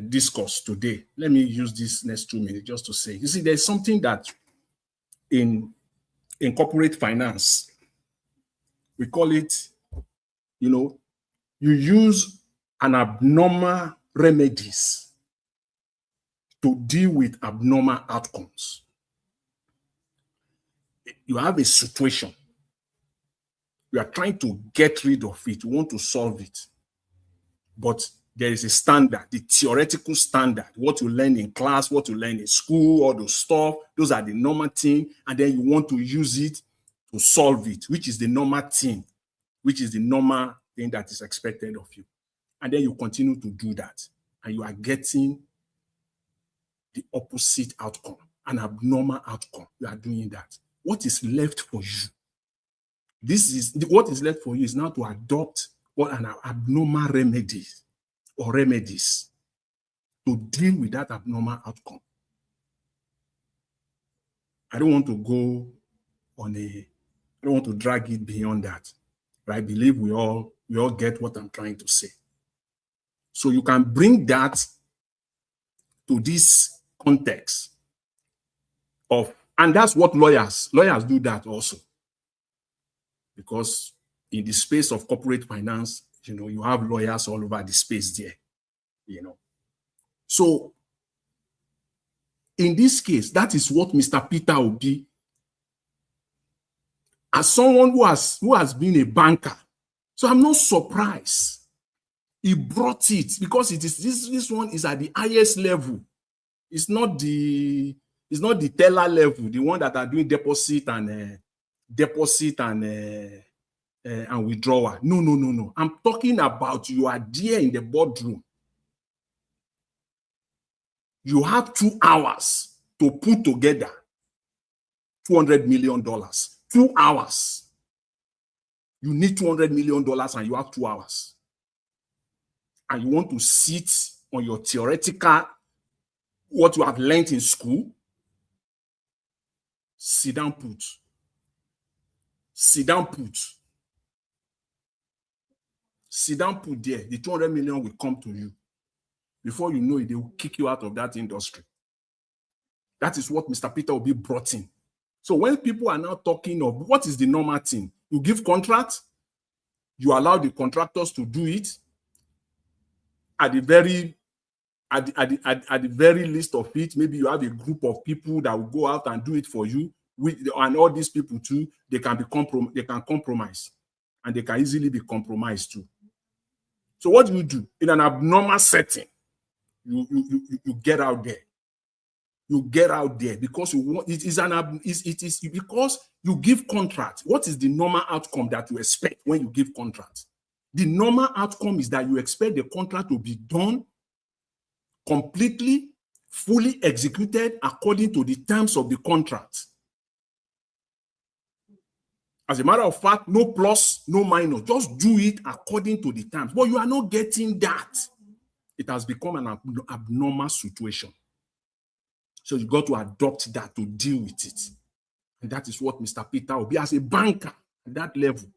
discourse today, let me use this next 2 minutes just to say, you see, there's something that in corporate finance, we call it, you use an abnormal remedies to deal with abnormal outcomes. You have a situation, you are trying to get rid of it, you want to solve it, but there is a standard, the theoretical standard, what you learn in class, what you learn in school, all those stuff, those are the normal thing, and then you want to use it to solve it, which is the normal thing, which is the normal thing that is expected of you. And then you continue to do that, and you are getting the opposite outcome, an abnormal outcome. You are doing that. What is left for you? What is left for you is now to adopt an abnormal remedies to deal with that abnormal outcome. I don't want to go on I don't want to drag it beyond that. But I believe we all get what I'm trying to say. So you can bring that to this context and that's what lawyers do that also. Because in the space of corporate finance, you have lawyers all over the space there, So in this case, that is what Mr. Peter Obi, as someone who has been a banker, so I'm not surprised he brought it, because it is this one is at the highest level. It's not the teller level, the one that are doing deposit and withdrawal. No. I'm talking about you are there in the boardroom. You have 2 hours to put together $200 million. 2 hours. You need $200 million and you have 2 hours. And you want to sit on your theoretical, what you have learned in school. Sit down, put. Sit down, put. Sit down, put there. The 200 million will come to you. Before you know it, they will kick you out of that industry. That is what Mr. Peter Obi brought in. So when people are now talking of what is the normal thing, you give contracts, you allow the contractors to do it at the very at the very least of it, maybe you have a group of people that will go out and do it for you. And all these people too, they can compromise, and they can easily be compromised too. So what do you do in an abnormal setting? You get out there. You get out there because you want, it is because you give contract. What is the normal outcome that you expect when you give contract? The normal outcome is that you expect the contract to be done completely, fully executed according to the terms of the contract. As a matter of fact, no plus, no minus. Just do it according to the terms. But you are not getting that. It has become an abnormal situation. So you got to adopt that to deal with it. And that is what Mr. Peter Obi, as a banker at that level,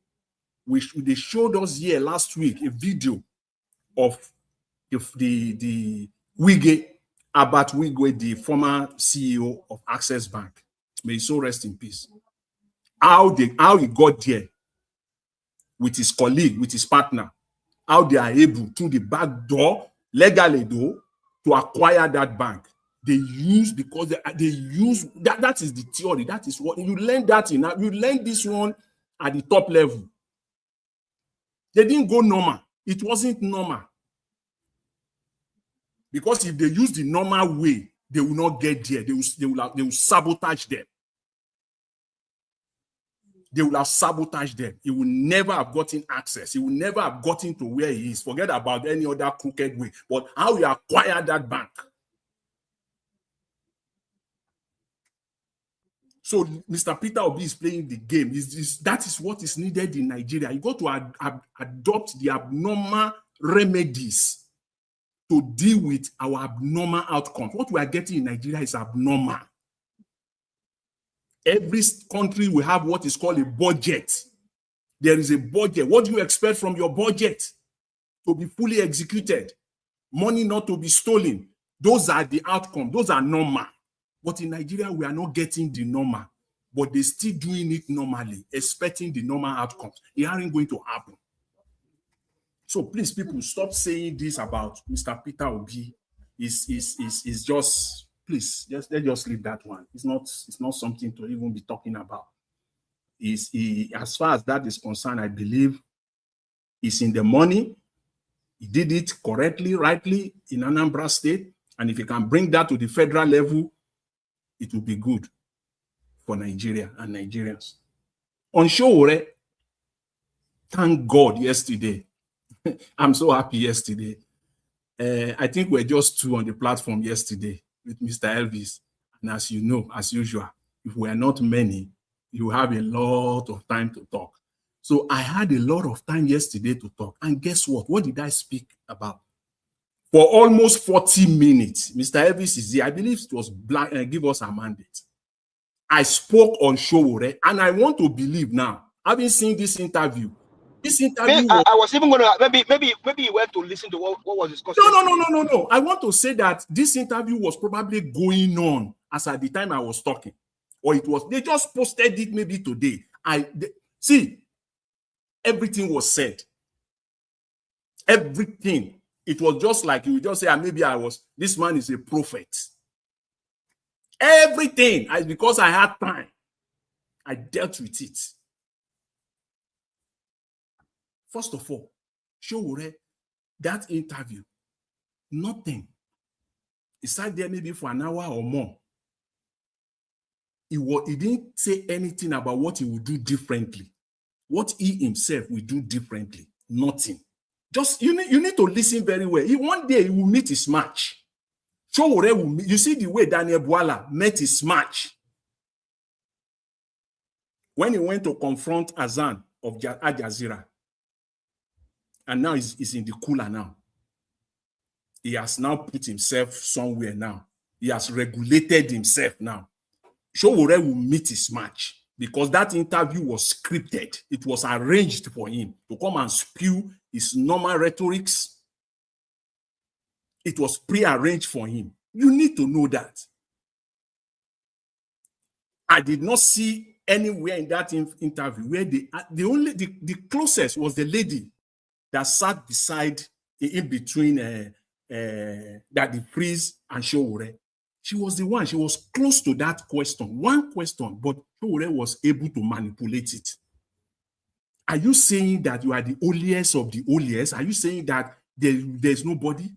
they showed us here last week a video of the Wige, Albert Wige, the former CEO of Access Bank. May he so rest in peace. How he got there with his colleague, with his partner, how they are able through the back door, legally though, to acquire that bank. They use, because they use that is the theory. That is what you learn that in. You learn this one at the top level. They didn't go normal. It wasn't normal. Because if they use the normal way, they will not get there. They will sabotage them. They will have sabotaged them. He will never have gotten access. He will never have gotten to where he is. Forget about any other crooked way. But how he acquired that bank. So Mr. Peter Obi is playing the game. That is what is needed in Nigeria. You got to adopt the abnormal remedies to deal with our abnormal outcomes. What we are getting in Nigeria is abnormal. Every country will have what is called a budget. There is a budget. What do you expect from your budget? To be fully executed. Money not to be stolen. Those are the outcomes. Those are normal. But in Nigeria, we are not getting the normal. But they're still doing it normally, expecting the normal outcomes. It aren't going to happen. So please, people, stop saying this about Mr. Peter Obi. Is just, please, let's just leave that one. It's not something to even be talking about. As far as that is concerned, I believe it's in the money. He did it correctly, rightly in Anambra State. And if he can bring that to the federal level, it will be good for Nigeria and Nigerians. On Sowore, thank God yesterday. I'm so happy yesterday. I think we're just two on the platform yesterday with Mr. Elvis. And as you know, as usual, if we are not many, you have a lot of time to talk. So I had a lot of time yesterday to talk. And guess what? What did I speak about? For almost 40 minutes, Mr. Elvis is here. I believe it was black and give us a mandate. I spoke on Sowore, and I want to believe now, having seen this interview. This interview I was even gonna maybe you went to listen to what was discussed. No. I want to say that this interview was probably going on as at the time I was talking, or they just posted it maybe today. See, everything was said. Everything. It was just like you just say, maybe this man is a prophet. Everything. Because I had time, I dealt with it. First of all, Sowore, that interview, nothing. He sat there maybe for an hour or more. He didn't say anything about what he would do differently. What he himself will do differently. Nothing. Just you need to listen very well. One day he will meet his match. Sowore will meet. You see the way Daniel Bwala met his match when he went to confront Azan of Al Jazeera, and now he's in the cooler now. He has now put himself somewhere now. He has regulated himself now. Sowore will meet his match. Because that interview was scripted. It was arranged for him to come and spew his normal rhetorics. It was pre-arranged for him. You need to know that. I did not see anywhere in that interview where the closest was the lady that sat beside, in between that the freeze and Sowore. She was the one. She was close to that question, one question, but Sowore was able to manipulate it. Are you saying that you are the holiest of the holiest? Are you saying that there's nobody?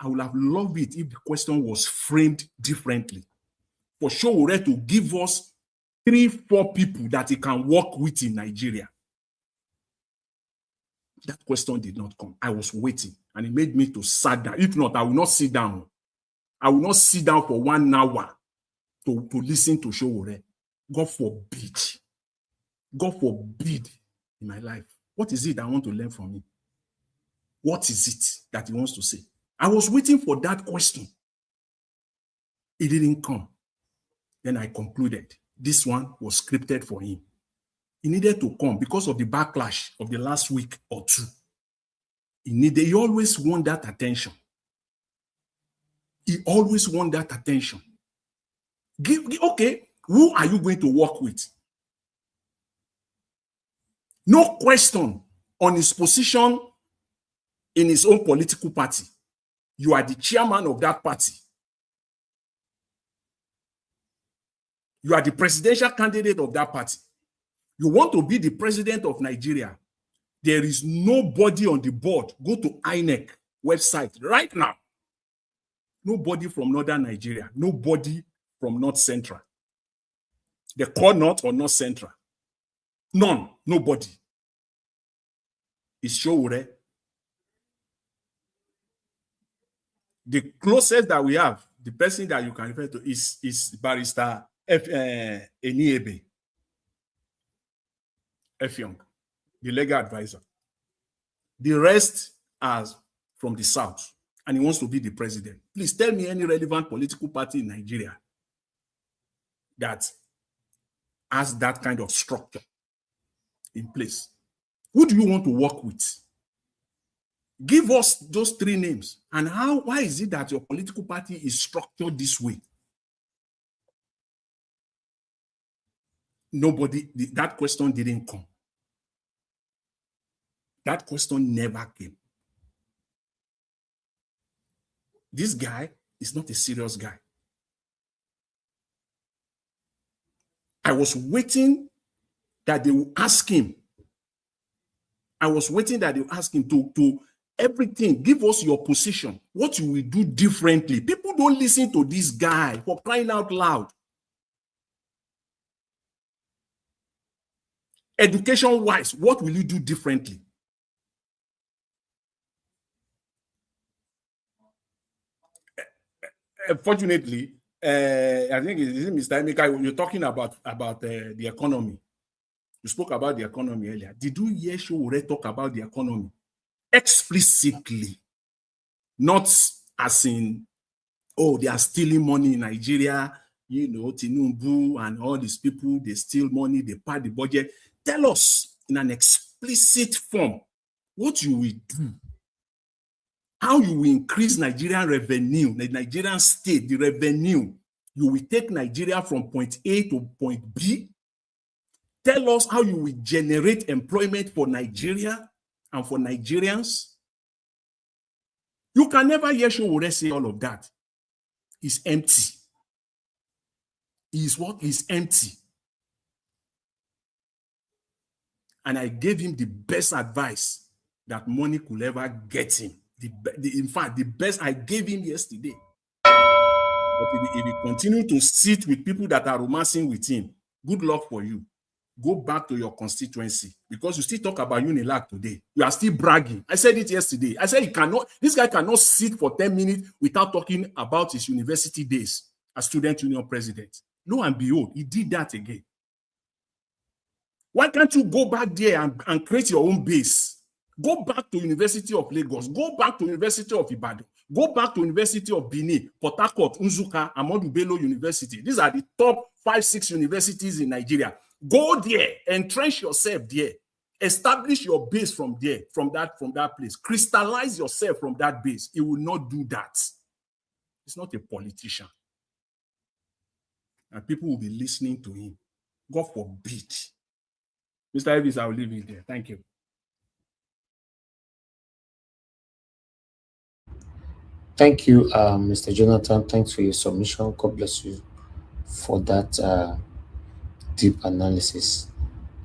I would have loved it if the question was framed differently. For Sowore to give us 3-4 people that he can work with in Nigeria. That question did not come. I was waiting, and it made me to sit down. If not, I will not sit down. I will not sit down for 1 hour to listen to Sowore. God forbid. God forbid in my life. What is it I want to learn from him? What is it that he wants to say? I was waiting for that question. It didn't come. Then I concluded this one was scripted for him. He needed to come because of the backlash of the last week or two. He always want that attention. He always want that attention. Okay, who are you going to work with? No question on his position in his own political party. You are the chairman of that party. You are the presidential candidate of that party. You want to be the president of Nigeria. There is nobody on the board. Go to INEC website right now. Nobody from Northern Nigeria. Nobody from North Central. The core North or North Central. None. Nobody. It's Sowore. The closest that we have, the person that you can refer to is Barrister Eniebe Effiong, the legal advisor. The rest are from the South, and he wants to be the president. Please tell me any relevant political party in Nigeria that has that kind of structure in place. Who do you want to work with? Give us those 3 names. And why is it that your political party is structured this way? Nobody, that question didn't come. That question never came. This guy is not a serious guy. I was waiting that they will ask him. I was waiting that they will ask him to everything. Give us your position. What you will do differently. People don't listen to this guy, for crying out loud. Education-wise, what will you do differently? Fortunately, I think Mr. Emeka, you're talking about the economy. You spoke about the economy earlier. Did you hear Sowore talk about the economy explicitly? Not as in, oh, they are stealing money in Nigeria, you know, Tinubu and all these people, they steal money, they pad the budget. Tell us in an explicit form what you will do. How you will increase Nigerian revenue, the Nigerian state, the revenue. You will take Nigeria from point A to point B. Tell us how you will generate employment for Nigeria and for Nigerians. You can never hear Sowore say all of that. It's empty. His work is empty. And I gave him the best advice that money could ever get him. In fact, the best I gave him yesterday. But if he continue to sit with people that are romancing with him, good luck for you. Go back to your constituency, because you still talk about Unilag today. You are still bragging. I said it yesterday. I said this guy cannot sit for 10 minutes without talking about his university days as student union president. Lo and behold, he did that again. Why can't you go back there and create your own base? Go back to University of Lagos. Go back to University of Ibadan. Go back to University of Benin, Port Harcourt, Nsukka, Ahmadu Bello University. These are the top 5-6 universities in Nigeria. Go there, entrench yourself there. Establish your base from there, from that place. Crystallize yourself from that base. He will not do that. He's not a politician. And people will be listening to him. God forbid. Mr. Elvis, I will leave it there. Thank you. Thank you, Mr. Jonathan. Thanks for your submission. God bless you for that deep analysis.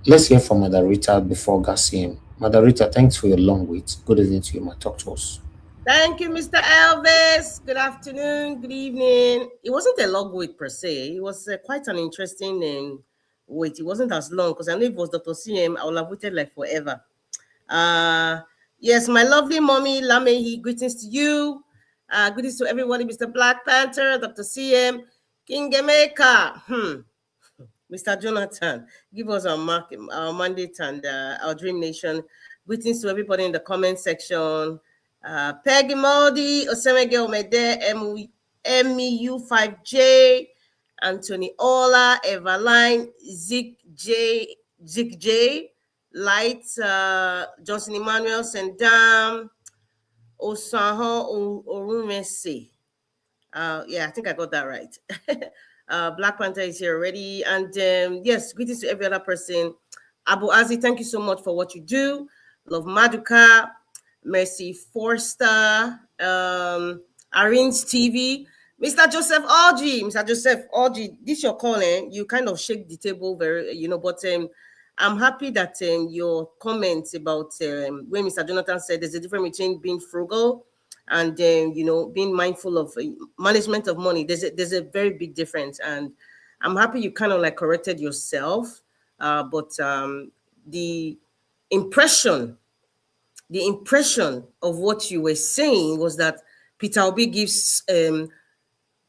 Let's hear from Madarita before Gassim. Madarita, thanks for your long wait. Good evening to you, my talk to us. Thank you, Mr. Elvis. Good afternoon, good evening. It wasn't a long wait per se. It was quite an interesting wait. It wasn't as long because I know if it was Dr. CM, I would have waited like forever. Yes, my lovely mommy, Lamehi, greetings to you. Greetings to everybody, Mr. Black Panther, Dr. CM, King Jamaica. Mr. Jonathan, give us our mandate and our Dream Nation. Greetings to everybody in the comment section. Peggy Modi, Osemege Omede, MEU5J, Anthony Ola, Everline, Zik J, Light, Johnson Emmanuel, Sendam, Osaho Orumese. Yeah, I think I got that right. Black Panther is here already. And yes, greetings to every other person. Abu Azi, thank you so much for what you do. Love Maduka, Mercy Forster, Arin's TV, Mr. Joseph Orji. Mr. Joseph Orji, this your calling. You kind of shake the table very, but I'm happy that your comments about when Mr. Jonathan said there's a difference between being frugal and being mindful of management of money. There's a very big difference, and I'm happy you kind of like corrected yourself. But the impression of what you were saying was that Peter Obi gives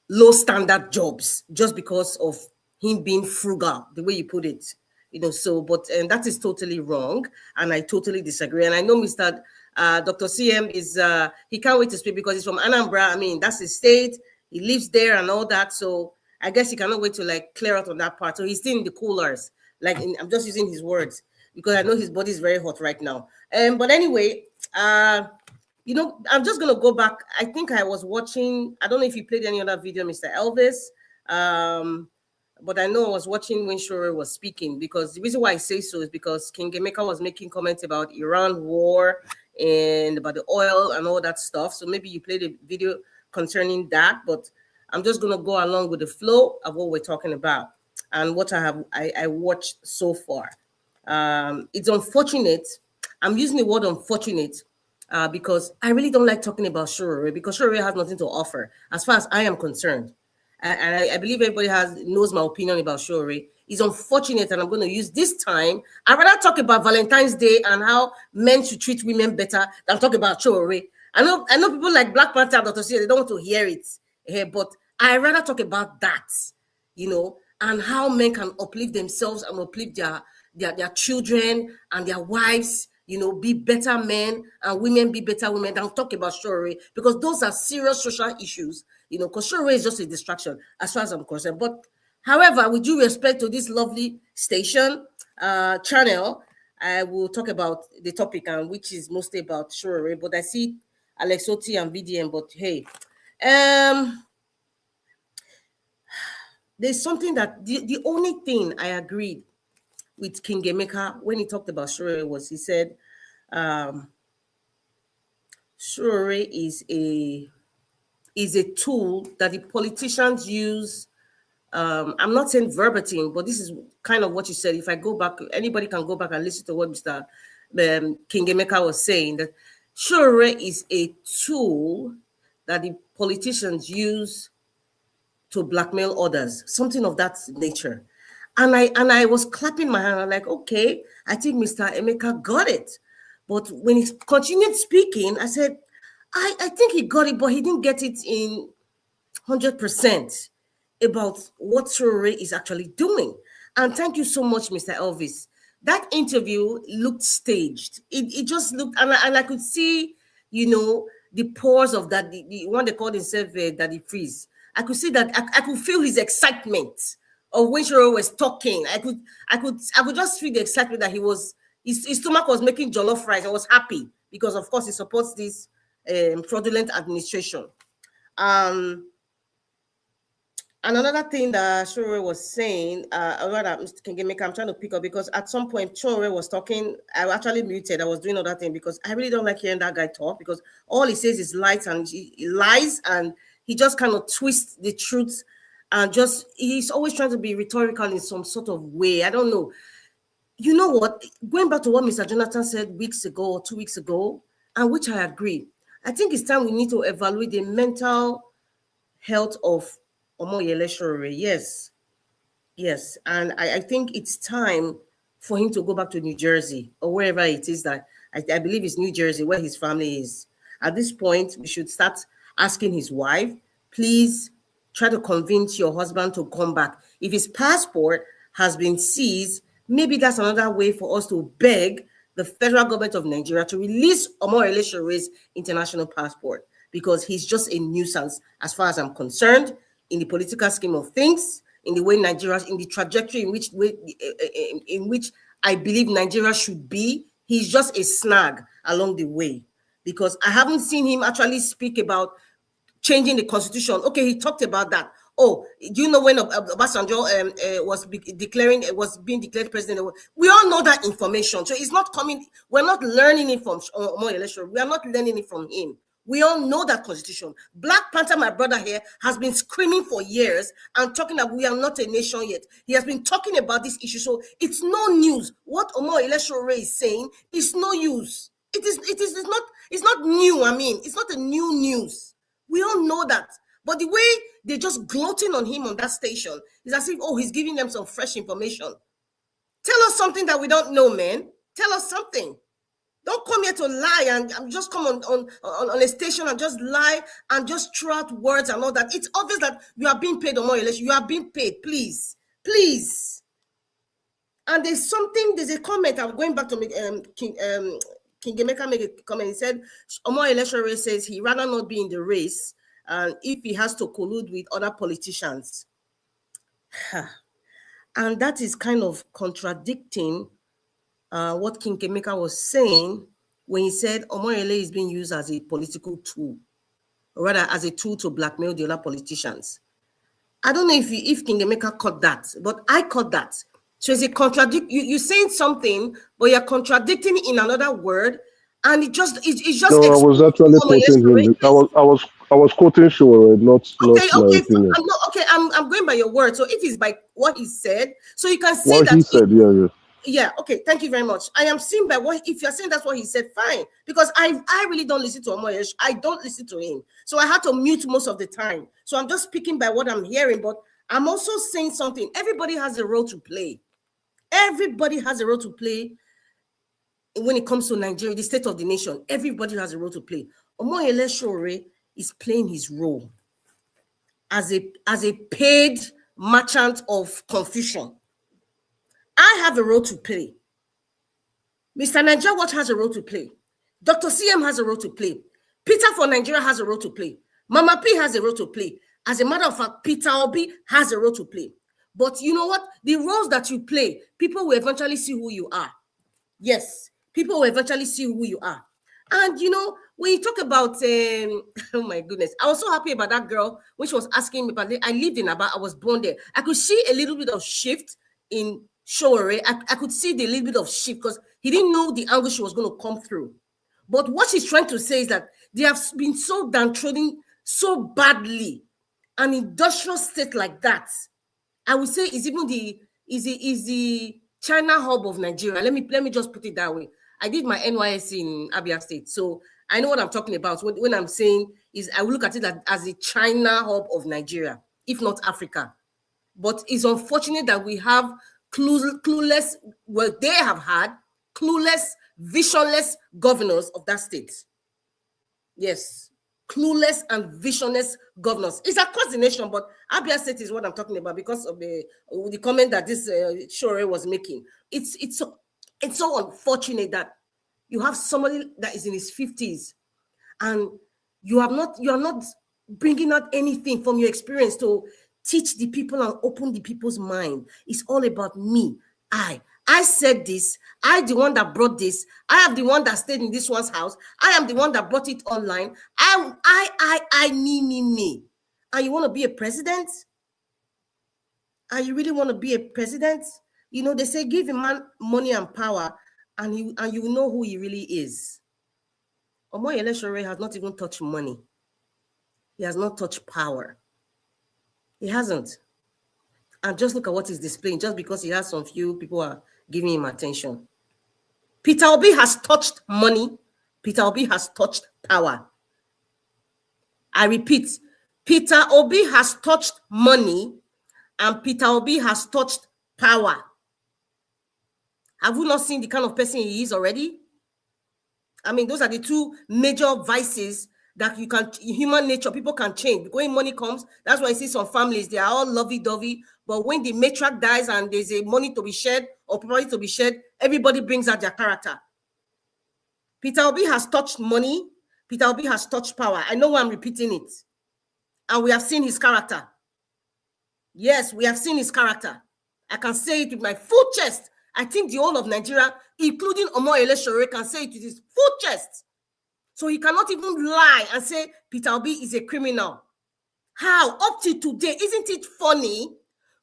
low standard jobs just because of him being frugal, the way you put it. But that is totally wrong, and I totally disagree. And I know Mr. Dr. CM is, he can't wait to speak because he's from Anambra. I mean, that's his state. He lives there and all that. So I guess he cannot wait to like clear out on that part. So he's still in the coolers. I'm just using his words because I know his body is very hot right now. But anyway, I'm just going to go back. I think I was watching, I don't know if you played any other video, Mr. Elvis. But I know I was watching when Sowore was speaking, because the reason why I say so is because King Emeka was making comments about Iran war and about the oil and all that stuff. So maybe you played a video concerning that, but I'm just going to go along with the flow of what we're talking about and what I watched so far. It's unfortunate. I'm using the word unfortunate because I really don't like talking about Sowore, because Sowore has nothing to offer as far as I am concerned. And I believe everybody knows my opinion about Sowore. It's unfortunate, and I'm going to use this time. I'd rather talk about Valentine's Day and how men should treat women better than talk about Sowore. I know people like Black Panther, Dr. C, they don't want to hear it, but I'd rather talk about that, and how men can uplift themselves and uplift their children and their wives, be better men, and women be better women, than talk about Sowore, because those are serious social issues, because Sowore is just a distraction as far as I'm concerned. But however, with due respect to this lovely station, channel, I will talk about the topic, and which is mostly about Sowore. But I see Alex Otti and VDM, but hey, there's something that the only thing I agreed with King Emeka when he talked about Sowore was, he said, Sowore is a tool that the politicians use. I'm not saying verbatim, but this is kind of what you said. If I go back, anybody can go back and listen to what Mr. King Emeka was saying, that Sowore is a tool that the politicians use to blackmail others, something of that nature. And I was clapping my hand. I'm like, okay, I think Mr. Emeka got it. But when he continued speaking, I said, I think he got it, but he didn't get it in 100% about what Sowore is actually doing. And thank you so much, Mr. Elvis. That interview looked staged. It just looked, and I could see, the pores of that, the one they called himself Daddy Freeze. I could see that, I could feel his excitement of when Sowore was talking. I could just feel the excitement that his stomach was making jollof rice. I was happy because, of course, he supports this fraudulent administration. And another thing that Sowore was saying, rather, Mr. Kingemeka, I'm trying to pick up because at some point Sowore was talking. I actually muted. I was doing other thing because I really don't like hearing that guy talk because all he says is lies and he lies and he just kind of twists the truth and just he's always trying to be rhetorical in some sort of way. I don't know. You know what? Going back to what Mr. Jonathan said weeks ago or 2 weeks ago, and which I agree. I think it's time we need to evaluate the mental health of Omoyele Sowore. Yes. And I think it's time for him to go back to New Jersey or wherever it is that I believe it's New Jersey where his family is. At this point, we should start asking his wife, please try to convince your husband to come back. If his passport has been seized, maybe that's another way for us to beg the federal government of Nigeria to release Omoyele Sowore's international passport because he's just a nuisance as far as I'm concerned in the political scheme of things, in the way Nigeria, in the trajectory in which I believe Nigeria should be. He's just a snag along the way because I haven't seen him actually speak about changing the constitution. Okay, he talked about that. Oh, do you know when Obasanjo was being declared president? We all know that information. So it's not coming. We're not learning it from Omoyele Sowore. We are not learning it from him. We all know that constitution. Black Panther, my brother here, has been screaming for years and talking that we are not a nation yet. He has been talking about this issue. So it's no news. What Omoyele Sowore is saying is no use. It's not new. I mean, it's not a new news. We all know that. But the way they're just gloating on him on that station is as if, oh, he's giving them some fresh information. Tell us something that we don't know, man. Tell us something. Don't come here to lie and just come on a station and just lie and just throw out words and all that. It's obvious that you are being paid, Omoyele. You are being paid, please. Please. And there's a comment. I'm going back to King Emeka make a comment. He said, Omoyele Sowore says he'd rather not be in the race if he has to collude with other politicians. And that is kind of contradicting what King Emeka was saying when he said Omoyele is being used as a political tool, or rather as a tool to blackmail the other politicians. I don't know if King Emeka caught that, but I caught that. So it's a contradict. You're saying something, but you're contradicting in another word, and it's just. No, I was actually quoting him. I was quoting Sowore, not my opinion. I'm going by your word. So if it's by what he said, so you can see what that he said. Yeah. Okay. Thank you very much. I am seeing by what if you're saying that's what he said, fine. Because I really don't listen to Omoyele. I don't listen to him, so I had to mute most of the time. So I'm just speaking by what I'm hearing, but I'm also saying something. Everybody has a role to play. Everybody has a role to play when it comes to Nigeria, the state of the nation. Everybody has a role to play. Omoyele Sowore is playing his role as a paid merchant of confusion. I have a role to play. Mr. Nigeria Watch has a role to play. Dr. CM has a role to play. Peter for Nigeria has a role to play. Mama P has a role to play. As a matter of fact, Peter Obi has a role to play. But you know what? The roles that you play, people will eventually see who you are. Yes, people will eventually see who you are. And you know, when you talk about, oh my goodness, I was so happy about that girl when she was asking me about it. I lived in Abia, I was born there. I could see a little bit of shift in Sowore. I could see the little bit of shift because he didn't know the angle she was going to come through. But what she's trying to say is that they have been so downtrodden so badly, an industrial state like that. I would say is even the China hub of Nigeria. Let me just put it that way. I did my NYSC in Abia State, so I know what I'm talking about. When I'm saying is, I will look at it as a China hub of Nigeria, if not Africa. But it's unfortunate that we have clueless, well, they have had clueless, visionless governors of that state. Yes, clueless and visionless governors. It's across the nation, but Abia State is what I'm talking about because of the comment that this Sowore was making. It's so unfortunate that you have somebody that is in his 50s and you are not bringing out anything from your experience to teach the people and open the people's mind. It's all about me. I said this. I the one that brought this. I am the one that stayed in this one's house. I am the one that brought it online. Me. And you want to be a president? And you really want to be a president? You know, they say give a man money and power, and you know who he really is. Omoyele Sowore has not even touched money. He has not touched power. He hasn't. And just look at what he's displaying, just because he has some few people are giving him attention. Peter Obi has touched money. Peter Obi has touched power. I repeat, Peter Obi has touched money and Peter Obi has touched power. Have we not seen the kind of person he is already? I mean, those are the two major vices that you can, human nature, people can change. When money comes, that's why I see some families, they are all lovey-dovey. But when the matriarch dies and there's a money to be shared or property to be shared, everybody brings out their character. Peter Obi has touched money. Peter Obi has touched power. I know why I'm repeating it. And we have seen his character. Yes, we have seen his character. I can say it with my full chest. I think the whole of Nigeria, including Omoyele Sowore, can say it with his full chest. So he cannot even lie and say Peter Obi is a criminal. How? Up to today, isn't it funny?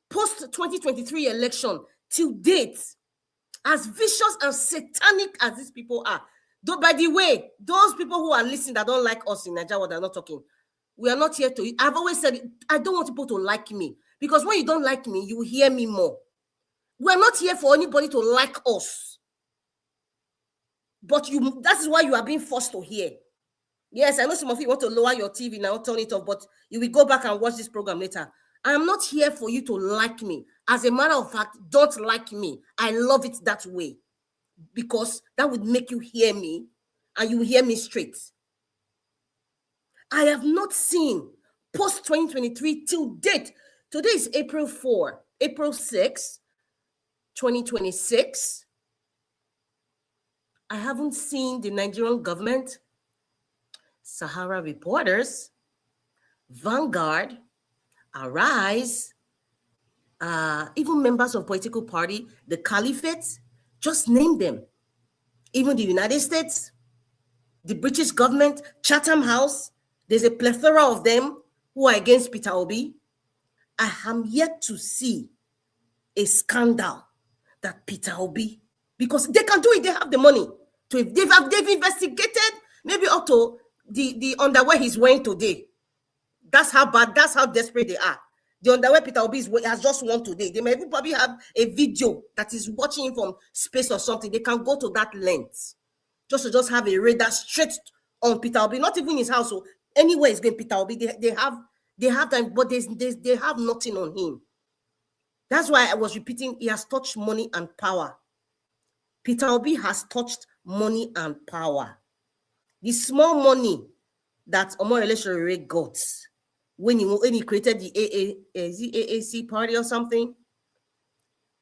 Post-2023 election, till date, as vicious and satanic as these people are. Though, by the way, those people who are listening that don't like us in Nigeria, they're not talking. We are not here to. I've always said, I don't want people to like me. Because when you don't like me, you will hear me more. We're not here for anybody to like us. But that is why you are being forced to hear. Yes, I know some of you want to lower your TV now, turn it off, but you will go back and watch this program later. I am not here for you to like me. As a matter of fact, don't like me. I love it that way. Because that would make you hear me, and you will hear me straight. I have not seen post-2023 till date. Today is April 4, April 6, 2026. I haven't seen the Nigerian government, Sahara Reporters, Vanguard, Arise, even members of political party, the Caliphate, just name them. Even the United States, the British government, Chatham House, there's a plethora of them who are against Peter Obi. I am yet to see a scandal that Peter Obi, because they can do it, they have the money. So if they've investigated, maybe up to the underwear he's wearing today. That's how bad, that's how desperate they are. The underwear Peter Obi has just worn today. They may probably have a video that is watching him from space or something. They can go to that length just to have a radar straight on Peter Obi, not even his house. So anywhere is going Peter Obi, they have them, but they have nothing on him. That's why I was repeating, he has touched money and power. Peter Obi has touched money and power. The small money that Omoyele Sowore got when he created the AAC party or something,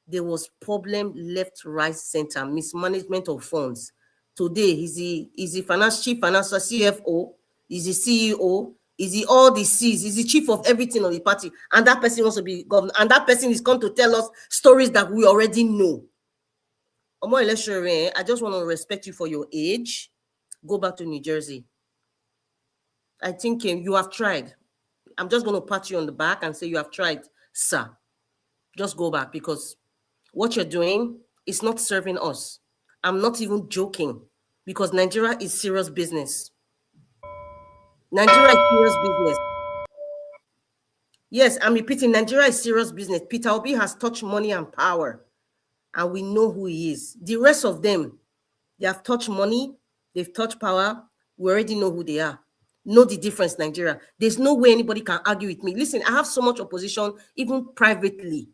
there was problem left, right, center, mismanagement of funds. Today, he's the chief financial CFO, he's the CEO, is he all the C's, is the chief of everything on the party, and that person wants to be governor, and that person is come to tell us stories that we already know. Omoyele Sowore, I just want to respect you for your age. Go back to New Jersey. I think you have tried. I'm just going to pat you on the back and say you have tried, sir. Just go back, because what you're doing is not serving us. I'm not even joking, because Nigeria is serious business. Nigeria is serious business. Yes, I'm repeating, Nigeria is serious business. Peter Obi has touched money and power, and we know who he is. The rest of them, they have touched money, they've touched power. We already know who they are. Know the difference, Nigeria. There's no way anybody can argue with me. Listen, I have so much opposition, even privately,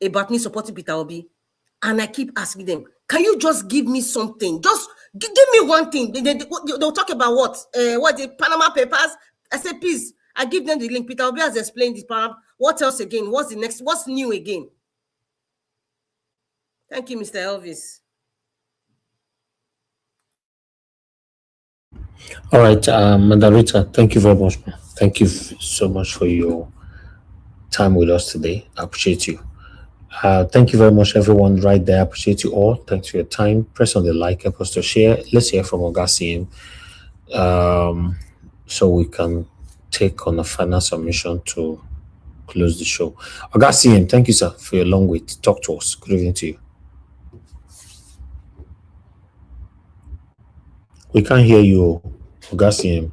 about me supporting Peter Obi. And I keep asking them, can you just give me something? Just give me one thing. They'll talk about what? What, the Panama Papers? I said, please, I give them the link. Peter Obi has explained this. What else again? What's the next? What's new again? Thank you, Mr. Elvis. All right, Mandarita, thank you very much. Thank you so much for your time with us today. I appreciate you. Thank you very much, everyone right there. I appreciate you all. Thanks for your time. Press on the like, help us to share. Let's hear from Augustine, so we can take on a final submission to close the show. Augustine, thank you, sir, for your long wait. Talk to us. Good evening to you. We can't hear you, Augustine.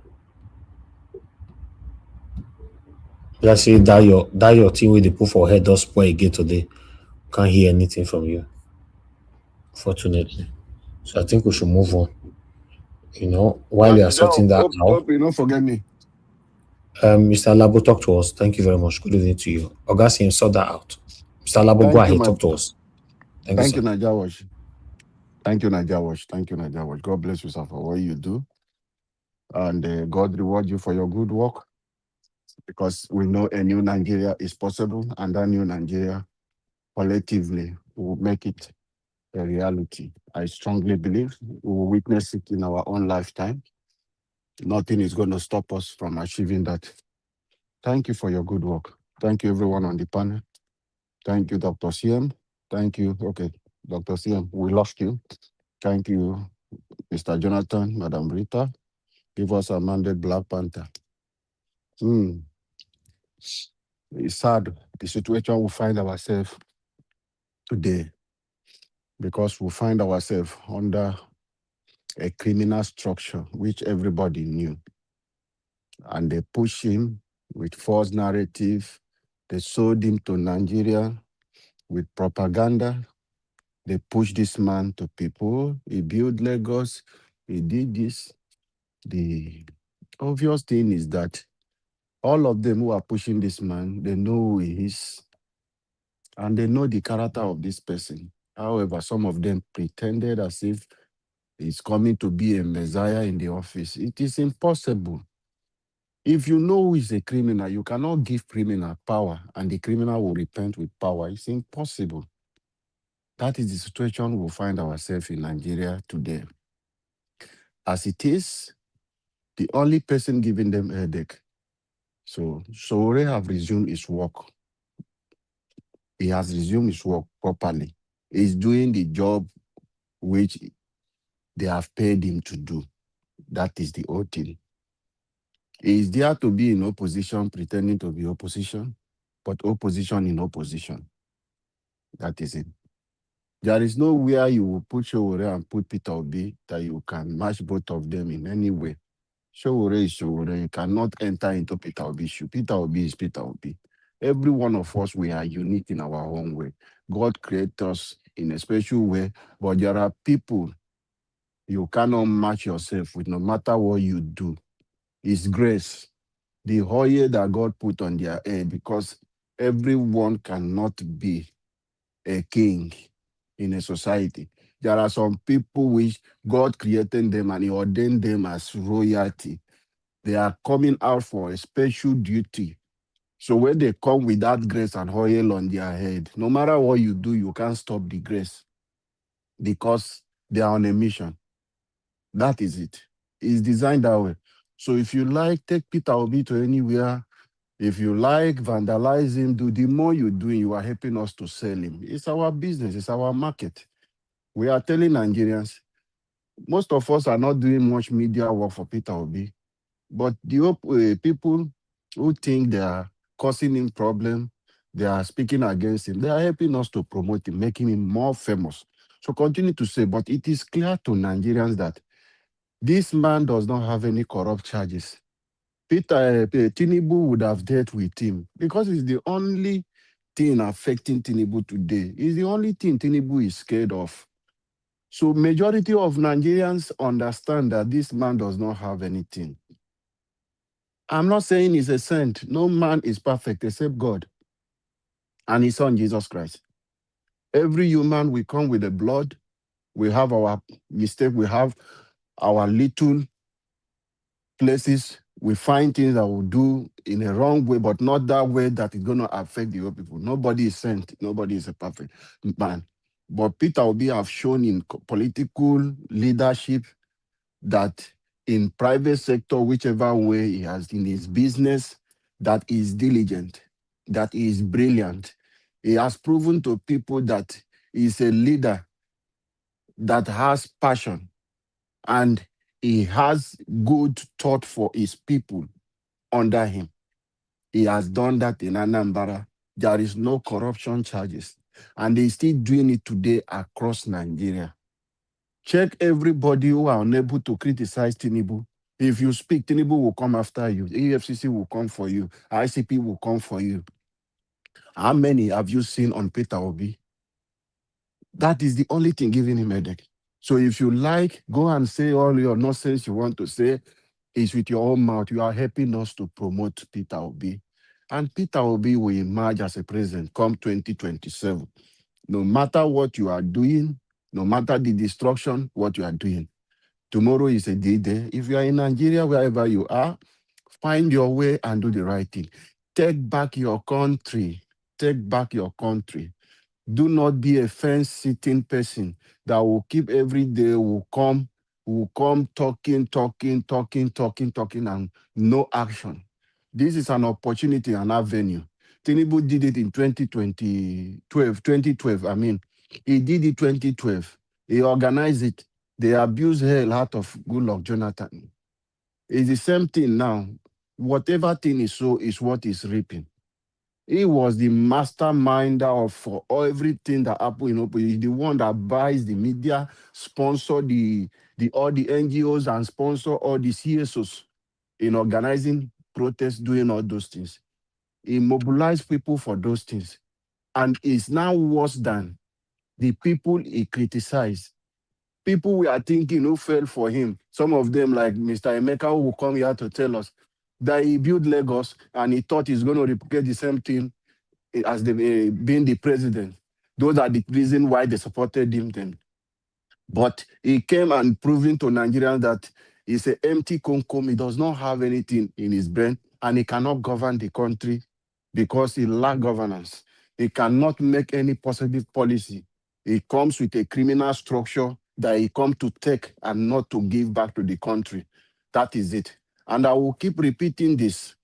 Let's say that your thing with the put for head does spoil again today. Can't hear anything from you, fortunately. So I think we should move on. While you are sorting that out, Hope you don't forget me. Mr. Labo, talk to us. Thank you very much. Good evening to you. Augustine, sort that out. Mr. Labo, go Thank you, ahead. my Talk to us. Thank you, thank sir. you, Naija Wash. Thank you, Naija Wash. Thank you, Naija Wash. God bless you, sir, for what you do. And God reward you for your good work, because we know a new Nigeria is possible, and that new Nigeria collectively will make it a reality. I strongly believe we will witness it in our own lifetime. Nothing is going to stop us from achieving that. Thank you for your good work. Thank you, everyone on the panel. Thank you, Dr. CM. Thank you. Okay, Dr. CM, we lost you. Thank you, Mr. Jonathan, Madam Rita. Give us a mandate Black Panther. It's sad, the situation we find ourselves today, because we find ourselves under a criminal structure which everybody knew. And they push him with false narrative. They sold him to Nigeria with propaganda. They push this man to people. He built Lagos. He did this. The obvious thing is that all of them who are pushing this man, they know who he is, and they know the character of this person. However, some of them pretended as if he's coming to be a messiah in the office. It is impossible. If you know who is a criminal, you cannot give criminal power and the criminal will repent with power. It's impossible. That is the situation we find ourselves in Nigeria today. As it is, the only person giving them a headache. So Sowore have resumed his work. He has resumed his work properly. He's doing the job which they have paid him to do. That is the Otti. He is there to be in opposition, pretending to be opposition, but opposition in opposition. That is it. There is nowhere you will put Sowore and put Peter Obi that you can match both of them in any way. Sowore is Sowore. You cannot enter into Peter Obi's shoe. Peter Obi is Peter Obi. Every one of us, we are unique in our own way. God created us in a special way, but there are people you cannot match yourself with no matter what you do. It's grace, the oil that God put on their head, because everyone cannot be a king in a society. There are some people which God created them and he ordained them as royalty. They are coming out for a special duty. So when they come with that grace and oil on their head, no matter what you do, you can't stop the grace because they are on a mission. That is it. It's designed that way. So if you like, take Peter Obi to anywhere. If you like, vandalize him. The more you do, you are helping us to sell him. It's our business. It's our market. We are telling Nigerians, most of us are not doing much media work for Peter Obi, but the people who think they are causing him problem, they are speaking against him, they are helping us to promote him, making him more famous. So continue to say, but it is clear to Nigerians that this man does not have any corrupt charges. Tinubu would have dealt with him because it's the only thing affecting Tinubu today. It's the only thing Tinubu is scared of. So majority of Nigerians understand that this man does not have anything. I'm not saying he's a saint. No man is perfect except God and his son, Jesus Christ. Every human will come with the blood. We have our mistake. We have our little places. We find things that we do in a wrong way, but not that way that is going to affect the other people. Nobody is sent. Nobody is a perfect man. But Peter Obi have shown in political leadership that in private sector, whichever way he has in his business, that is diligent, that is brilliant. He has proven to people that he's a leader that has passion and he has good thought for his people under him. He has done that in Anambra. There is no corruption charges. And they still doing it today across Nigeria. Check everybody who are unable to criticize Tinubu. If you speak, Tinubu will come after you. EFCC will come for you. ICP will come for you. How many have you seen on Peter Obi? That is the only thing giving him a headache. So if you like, go and say all your nonsense you want to say. It's with your own mouth. You are helping us to promote Peter Obi. And Peter Obi will emerge as a president come 2027. No matter what you are doing, no matter the destruction, what you are doing. Tomorrow is a day. If you are in Nigeria, wherever you are, find your way and do the right thing. Take back your country. Take back your country. Do not be a fence-sitting person that will keep every day, will come talking, and no action. This is an opportunity, an avenue. Tinubu did it in 2012. I mean, he did it 2012. He organized it. They abused hell out of Goodluck Jonathan. It's the same thing now. Whatever thing is so is what is reaping. He was the masterminder of for everything that happened in Open. He's the one that buys the media, sponsor all the NGOs, and sponsor all the CSOs in organizing protests, doing all those things. He mobilized people for those things. And it's now worse than the people he criticized. People we are thinking who fell for him, some of them like Mr. Emeka, who will come here to tell us that he built Lagos and he thought he's going to replicate the same thing as being the president. Those are the reason why they supported him then. But he came and proving to Nigerians that he's an empty concom. He does not have anything in his brain and he cannot govern the country because he lacks governance. He cannot make any positive policy. He comes with a criminal structure that he come to take and not to give back to the country. That is it. And I will keep repeating this.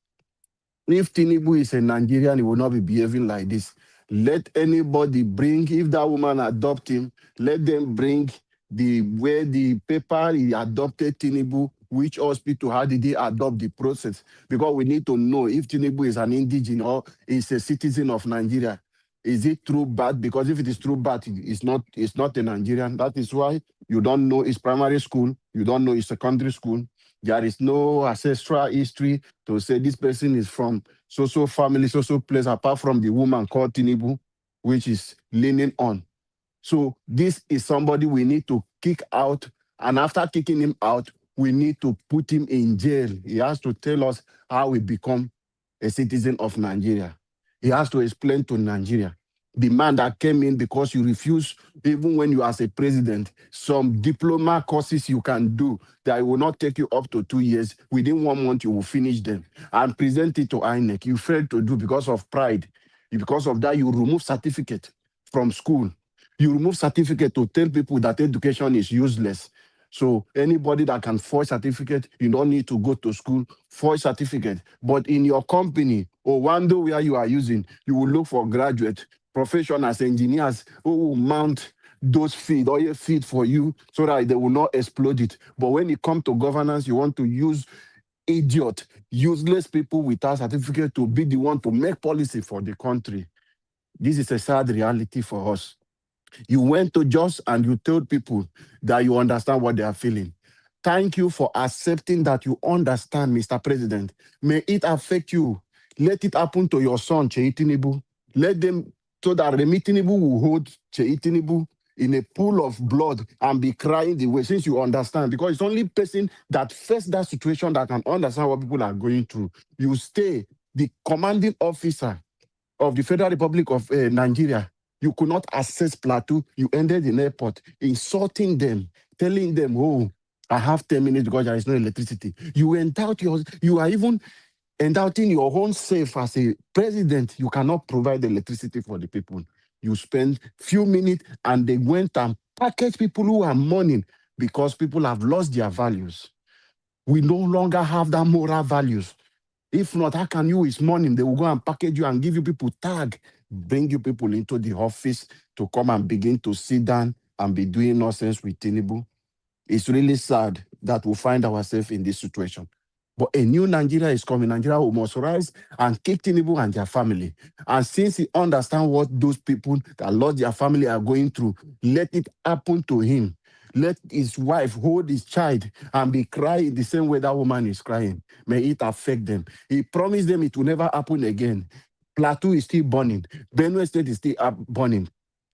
If Tinubu is a Nigerian, he will not be behaving like this. Let anybody bring, if that woman adopt him, let them bring the way the paper he adopted Tinubu, which hospital, how did he adopt the process? Because we need to know if Tinubu is an indigenous or is a citizen of Nigeria. Is it true bad? Because if it is true bad, it's not a Nigerian. That is why you don't know his primary school, you don't know his secondary school. There is no ancestral history to say this person is from so family, so place, apart from the woman called Tinubu, which is leaning on. So this is somebody we need to kick out. And after kicking him out, we need to put him in jail. He has to tell us how we become a citizen of Nigeria. He has to explain to Nigeria. The man that came in because you refuse, even when you are a president, some diploma courses you can do that will not take you up to 2 years. Within 1 month, you will finish them and present it to INEC. You failed to do because of pride. Because of that, you remove certificate from school. You remove certificate to tell people that education is useless. So anybody that can forge certificate, you don't need to go to school, forge certificate. But in your company or Wando where you are using, you will look for graduate, professionals, engineers who will mount those feed, oil feed for you so that they will not explode it. But when it comes to governance, you want to use idiot, useless people without certificate to be the one to make policy for the country. This is a sad reality for us. You went to Jos and you told people that you understand what they are feeling. Thank you for accepting that you understand, Mr. President. May it affect you. Let it happen to your son, Chei Tinubu. Let them, so that Remi Tinubu will hold Chei Tinubu in a pool of blood and be crying the way, since you understand, because it's only person that faced that situation that can understand what people are going through. You stay the commanding officer of the Federal Republic of Nigeria. You could not access Plateau. You ended in airport, insulting them, telling them, oh, I have 10 minutes because there is no electricity. You are even endowing your own self as a president. You cannot provide electricity for the people. You spend few minutes and they went and package people who are mourning because people have lost their values. We no longer have that moral values. If not, how can you with morning? They will go and package you and give you people tag, bring you people into the office to come and begin to sit down and be doing nonsense with Tinubu. It's really sad that we find ourselves in this situation. But a new Nigeria is coming. Nigeria must rise and kick Tinubu and their family. And since he understands what those people that lost their family are going through, let it happen to him. Let his wife hold his child and be crying the same way that woman is crying. May it affect them. He promised them it will never happen again. Plateau is still burning. Benue State is still burning.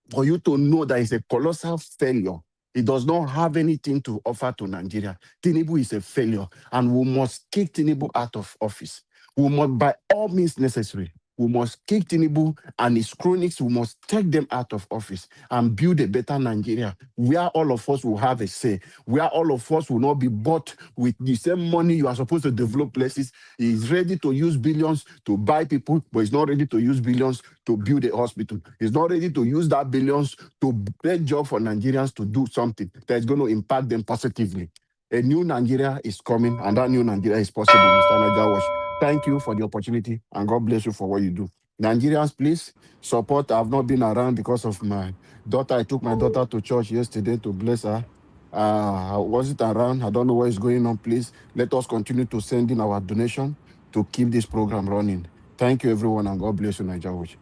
For you to know that it's a colossal failure. It does not have anything to offer to Nigeria. Tinubu is a failure, and we must kick Tinubu out of office. We must, by all means necessary, we must kick Tinubu and his cronies. We must take them out of office and build a better Nigeria where all of us will have a say, where all of us will not be bought with the same money you are supposed to develop places. He is ready to use billions to buy people, but he's not ready to use billions to build a hospital. He's not ready to use that billions to create job for Nigerians to do something that is going to impact them positively. A new Nigeria is coming, and that new Nigeria is possible, Mr. Najawash. Thank you for the opportunity, and God bless you for what you do. Nigerians, please support. I've not been around because of my daughter. I took my daughter to church yesterday to bless her. I wasn't around. I don't know what is going on. Please let us continue to send in our donation to keep this program running. Thank you, everyone, and God bless you, Najawash.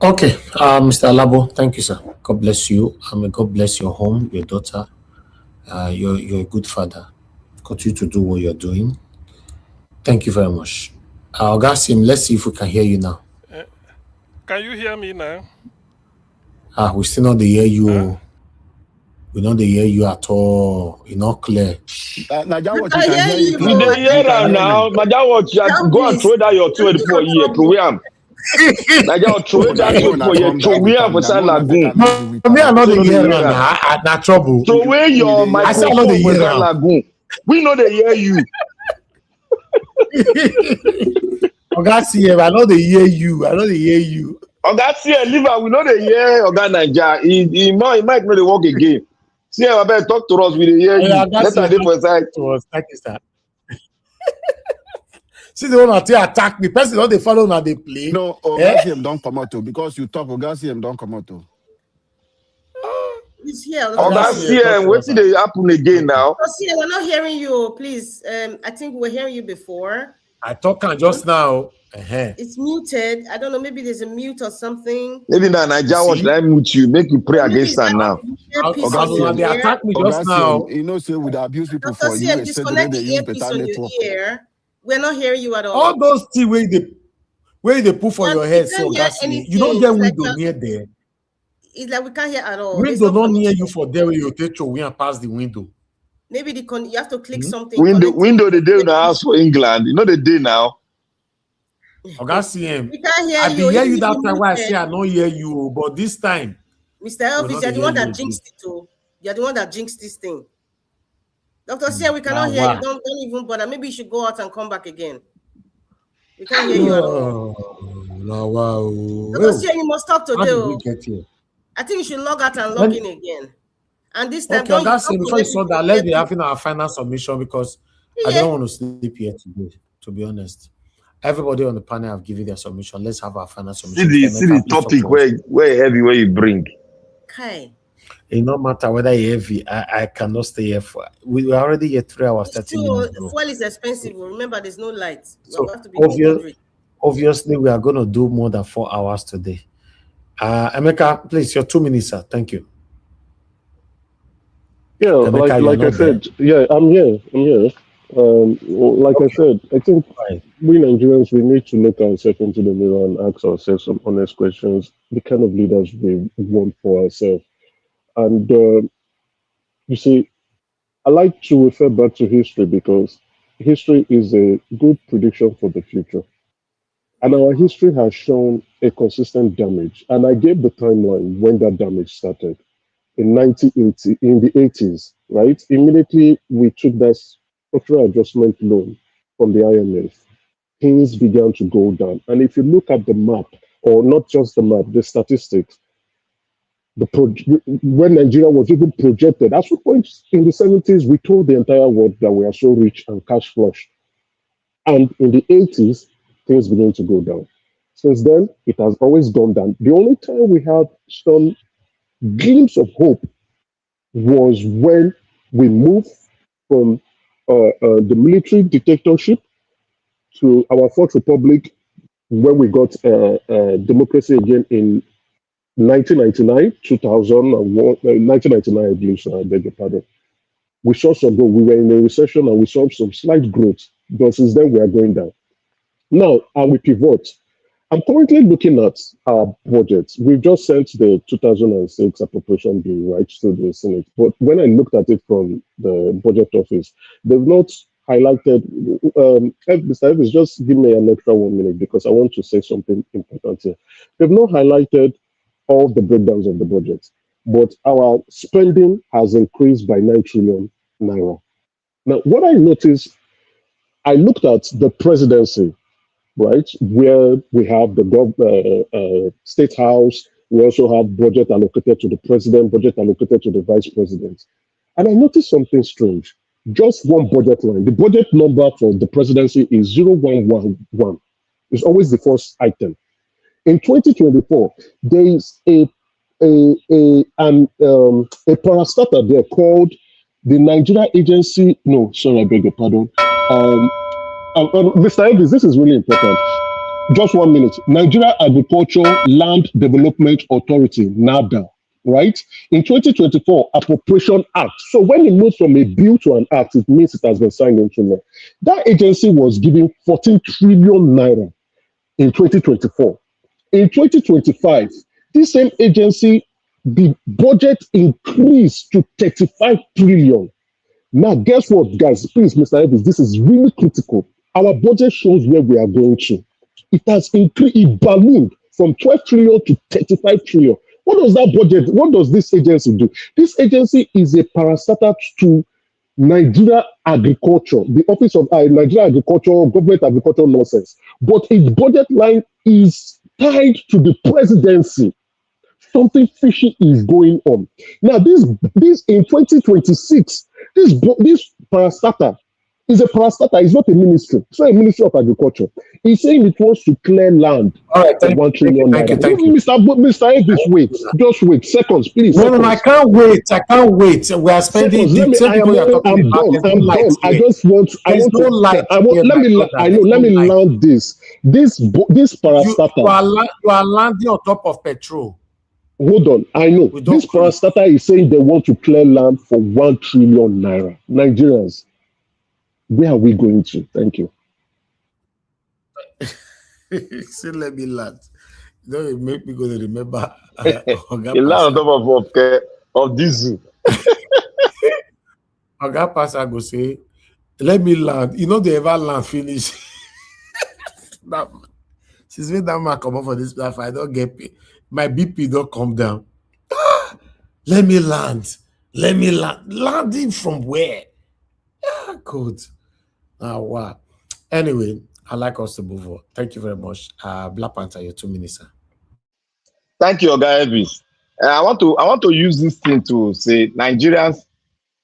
Okay, Mr. Alabo, thank you, sir. God bless you. May God bless your home, your daughter. You're a good father. Continue to do what you're doing. Thank you very much. Gasim, let's see if we can hear you now. Can you hear me now? We still not hear you. We don't hear you at all. You're not clear. Najawash, you can hear you. We dey hear am now. Najawash, go and throw that your 24 year. Throw am. Najawash, throw that 24 year. Throw am for San Lagoon. Me, I know the hear am na trouble. Throw away your microphone for San Lagoon. We know they hear you. Oga CM, I know they hear you. I know they hear you. Oga CM, leave am. We know they hear Oga Naija. He might know they work again. CM, I better talk to us. We dey hear you. Let her dey for side. Thank you, sir. See the one that attack me. Person don't they follow now they play. No, Oga don't come out because you talk. Oga don't come out. He's here. Oga CM, what did they happen again now? CM, we're not hearing you. Please, I think we were hearing you before. I talk just now. It's muted. I don't know. Maybe there's a mute or something. Maybe now Naija watch like mute you. Make you pray against her now. They attack me just now. You know, say with abuse people Dr. for CM, you. disconnect the earpiece on your ear. We're not hearing you at all. All those things where they put for your head, so you don't get window near there. It's like we can't hear at all. Window not near you for there where you take your way and pass the window. Maybe you have to click something. Window the day in the house for England. You know the day now. Oga CM, we can't hear I you. hear you that time why I say I don't hear you, but this time, Mr. Elvis, you're the one that jinxed it too. You're the one that jinxed this thing. Dr. CM, we cannot hear you. Don't even bother. Maybe you should go out and come back again. We can't hear you at all. Dr. CM, you must stop today. I think you should log out and log in again. And this time, okay, that's it. Before you saw that, let's be having our final submission because I don't want to sleep here today, to be honest. Everybody on the panel have given their submission. Let's have our final submission. See the topic where heavy where you bring. Okay. It no matter whether you're heavy, I cannot stay here for. We are already here 3 hours, 30 minutes. Fuel is expensive. Remember, there's no light. So have to be obviously, we are going to do more than 4 hours today. Emeka, please, your 2 minutes, sir. Thank you. Yeah, Emeka, like I said, I'm here. Like I said, I think we Nigerians, we need to look ourselves into the mirror and ask ourselves some honest questions, the kind of leaders we want for ourselves. And you see, I like to refer back to history because history is a good prediction for the future. And our history has shown a consistent damage. And I gave the timeline when that damage started. In 1980, in the 80s, right? Immediately we took that structural adjustment loan from the IMF. Things began to go down. And if you look at the map, or not just the map, the statistics, when Nigeria was even projected, at some point in the 70s, we told the entire world that we are so rich and cash flush. And in the 80s, things began to go down. Since then, it has always gone down. The only time we had some glimpse of hope was when we moved from the military dictatorship to our fourth republic, when we got democracy again in 1999, 2001, 1999, I believe, so I beg your pardon. We saw some growth. We were in a recession and we saw some slight growth, but since then we are going down. Now, I will pivot. I'm currently looking at our budget. We've just sent the 2006 appropriation bill right to the Senate. But when I looked at it from the budget office, they've not highlighted. Mr. Evans, just give me an extra 1 minute because I want to say something important here. They've not highlighted all the breakdowns of the budget, but our spending has increased by 9 trillion naira. Now, what I noticed, I looked at the presidency, right, where we have the state house. We also have budget allocated to the president, budget allocated to the vice president. And I noticed something strange. Just one budget line. The budget number for the presidency is 0111. It's always the first item. In 2024, there is a parastatal there called the Nigeria Agency. No, sorry, I beg your pardon. Mr. Elvis, this is really important. Just 1 minute. Nigeria Agriculture Land Development Authority, NADA, right? In 2024, Appropriation Act. So when it moves from a bill to an act, it means it has been signed into law. That agency was given 14 trillion naira in 2024. In 2025, this same agency, the budget increased to 35 trillion. Now, guess what, guys? Please, Mr. Evans, this is really critical. Our budget shows where we are going to. It has increased, it ballooned from 12 trillion to 35 trillion. What does that budget, what does this agency do? This agency is a parastatal to Nigeria Agriculture, the Office of Nigeria Agriculture, Government Agricultural Nonsense. But its budget line is tied to the presidency. Something fishy is going on. Now, this in 2026, this parastatal is a parastatal. It's not a ministry. It's not a ministry of agriculture. It's saying it wants to clear land. All right, for 1 trillion. thank you. Mr. Elvis, wait. Just wait. Seconds, please. No, I can't wait. I can't wait. We are spending. Seconds. I'm done. I just want. Let me land this. This parastatal. You are landing on top of petrol. Hold on, I know. This parastatal is saying they want to clear land for 1 trillion naira. Nigerians, where are we going to? Thank you. Still let me land. Don't make me go to remember. You land on top of this. Oga Pastor go say, let me land. You know they ever land finish. Since when that man come up for this platform, I don't get paid. My BP don't come down. Let me land. Let me land. Landing from where? Good. Wow. Anyway, I like us to move on. Thank you very much. Black Panther, your 2 minutes, sir. Thank you, Oga Elvis. I want to use this thing to say, Nigerians,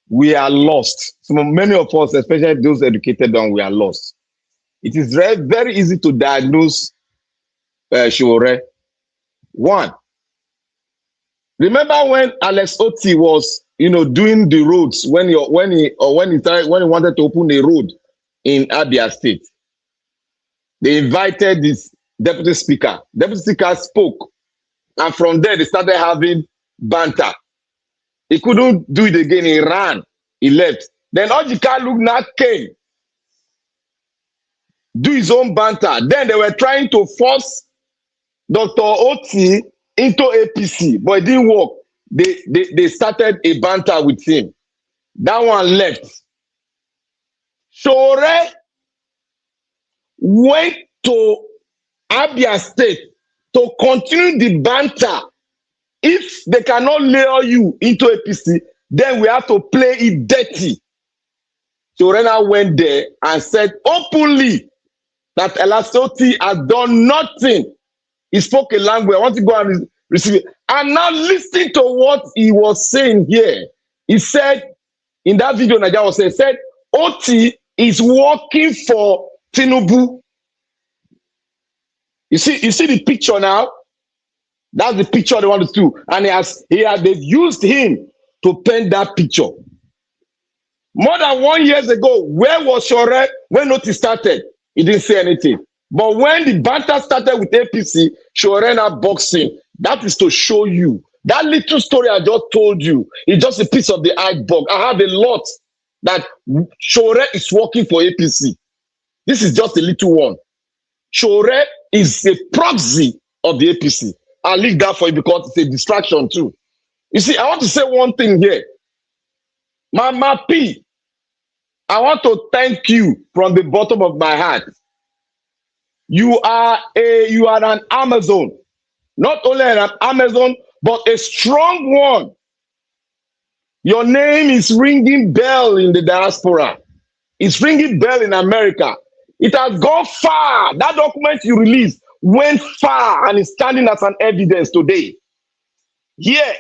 we are lost. So many of us, especially those educated, we are lost. It is very, very easy to diagnose Sowore. One, remember when Alex Otti was, doing the roads when he wanted to open a road in Abia State. They invited this deputy speaker. Deputy speaker spoke, and from there they started having banter. He couldn't do it again. He ran. He left. Then Ojika now came, do his own banter. Then they were trying to force Dr. Otti into APC, but it didn't work. They started a banter with him. That one left. Sowore went to Abia State to continue the banter. If they cannot lure you into APC, then we have to play it dirty. Sowore now went there and said openly that Alex Otti has done nothing. He spoke a language. I want to go and receive it. And now listen to what he was saying here. He said, in that video, Nigeria was saying, said, Otti is working for Tinubu. You see the picture now? That's the picture they want to do. And they've used him to paint that picture. More than 1 year ago, where was Sowore when notice started? He didn't say anything. But when the banter started with APC, Sowore now boxing. That is to show you. That little story I just told you is just a piece of the iceberg. I have a lot that Sowore is working for APC. This is just a little one. Sowore is a proxy of the APC. I'll leave that for you because it's a distraction too. You see, I want to say one thing here. Mama P, I want to thank you from the bottom of my heart. You are an Amazon. Not only an Amazon, but a strong one. Your name is ringing bell in the diaspora. It's ringing bell in America. It has gone far. That document you released went far and is standing as an evidence today. Here,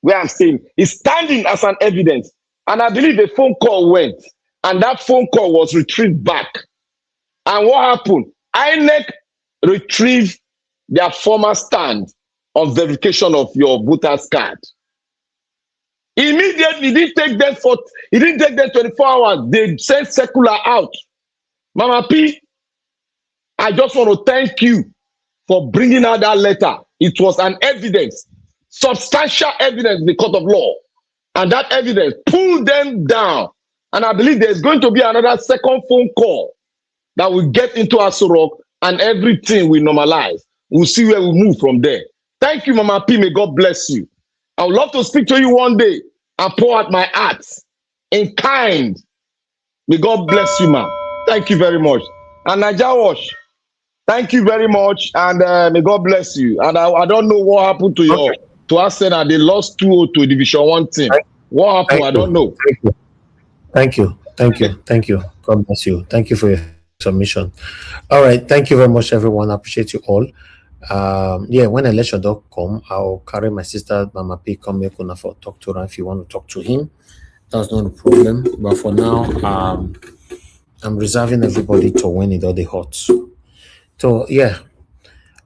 where I'm saying, is standing as an evidence. And I believe a phone call went, and that phone call was retrieved back. And what happened? INEC retrieved their former stand on verification of your voter's card. Immediately, it didn't take them 24 hours. They sent circular out. Mama P, I just want to thank you for bringing out that letter. It was an evidence, substantial evidence in the court of law. And that evidence pulled them down. And I believe there's going to be another second phone call that will get into Asurok and everything will normalize. We'll see where we move from there. Thank you, Mama P. May God bless you. I would love to speak to you one day and pour out my heart in kind. May God bless you, ma'am. Thank you very much. And Naija Wash, thank you very much. And may God bless you. And I don't know what happened to your to Arsenal. They lost 2-0 to Division 1 team. What happened? I don't know. Thank you. Thank you. God bless you. Thank you for your submission. All right. Thank you very much, everyone. I appreciate you all. Yeah, when election does come, I'll carry my sister Mama P come make una for talk to her if you want to talk to him. That's not a problem. But for now, I'm reserving everybody to when it all the hot. So yeah.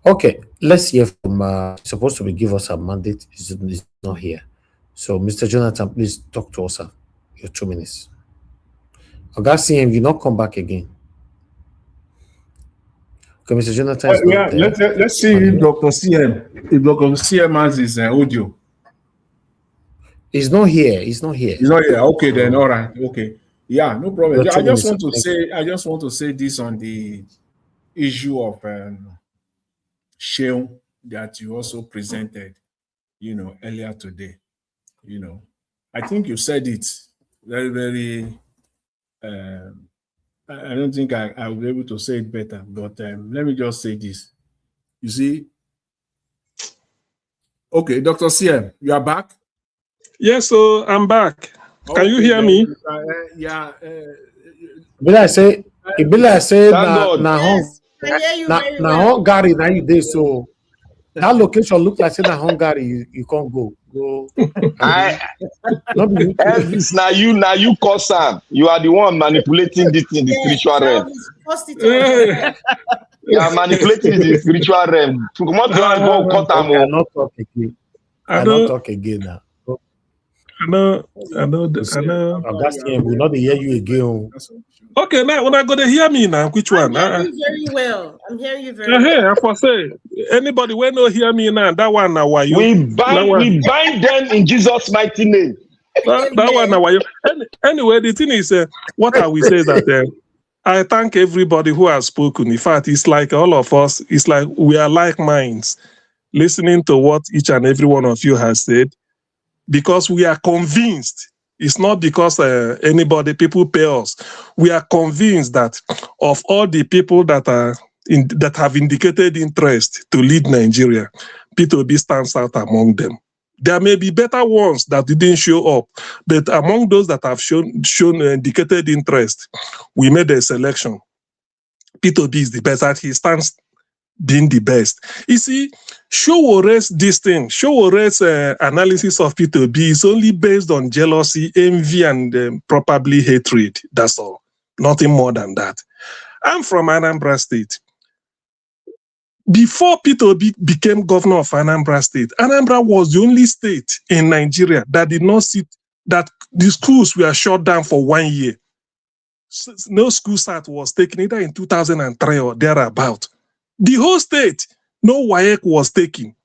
Okay, let's hear from supposed to be give us a mandate. Is not here. So Mr. Jonathan, please talk to us, sir. Your 2 minutes. CM, you not come back again. Okay, Mr. Jonathan is not there. Let's see if Dr. CM has his audio. He's not here. He's not here. Okay, then all right. Okay. Yeah, no problem. I just want to say this on the issue of Sheung that you also presented, earlier today. I think you said it very, very. I don't think I will be able to say it better, but let me just say this. You see, okay, Dr. CM, you are back? Yes, so I'm back. Okay, can you hear me? Yeah. I say, na Hungary now you dey, so that location look like say na Hungary you can't go. Elvis, now you cause Sam. You are the one manipulating this in the spiritual realm. You are manipulating the spiritual realm. I not talk again. I not talk again now. I know. That's him. We'll not hear you again. Okay, now when I go to hear me now, which one? I'm hearing you very well. I'm hearing you very well. I for say anybody when no hear me now, that one now why you? We bind them in Jesus' mighty name. That one now why you? Anyway, the thing is, what are we say that? I thank everybody who has spoken. In fact, it's like all of us. It's like we are like minds, listening to what each and every one of you has said, because we are convinced. It's not because people pay us. We are convinced that of all the people that have indicated interest to lead Nigeria, P2B stands out among them. There may be better ones that didn't show up, but among those that have shown indicated interest, we made a selection. P2B is the best, that he stands being the best. You see, Sowore's analysis of P2B is only based on jealousy, envy, and probably hatred. That's all. Nothing more than that. I'm from Anambra State. Before P2B became governor of Anambra State, Anambra was the only state in Nigeria that did not sit, that the schools were shut down for 1 year. No school start was taken either in 2003 or thereabout. The whole state, no WAEC was taken.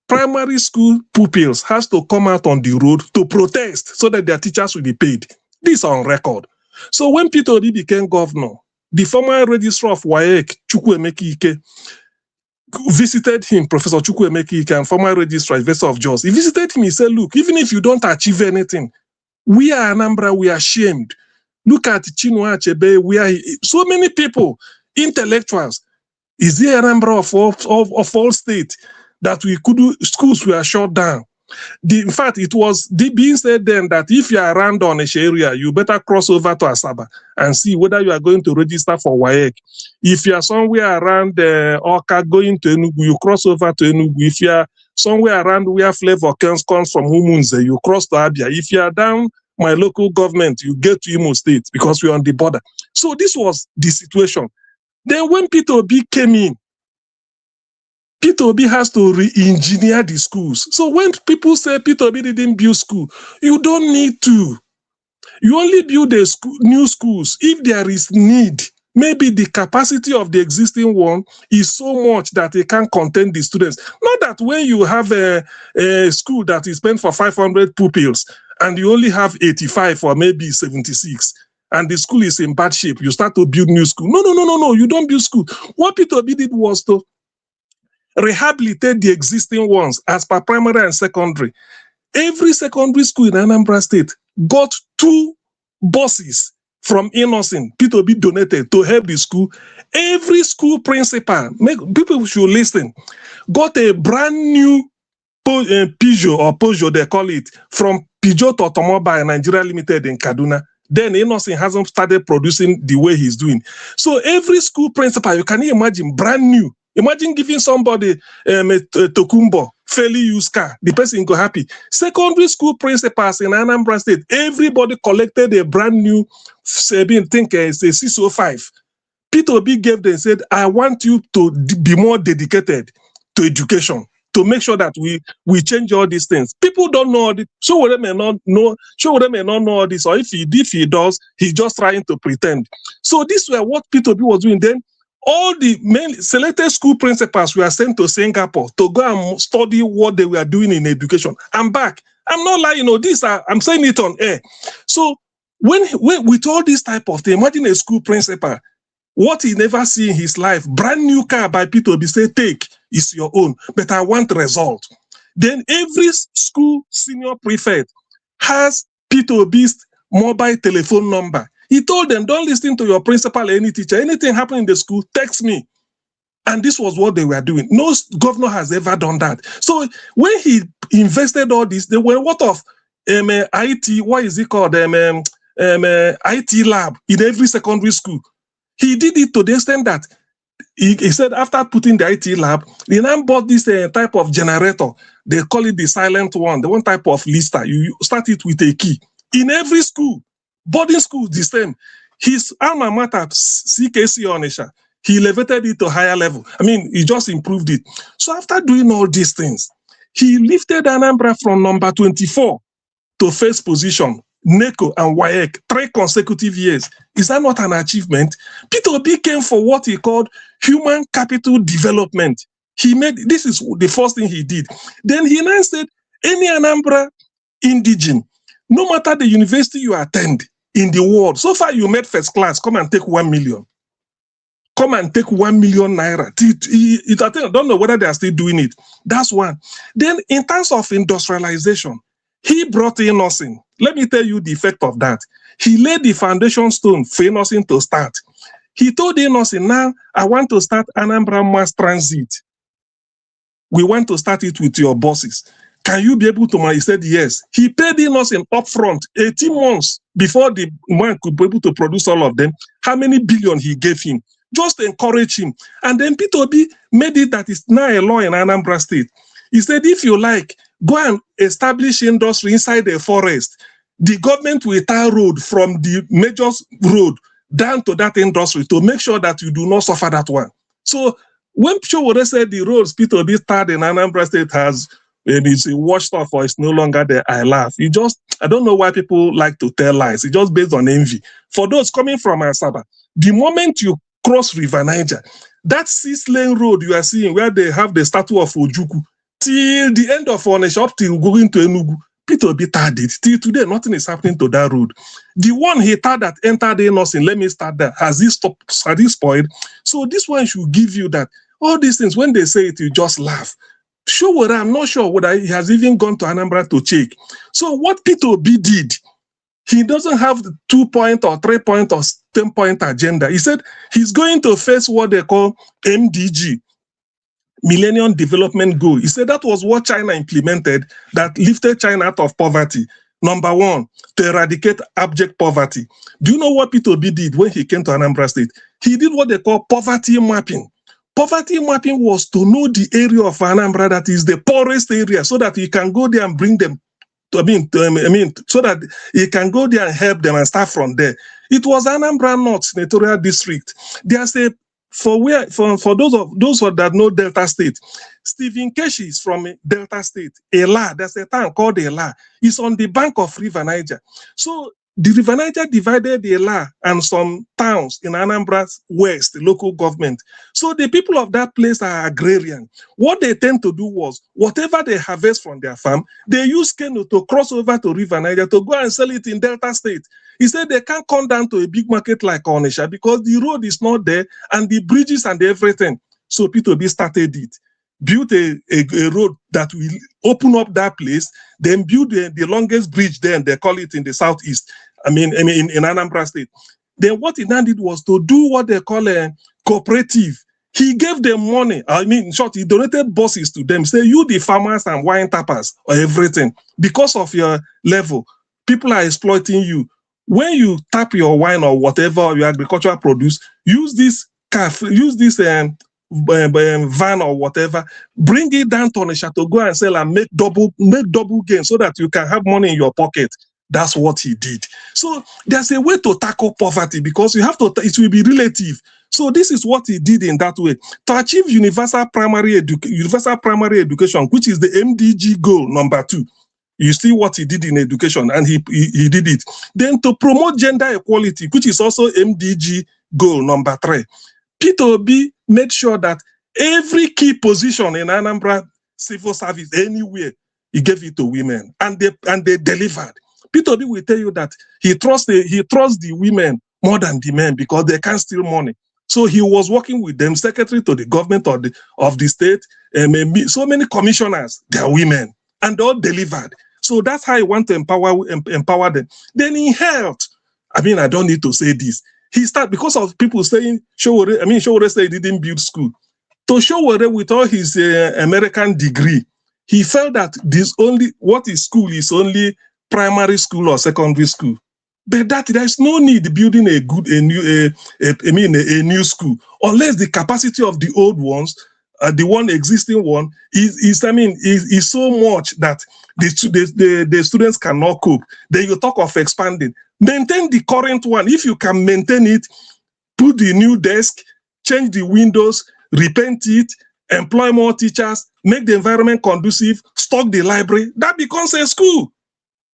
Primary school pupils has to come out on the road to protest so that their teachers will be paid. This is on record. So when Peter Obi became governor, the former registrar of WAEC, Chukwuemeka Ike, visited him, Professor Chukwuemeka Ike, and former registrar, Investor of Jos. He visited him, he said, look, even if you don't achieve anything, we are Anambra, we are ashamed. Look at Chinua Achebe, we are so many people, intellectuals. Is there a number of all states that we could do, schools were shut down? In fact, it was being said then that if you are around on a area, you better cross over to Asaba and see whether you are going to register for WAEC. If you are somewhere around Oka going to Enugu, you cross over to Enugu. If you are somewhere around where Flavor comes from Umunze, you cross to Abia. If you are down my local government, you get to Imo State because we are on the border. So this was the situation. Then when Peter Obi came in, Peter Obi has to re-engineer the schools. So when people say Peter Obi didn't build school, you don't need to. You only build new schools if there is need. Maybe the capacity of the existing one is so much that it can contain the students. Not that when you have a school that is meant for 500 pupils and you only have 85 or maybe 76, and the school is in bad shape, you start to build new school. No, you don't build school. What Peter Obi did was to rehabilitate the existing ones as per primary and secondary. Every secondary school in Anambra State got 2 buses from Innocent. Peter Obi donated to help the school. Every school principal, people should listen, got a brand new Peugeot, they call it, from Peugeot Automobile Nigeria Limited in Kaduna. Then Innocent hasn't started producing the way he's doing. So every school principal, you can imagine, brand new. Imagine giving somebody a Tokumbo, fairly used car. The person go happy. Secondary school principals in Anambra State, everybody collected a brand new, think it's a 605. Peter Obi gave them, said, I want you to be more dedicated to education, to make sure that we change all these things. People don't know all this. Sowore may not know all this, or if he does, he's just trying to pretend. So this was what Peter Obi was doing then. All the main selected school principals were sent to Singapore to go and study what they were doing in education. I'm back. I'm not lying. I'm saying it on air. So when with all this type of thing, imagine a school principal, what he never see in his life, brand new car by Peter Obi, say, take, it's your own, but I want result. Then every school senior prefect has Peter Obi's mobile telephone number. He told them, don't listen to your principal or any teacher. Anything happen in the school, text me. And this was what they were doing. No governor has ever done that. So when he invested all this, there were a lot of IT, what is it called? IT lab in every secondary school. He did it to the extent that he said after putting the IT lab, he now bought this type of generator. They call it the silent one, the one type of lister. You start it with a key. In every school, boarding school, the same. His alma mater, CKC Onisha, he elevated it to higher level. I mean, he just improved it. So after doing all these things, he lifted Anambra from number 24 to first position, NECO and WAEC, 3 consecutive years. Is that not an achievement? Peter Obi came for what he called human capital development. This is the first thing he did. Then he now said, any Anambra indigene, no matter the university you attend in the world, so far you made first class, come and take 1 million. Come and take 1 million naira. I don't know whether they are still doing it. That's one. Then in terms of industrialization, he brought in Innocent. Let me tell you the effect of that. He laid the foundation stone for Innocent to start. He told Innocent, now I want to start Anambra Mass Transit. We want to start it with your bosses. Can you be able to? He said yes. He paid Innocent upfront 18 months before the man could be able to produce all of them. How many billion he gave him? Just to encourage him. And then Peter Obi made it that it's now a law in Anambra State. He said, if you like, go and establish industry inside the forest. The government will tar road from the major road down to that industry to make sure that you do not suffer that one. So when Sowore said the roads Peter Obi tarred in Anambra State has and it's washed off or it's no longer there, I laugh. I don't know why people like to tell lies. It's just based on envy. For those coming from Asaba, the moment you cross River Niger, that 6-lane road you are seeing where they have the statue of Ojukwu, till the end of Onisha, up till going to Enugu, Peter Obi tied it. Till today, nothing is happening to that road. The one he thought that entered in us, let me start there, has he spoiled? So this one should give you that all these things, when they say it, you just laugh. Sowore, I'm not sure whether he has even gone to Anambra to check. So what Peter Obi did, he doesn't have the 2-point or 3-point or 10-point agenda. He said he's going to face what they call MDG, Millennium Development Goal. He said that was what China implemented that lifted China out of poverty. Number one, to eradicate abject poverty. Do you know what Peter Obi did when he came to Anambra State? He did what they call poverty mapping. Poverty mapping was to know the area of Anambra that is the poorest area so that he can go there and bring them so that he can go there and help them and start from there. It was Anambra North Senatorial District. There's a for those that know Delta State, Stephen Keshi is from Delta State. Ela, there's a town called Ela. It's on the bank of River Niger. So the River Niger divided Ela and some towns in Anambra's west, the local government. So the people of that place are agrarian. What they tend to do was, whatever they harvest from their farm, they use canoe to cross over to River Niger to go and sell it in Delta State. He said they can't come down to a big market like Onisha because the road is not there and the bridges and everything. So Peter Obi started it. Built a road that will open up that place, then build the longest bridge there, and they call it in the southeast. In Anambra State. Then what he now did was to do what they call a cooperative. He gave them money. In short, he donated buses to them. Say, you the farmers and wine tappers or everything. Because of your level, people are exploiting you. When you tap your wine or whatever your agricultural produce, use this van or whatever, bring it down to Onisha to go and sell and make double gain so that you can have money in your pocket. That's what he did. So there's a way to tackle poverty because you have to, it will be relative. So this is what he did in that way. To achieve universal primary education, which is the MDG goal number 2. You see what he did in education, and he did it. Then to promote gender equality, which is also MDG goal number 3. Peter Obi made sure that every key position in Anambra civil service anywhere, he gave it to women, and they delivered. Peter Obi will tell you that he trusts the women more than the men because they can't steal money. So he was working with them, secretary to the government of the state, and so many commissioners, they are women, and they all delivered. So that's how he want to empower them. Then in health, I don't need to say this. He started because of people saying Sowore said he didn't build school. To Sowore with all his American degree, he felt that what is school is only primary school or secondary school. But that there's no need building a new school unless the capacity of the old ones, the existing one is so much that the students cannot cope. Then you talk of expanding. Maintain the current one. If you can maintain it, put the new desk, change the windows, repaint it, employ more teachers, make the environment conducive, stock the library, that becomes a school.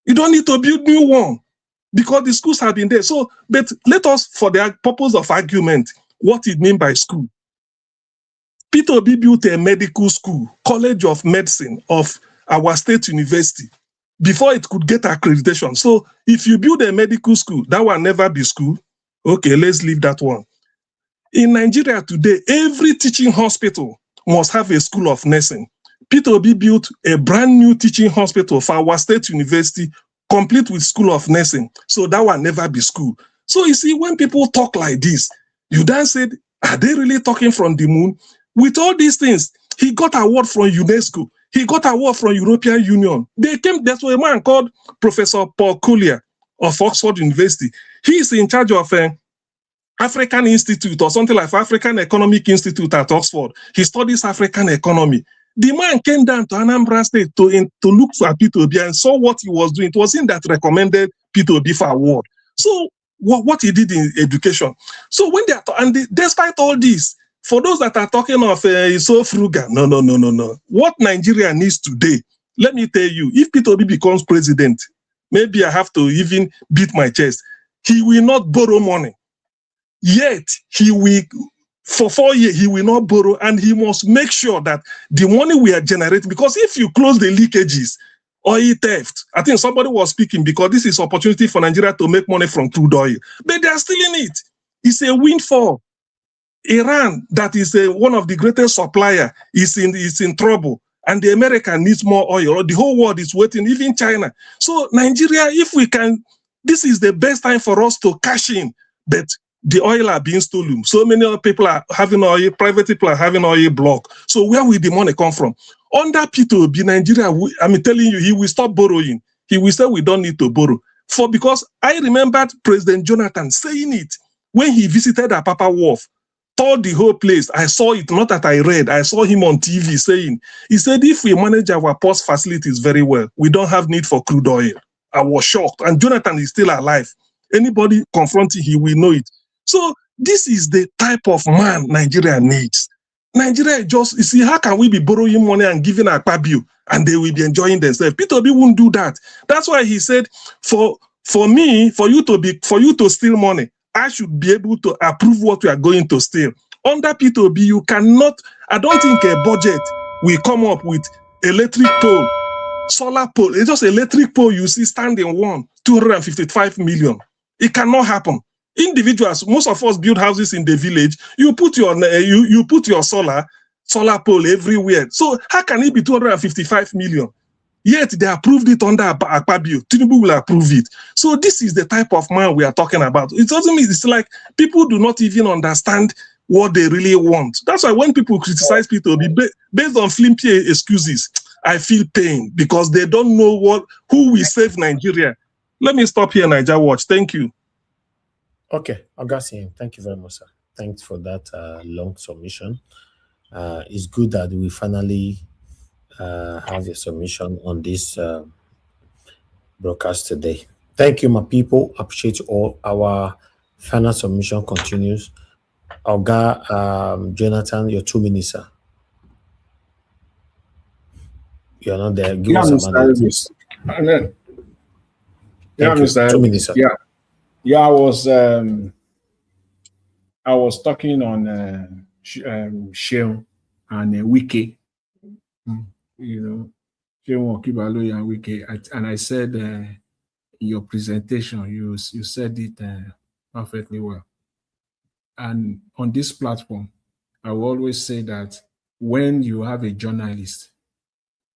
You don't need to build new one because the schools have been there. So, but let us, for the purpose of argument, what it means by school. Peter Obi built a medical school, College of Medicine of our state university, before it could get accreditation. So, if you build a medical school, that will never be school. Okay, let's leave that one. In Nigeria today, every teaching hospital must have a school of nursing. Peter Obi built a brand new teaching hospital for our state university, complete with school of nursing. So that will never be school. So you see, when people talk like this, you then said, are they really talking from the moon? With all these things, he got award from UNESCO. He got award from European Union. There's a man called Professor Paul Collier of Oxford University. He is in charge of African Institute or something like African Economic Institute at Oxford. He studies African economy. The man came down to Anambra State to look for Peter Obi and saw what he was doing. It was him that recommended Peter Obi for award. So what he did in education. So when despite all this, for those that are talking of he's so frugal, no. What Nigeria needs today let me tell you, if Peter Obi becomes president, maybe I have to even beat my chest. He will not borrow money. Yet, he will, for 4 years, he will not borrow, and he must make sure that the money we are generating, because if you close the leakages, oil theft, I think somebody was speaking, because this is opportunity for Nigeria to make money from crude oil, but they are stealing it. It's a windfall. Iran, that is one of the greatest supplier, is in trouble, and the America needs more oil. The whole world is waiting, even China. So Nigeria, if we can, this is the best time for us to cash in, but the oil are being stolen. So many people are having oil, private people are having oil block. So where will the money come from? Under P2B, Nigeria, I'm telling you, he will stop borrowing. He will say we don't need to borrow. Because I remembered President Jonathan saying it when he visited Apapa Wharf, told the whole place. I saw it, not that I read. I saw him on TV saying, he said, if we manage our port facilities very well, we don't have need for crude oil. I was shocked. And Jonathan is still alive. Anybody confronting him will know it. So this is the type of man Nigeria needs. Nigeria just, you see, how can we be borrowing money and giving a bill and they will be enjoying themselves? Peter Obi won't do that. That's why he said, for you to steal money, I should be able to approve what we are going to steal. Under P2B, you cannot, I don't think a budget will come up with electric pole, solar pole. It's just electric pole you see standing 255 million. It cannot happen. Individuals, most of us build houses in the village. You put your solar pole everywhere. So how can it be 255 million? Yet they approved it under Akpabio. Tinubu will approve it. So this is the type of man we are talking about. It doesn't mean it's like people do not even understand what they really want. That's why when people criticize people based on flimsy excuses, I feel pain because they don't know who will save Nigeria. Let me stop here, Niger Watch. Thank you. Okay, Augustine, thank you very much, sir. Thanks for that long submission. It's good that we finally have a submission on this broadcast today. Thank you, my people. Appreciate all. Our final submission continues. Oga Jonathan, your 2 minutes, sir. You're not there. Give us a minute. Amen. Yeah, Mr. 2 minutes, sir. Yeah, I was talking on Sheung and Wiki. You know, Sheung Okibalo and Wiki, and I said in your presentation, you said it perfectly well. And on this platform, I will always say that when you have a journalist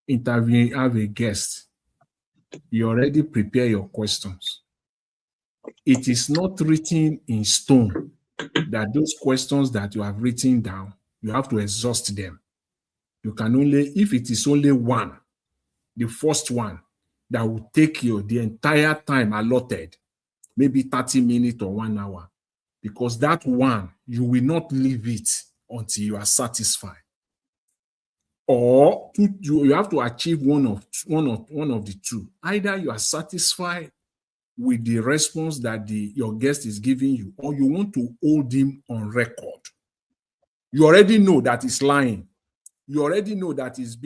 interviewing, have a guest, you already prepare your questions. It is not written in stone that those questions that you have written down, you have to exhaust them. You can only, if it is only one, the first one that will take you the entire time allotted, maybe 30 minutes or 1 hour, because that one, you will not leave it until you are satisfied. Or you have to achieve one of the two. Either you are satisfied with the response that your guest is giving you, or you want to hold him on record. You already know that he's lying. You already know that he's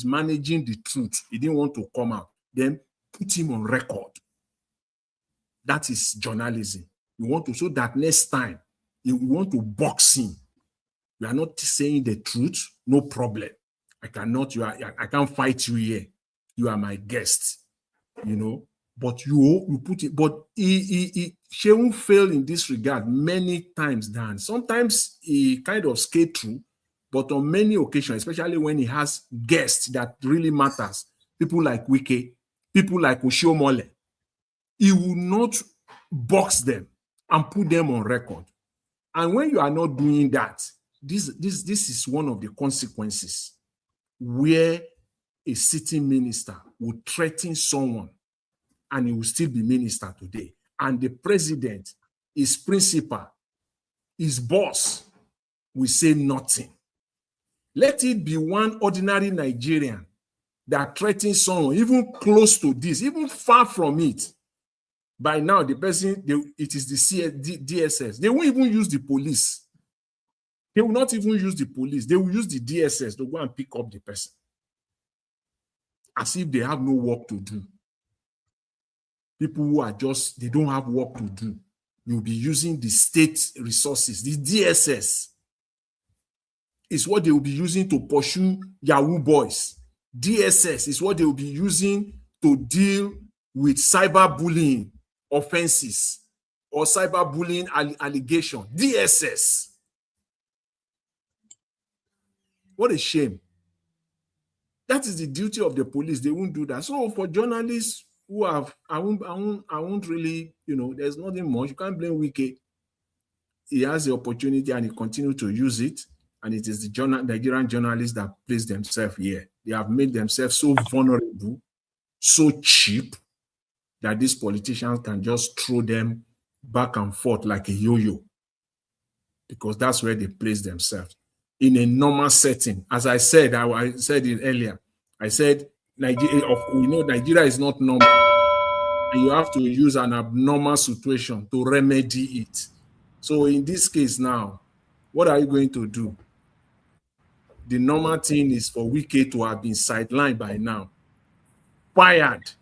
managing the truth. He didn't want to come out. Then put him on record. That is journalism. You want to, so that next time you want to box him. You are not saying the truth, no problem. I can't fight you here. You are my guest, you know. But you put it, but she won't fail in this regard many times, Dan. Sometimes he kind of skate through, but on many occasions, especially when he has guests that really matters, people like Wike, people like Oshiomole, he will not box them and put them on record. And when you are not doing that, this is one of the consequences where a sitting minister will threaten someone and he will still be minister today. And the president, his principal, his boss will say nothing. Let it be one ordinary Nigerian that threatens someone, even close to this, even far from it. By now, the person, it is the DSS. They won't even use the police. They will not even use the police. They will use the DSS to go and pick up the person, as if they have no work to do. People who are just, they don't have work to do. You'll be using the state resources. The DSS is what they will be using to pursue Yahoo boys. DSS is what they will be using to deal with cyberbullying offenses or cyberbullying allegation. DSS. What a shame. That is the duty of the police. They won't do that. So for journalists who have, I won't really, there's nothing much. You can't blame Wike. He has the opportunity and he continues to use it. And it is the Nigerian journalists that place themselves here. They have made themselves so vulnerable, so cheap, that these politicians can just throw them back and forth like a yo-yo, because that's where they place themselves. In a normal setting, as I said, I said it earlier, I said, Nigeria is not normal. And you have to use an abnormal situation to remedy it. So in this case now, what are you going to do? The normal thing is for Wike to have been sidelined by now, fired.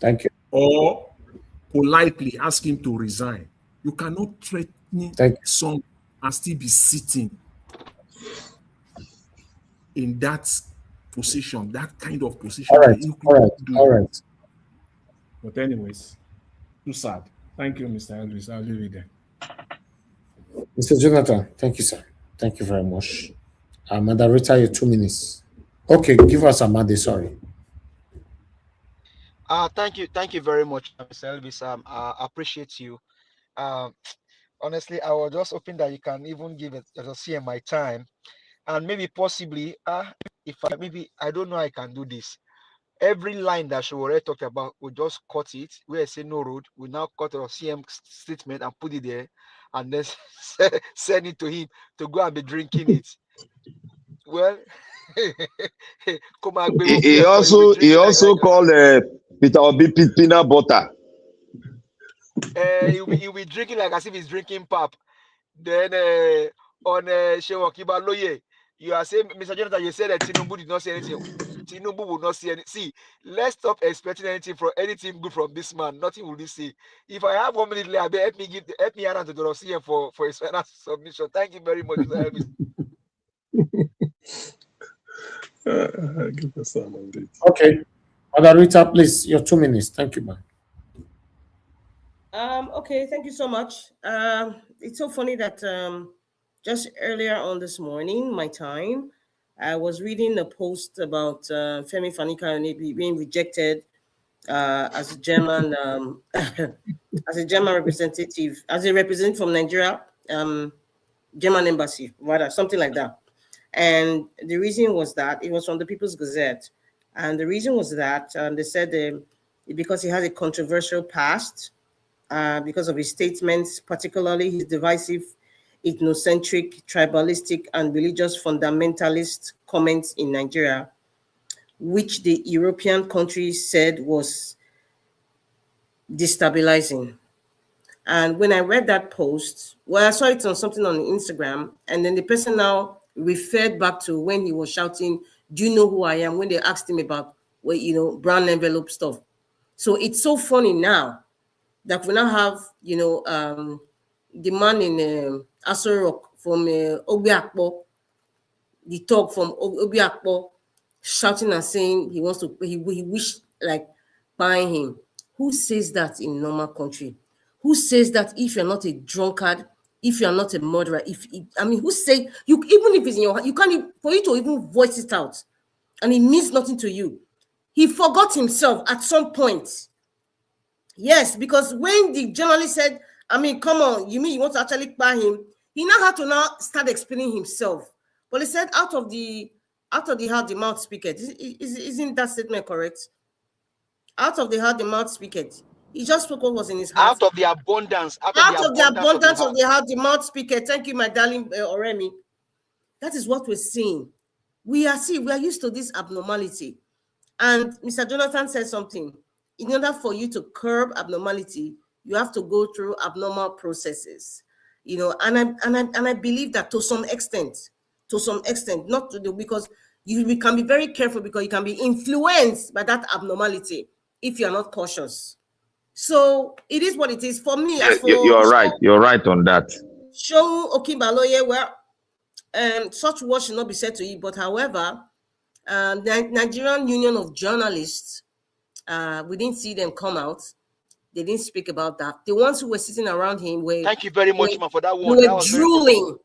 Thank you. Or politely ask him to resign. You cannot threaten someone and still be sitting in that position, that kind of position. All right. But anyways, too sad. Thank you, Mr. Elvis. I'll leave it there. Mr. Jonathan, thank you, sir. Thank you very much. Moderator, your 2 minutes. Okay, give us a Monday, sorry. Thank you very much, Mr. Elvis. I appreciate you. Honestly, I was just hoping that you can even give it a CM my time, and maybe possibly, if I don't know, I can do this. Every line that Sowore talked about, we just cut it. Where I say no road, we now cut a CM statement and put it there, and then send it to him to go and be drinking it. Well, he also called Peter Obi peanut butter. He'll be drinking like as if he's drinking pap. Then on Shewa Kiba Loye, you are saying, Mr. Jonathan, you said that Tinubu did not say anything. Tinubu will not see anything. See, let's stop expecting anything good from this man. Nothing will he see. If I have 1 minute left, help me around to the CM for his final submission. Thank you very much, Mr. Elvis. Give us some on it. Okay. Margarita, please, your 2 minutes. Thank you, man. Okay, thank you so much. It's so funny that just earlier on this morning, my time, I was reading a post about Femi Fani-Kayode being rejected as a German as a German representative, as a representative from Nigeria, German embassy, rather, something like that. And the reason was that it was from the People's Gazette. And the reason was that they said because he has a controversial past, because of his statements, particularly his divisive, ethnocentric, tribalistic, and religious fundamentalist comments in Nigeria, which the European countries said was destabilizing. And when I read that post, well, I saw it on something on Instagram, and then the person now referred back to when he was shouting, "Do you know who I am?" when they asked him about, well, brown envelope stuff. So it's so funny now that we now have, the man in Aso Rock from Obiakpo, the talk from Obiakpo, shouting and saying he wants to, he wished like buying him. Who says that in normal country? Who says that if you're not a drunkard, if you're not a murderer, who say you, even if it's in your heart, you can't, for you to even voice it out, and it means nothing to you. He forgot himself at some point. Yes, because when the journalist said, come on, you mean you want to actually buy him? He now had to now start explaining himself. But he said, out of the heart, the mouth speaketh. Isn't that statement correct? Out of the heart, the mouth speaketh. He just spoke what was in his heart. Out of the abundance. Out of the abundance of the heart, the mouth speaketh. Thank you, my darling Oremi. That is what we're seeing. We are used to this abnormality. And Mr. Jonathan said something. In order for you to curb abnormality, you have to go through abnormal processes. And I believe that to some extent, not to do, because we can be very careful, because you can be influenced by that abnormality if you're not cautious. So it is what it is. For me, as for You're right. You're right on that. Seun Okinbaloye, well, such words should not be said to you. But however, the Nigerian Union of Journalists, we didn't see them come out. They didn't speak about that. The ones who were sitting around him were. Thank you very much, man, for that They one. were That was drooling.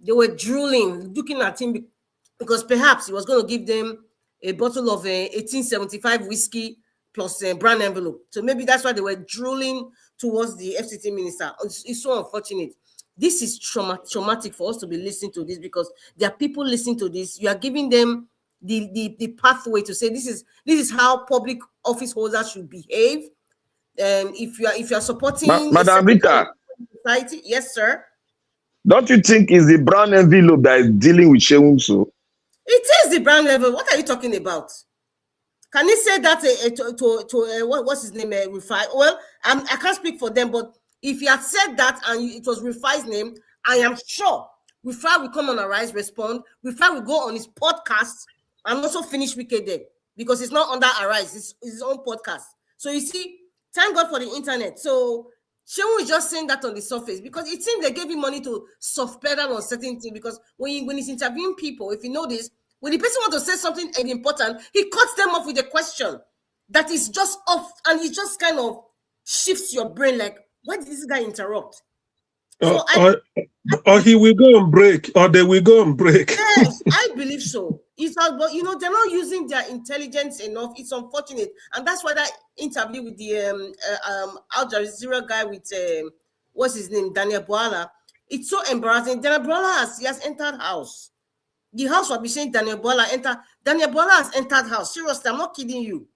They were drooling, looking at him, because perhaps he was going to give them a bottle of 1875 whiskey plus a brown envelope. So maybe that's why they were drooling towards the FCT minister. It's so unfortunate. This is traumatic for us to be listening to this, because there are people listening to this. You are giving them the pathway to say this is how public office holders should behave. If you are supporting Madam Rita, society, yes, sir. don't you think it's the brown envelope that is dealing with Seun so? It is the brown level. What are you talking about? Can he say that to what's his name, Rufai? Well, I can't speak for them, but if he had said that and it was Rufai's name, I am sure Rufai will come on Arise, respond. Rufai will go on his podcast and also finish Wicked Day, because it's not under Arise, it's his own podcast. So you see, thank God for the internet. So Seun is just saying that on the surface, because it seems they gave him money to soft pedal on certain things. Because when he's interviewing people, if you notice, when the person wants to say something important, he cuts them off with a question that is just off, and it just kind of shifts your brain. Like, why did this guy interrupt? So or he will go on break, or they will go on break. Yes, I believe so. It's all, but they're not using their intelligence enough. It's unfortunate, and that's why that interview with the Al Jazeera guy with what's his name, Daniel Boala, it's so embarrassing. Daniel Boala has entered house. The house will be saying Daniel Boala enter. Daniel Boala has entered house. Seriously, I'm not kidding you.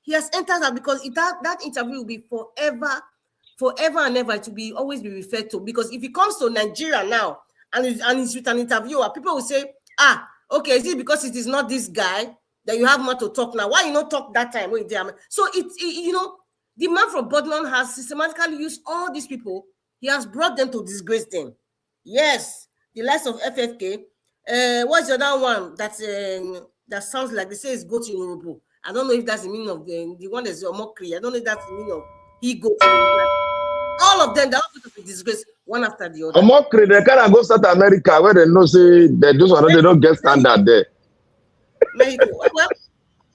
He has entered house, because that interview will be forever and ever. It will be always be referred to, because if he comes to Nigeria now and he's with an interviewer, people will say, okay, is it because it is not this guy that you have more to talk now? Why you not talk that time? So the man from Bodlon has systematically used all these people. He has brought them to disgrace them. Yes, the likes of FFK. What's the other one that sounds like they say is go to Yoruba? I don't know if that's the meaning of the one that's your mockery. I don't know if that's the meaning of he go to Yoruba. All of them, they're all going to be disgraced one after the other. A mockery, they kind of go South America where they know say they don't get standard there. Well,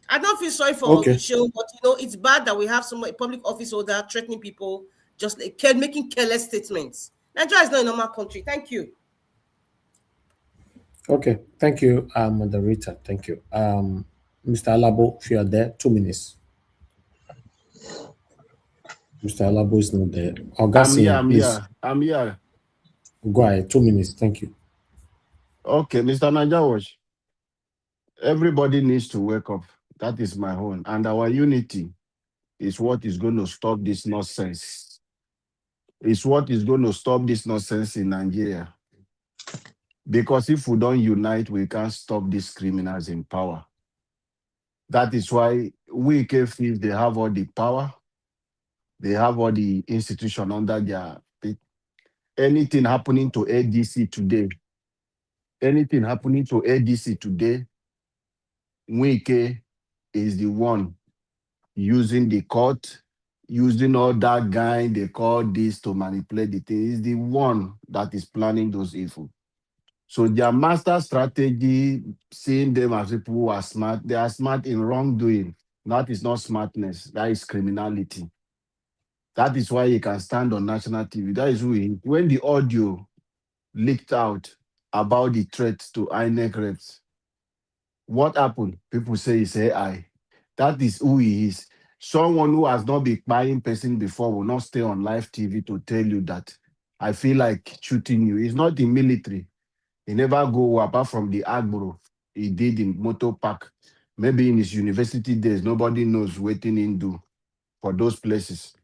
I don't feel sorry for Seun, but it's bad that we have some public office holder threatening people, just like making careless statements. Nigeria is not a normal country. Thank you. Okay, thank you, moderator. Thank you. Mr. Alabo, if you are there, 2 minutes. Mr. Alabo is not there. I'm here. Go ahead, 2 minutes. Thank you. Okay, Mr. Najawash. Everybody needs to wake up. That is my own. And our unity is what is going to stop this nonsense. It's what is going to stop this nonsense in Nigeria. Because if we don't unite, we can't stop these criminals in power. That is why we feel they have all the power. They have all the institution under their feet. Anything happening to ADC today, Wike is the one using the court, using all that guy they call this to manipulate the thing. Is the one that is planning those evil. So their master strategy, seeing them as people who are smart, they are smart in wrongdoing. That is not smartness, that is criminality. That is why he can stand on national TV. That is who he is. When the audio leaked out about the threat to INEC reps, what happened? People say it's AI. That is who he is. Someone who has not been buying person before will not stay on live TV to tell you that I feel like shooting you. He's not in military. He never go apart from the Agboro he did in Motor Park. Maybe in his university days, nobody knows what he do for those places.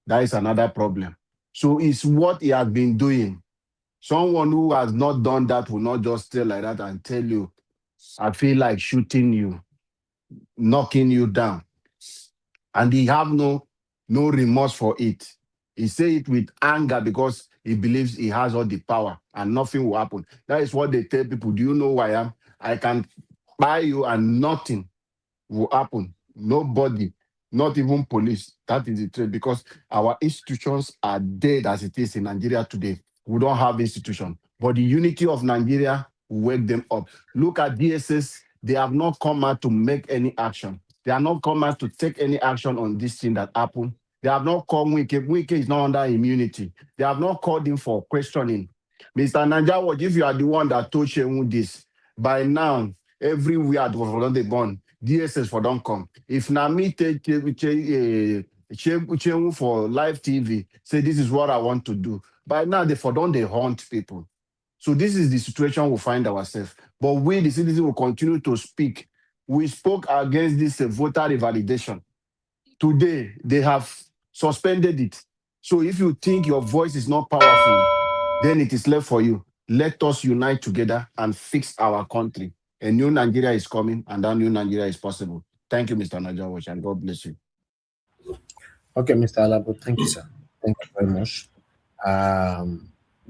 That is another problem. So it's what he has been doing. Someone who has not done that will not just stay like that and tell you, I feel like shooting you, knocking you down. And he have no remorse for it. He say it with anger because he believes he has all the power and nothing will happen. That is what they tell people. Do you know who I am? I can buy you and nothing will happen. Nobody, not even police. That is the truth because our institutions are dead as it is in Nigeria today. We don't have institution, but the unity of Nigeria will wake them up. Look at DSS. They have not come out to make any action. They have not come out to take any action on this thing that happened. They have not called Wike. Wike is not under immunity. They have not called him for questioning. Mr. Nanjawa, if you are the one that told Shehu this, by now, everywhere for the born, DSS for don't come. If na me take for live TV, say this is what I want to do. By now, they for don't they haunt people. So this is the situation we find ourselves. But we, the citizens, will continue to speak. We spoke against this voter revalidation. Today, they have suspended it. So if you think your voice is not powerful, then it is left for you. Let us unite together and fix our country. A new Nigeria is coming, and that new Nigeria is possible. Thank you, Mr. Najawash, and God bless you. Okay, Mr. Alabo, thank you, sir. Thank you very much.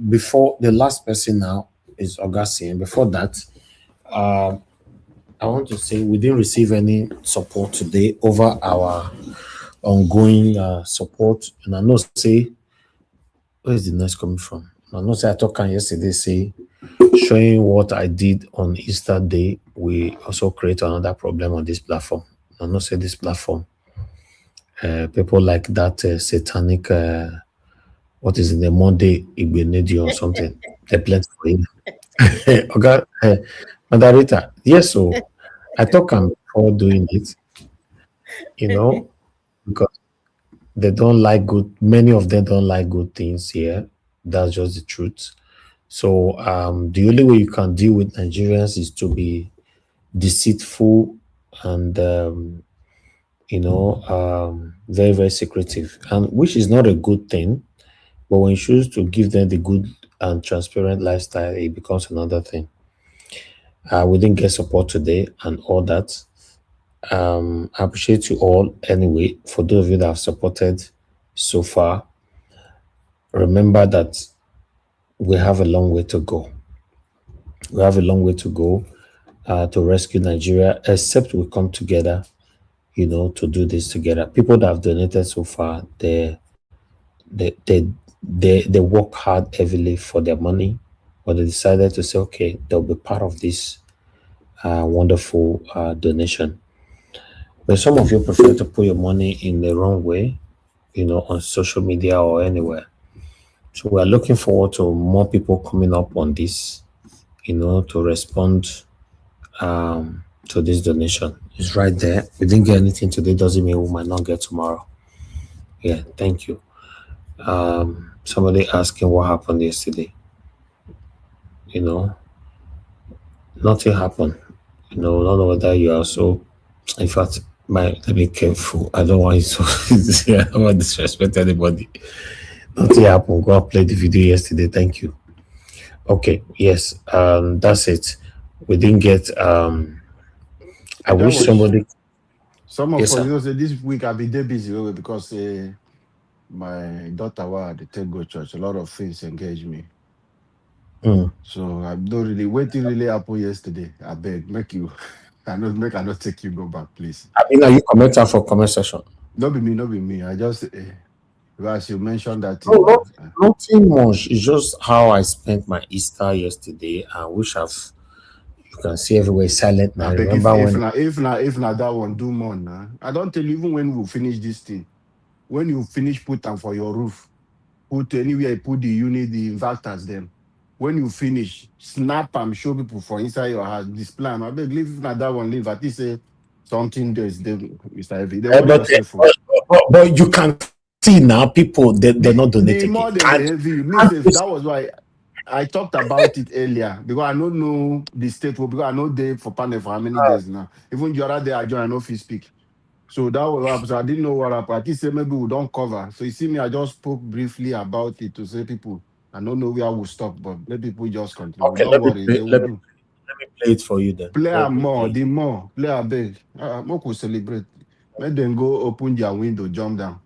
Before the last person now is Augustine. Before that, I want to say we didn't receive any support today over our ongoing support. And I know say, where is the noise coming from? I know say I talked yesterday, say showing what I did on Easter Day, we also create another problem on this platform. I know say this platform, people like that satanic, what is it, the Monday Igbenedi or something, they plenty for him. Okay, Madarita, yes, so I talk before doing it, because they don't like good, many of them don't like good things here. That's just the truth. So the only way you can deal with Nigerians is to be deceitful and very, very secretive, and which is not a good thing. But when you choose to give them the good and transparent lifestyle, it becomes another thing. We didn't get support today and all that. I appreciate you all anyway. For those of you that have supported so far, remember that we have a long way to go. We have a long way to go to rescue Nigeria, except we come together, to do this together. People that have donated so far, they work hard heavily for their money, but they decided to say, okay, they'll be part of this wonderful donation. But some of you prefer to put your money in the wrong way, on social media or anywhere. So we're looking forward to more people coming up on this, to respond to this donation. It's right there. We didn't get anything today, doesn't mean we might not get tomorrow. Yeah, thank you. Somebody asking what happened yesterday. Nothing happened. I don't know whether you are so. In fact, let me be careful. I don't want you to. I don't want to disrespect anybody. Nothing happened. Go and play the video yesterday. Thank you. Okay. Yes. That's it. We didn't get. I wish somebody. Some of Yes, us, sir. say this week I've been there busy because my daughter had to take go church. A lot of things engage me. So I don't really waiting really happen yesterday. I beg, make I not take you go back, please. I mean, are you commenting for comment session? Not be me. I just as you mentioned that. No, nothing much. It's just how I spent my Easter yesterday. I wish you can see everywhere silent now. I beg Remember if not that one do more now. I don't tell you even when we finish this thing. When you finish put them for your roof, put anywhere you put the unit, the inverters them. When you finish, snap and show people for inside your house this plan. I beg leave if not that one leave. At least say something there's them, Mr. Heavy. They worry yourself for. but you can see now people they're not donating. The more than the heavy. That was why I talked about it earlier because I don't know the state because I know they for panel for how many days now. Even the other day I joined, I know if you speak. So that was what happened. So I didn't know what happened. I think say maybe we don't cover. So you see me, I just spoke briefly about it to say people, I don't know where I will stop, but let people just continue. Okay, don't worry, they will do. Let me play it for you then. Play more, the more. Play a big. More could celebrate. Let them go open their window, jump down.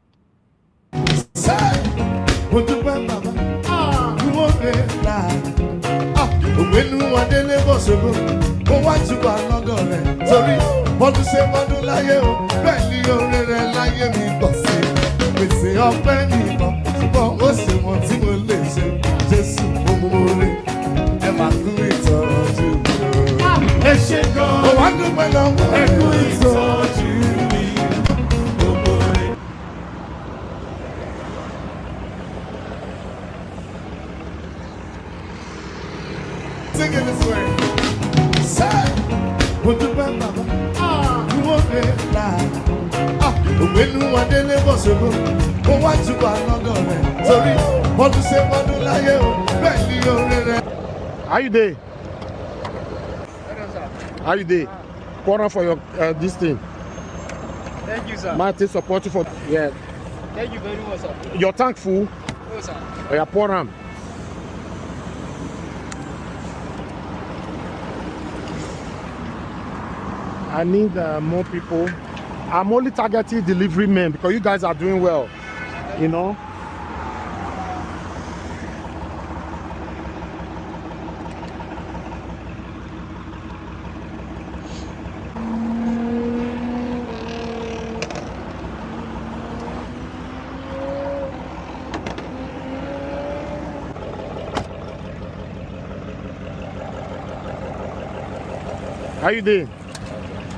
Sing it this way. Say, when you bend baba, you won't be like. When you want to live possible, go watch you are not going. Sorry, what to say, what to lie, How you there? How you there? Pour for your this thing. Thank you, sir. Martin support you for yeah. Thank you very much, sir. Your tank full? No, sir. Oh, yeah, pour them. I need more people. I'm only targeting delivery men because you guys are doing well, you know. How you doing?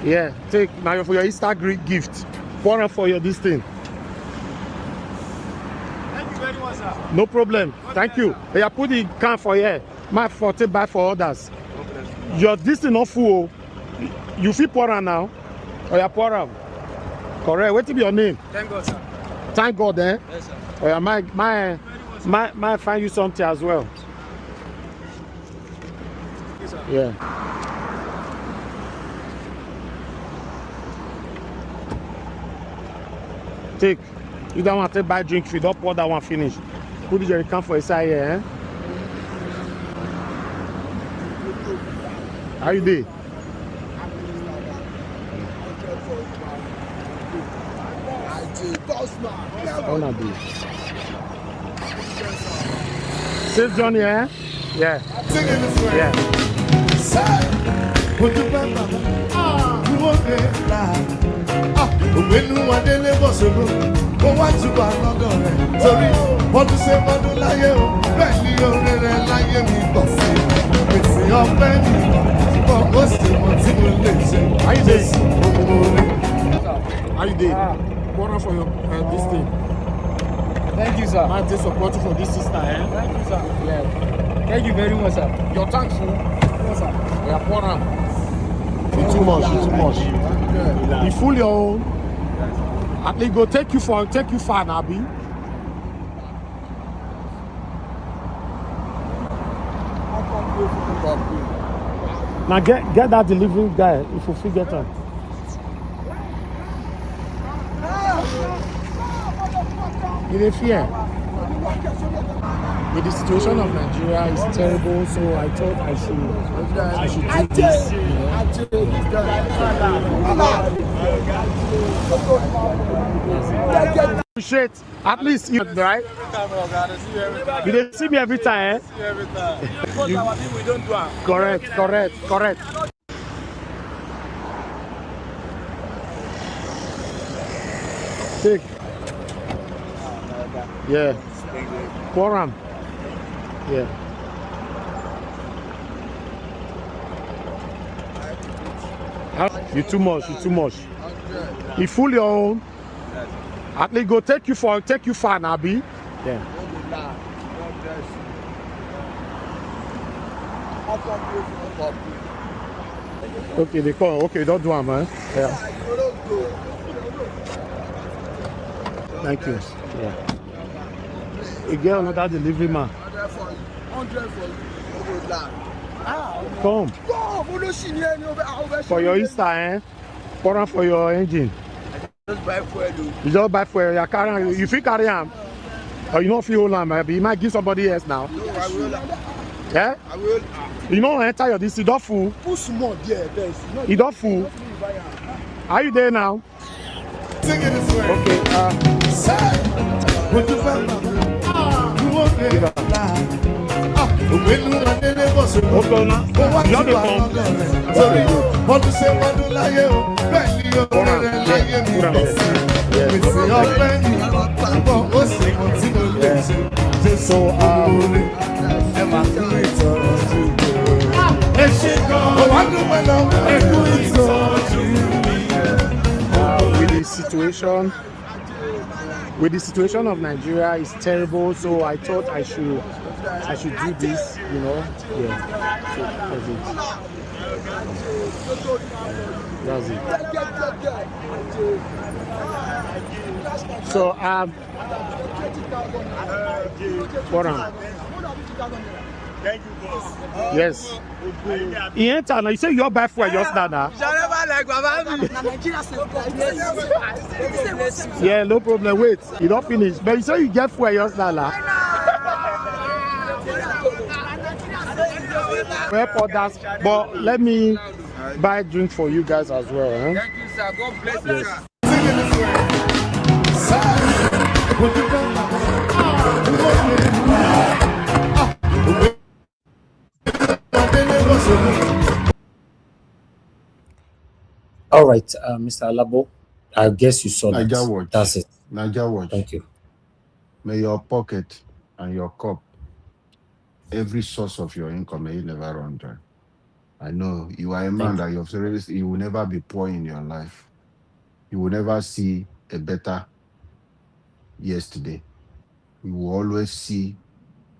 Yeah, take now for your Easter gift. Pour it for your this thing. Thank you very much, sir. No problem. Thank you. Yeah, put the can for here. My for take back for others. Your this thing not full. You feel pour am now? Oh yeah, pour am. Correct. What is your name? Thank God, sir. Thank God, eh? Yes, sir. Oh yeah, my find you something as well. Yes, sir. Yeah. Take. You don't want to buy drink, if you don't pour that one finish. Put the jerry can for inside here, eh? How you doing? How na do? Say Johnny, eh? Yeah. Sing it this way. Yeah. Say, when you bend baba, you won't be like. When you want to live possible, go watch you are not going. Sorry, what to say, what to lie, belly over there, lie me, bossy. It's your belly, but what's the motivation? How you doing? How you doing? Pour for your this thing. Thank you, sir. Man, take support for this sister, eh? Thank you, sir. Yeah. Thank you very much, sir. Your tank full? Yes, sir. Yeah, pour them. You too much, you too much. You full your own. At least go take you far now, Abi. Now get that delivery guy if you forget him. You dey fear? With the situation of Nigeria is terrible, so I thought I should do this. You know? Appreciate at least you right. You dey see me every time, eh? You, We don't do it. correct. Take. Yeah. Quorum. Yeah. You too much. You fool your own. At least go take you far now, B. Yeah. Okay, they call. Okay, don't do it, man. Yeah. Thank you. Yeah. You get another delivery man. 100 for you. Come. For your Easter, eh? Pour on for your engine. Just buy fuel. You just buy fuel. You carry. You feel carry him. Or you don't feel hold on, maybe you might give somebody else now. No, I will. Yeah? I will. You don't enter your this. You don't fool. Put small there, best. You don't fool. Are you there now? Sing it this way. Okay. So with the situation of Nigeria is terrible, so I thought I should do this, you know. Yeah. So that's it. So Thank you, boss. yes. He enter now. You say you're back for just now. Yeah, no problem. Wait, you don't finish. But you say you get for just now. Help others, but let me buy a drink for you guys as well. Eh? Thank you, sir. God bless you, sir. All right, Mr. Alabo, I guess you saw Naija that. Watch. That's it. Naija Watch. Thank you. May your pocket and your cup, every source of your income, may you never run dry. I know you are a man that you've said you will never be poor in your life. You will never see a better yesterday. You will always see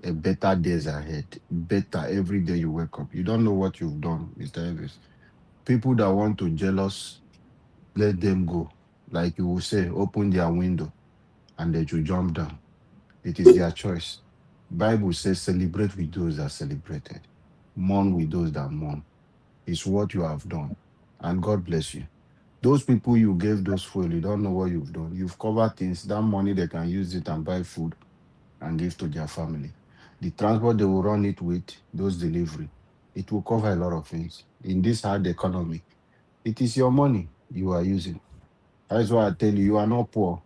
a better days ahead. Better every day you wake up. You don't know what you've done, Mr. Elvis. People that want to jealous, let them go. Like you will say, open their window and they should jump down. It is their choice. Bible says, celebrate with those that celebrated. Mourn with those that mourn. It's what you have done. And God bless you. Those people you gave those fuel, you don't know what you've done. You've covered things. That money, they can use it and buy food and give to their family. The transport they will run it with, those delivery, it will cover a lot of things. In this hard economy, it is your money you are using. That's why I tell you, you are not poor.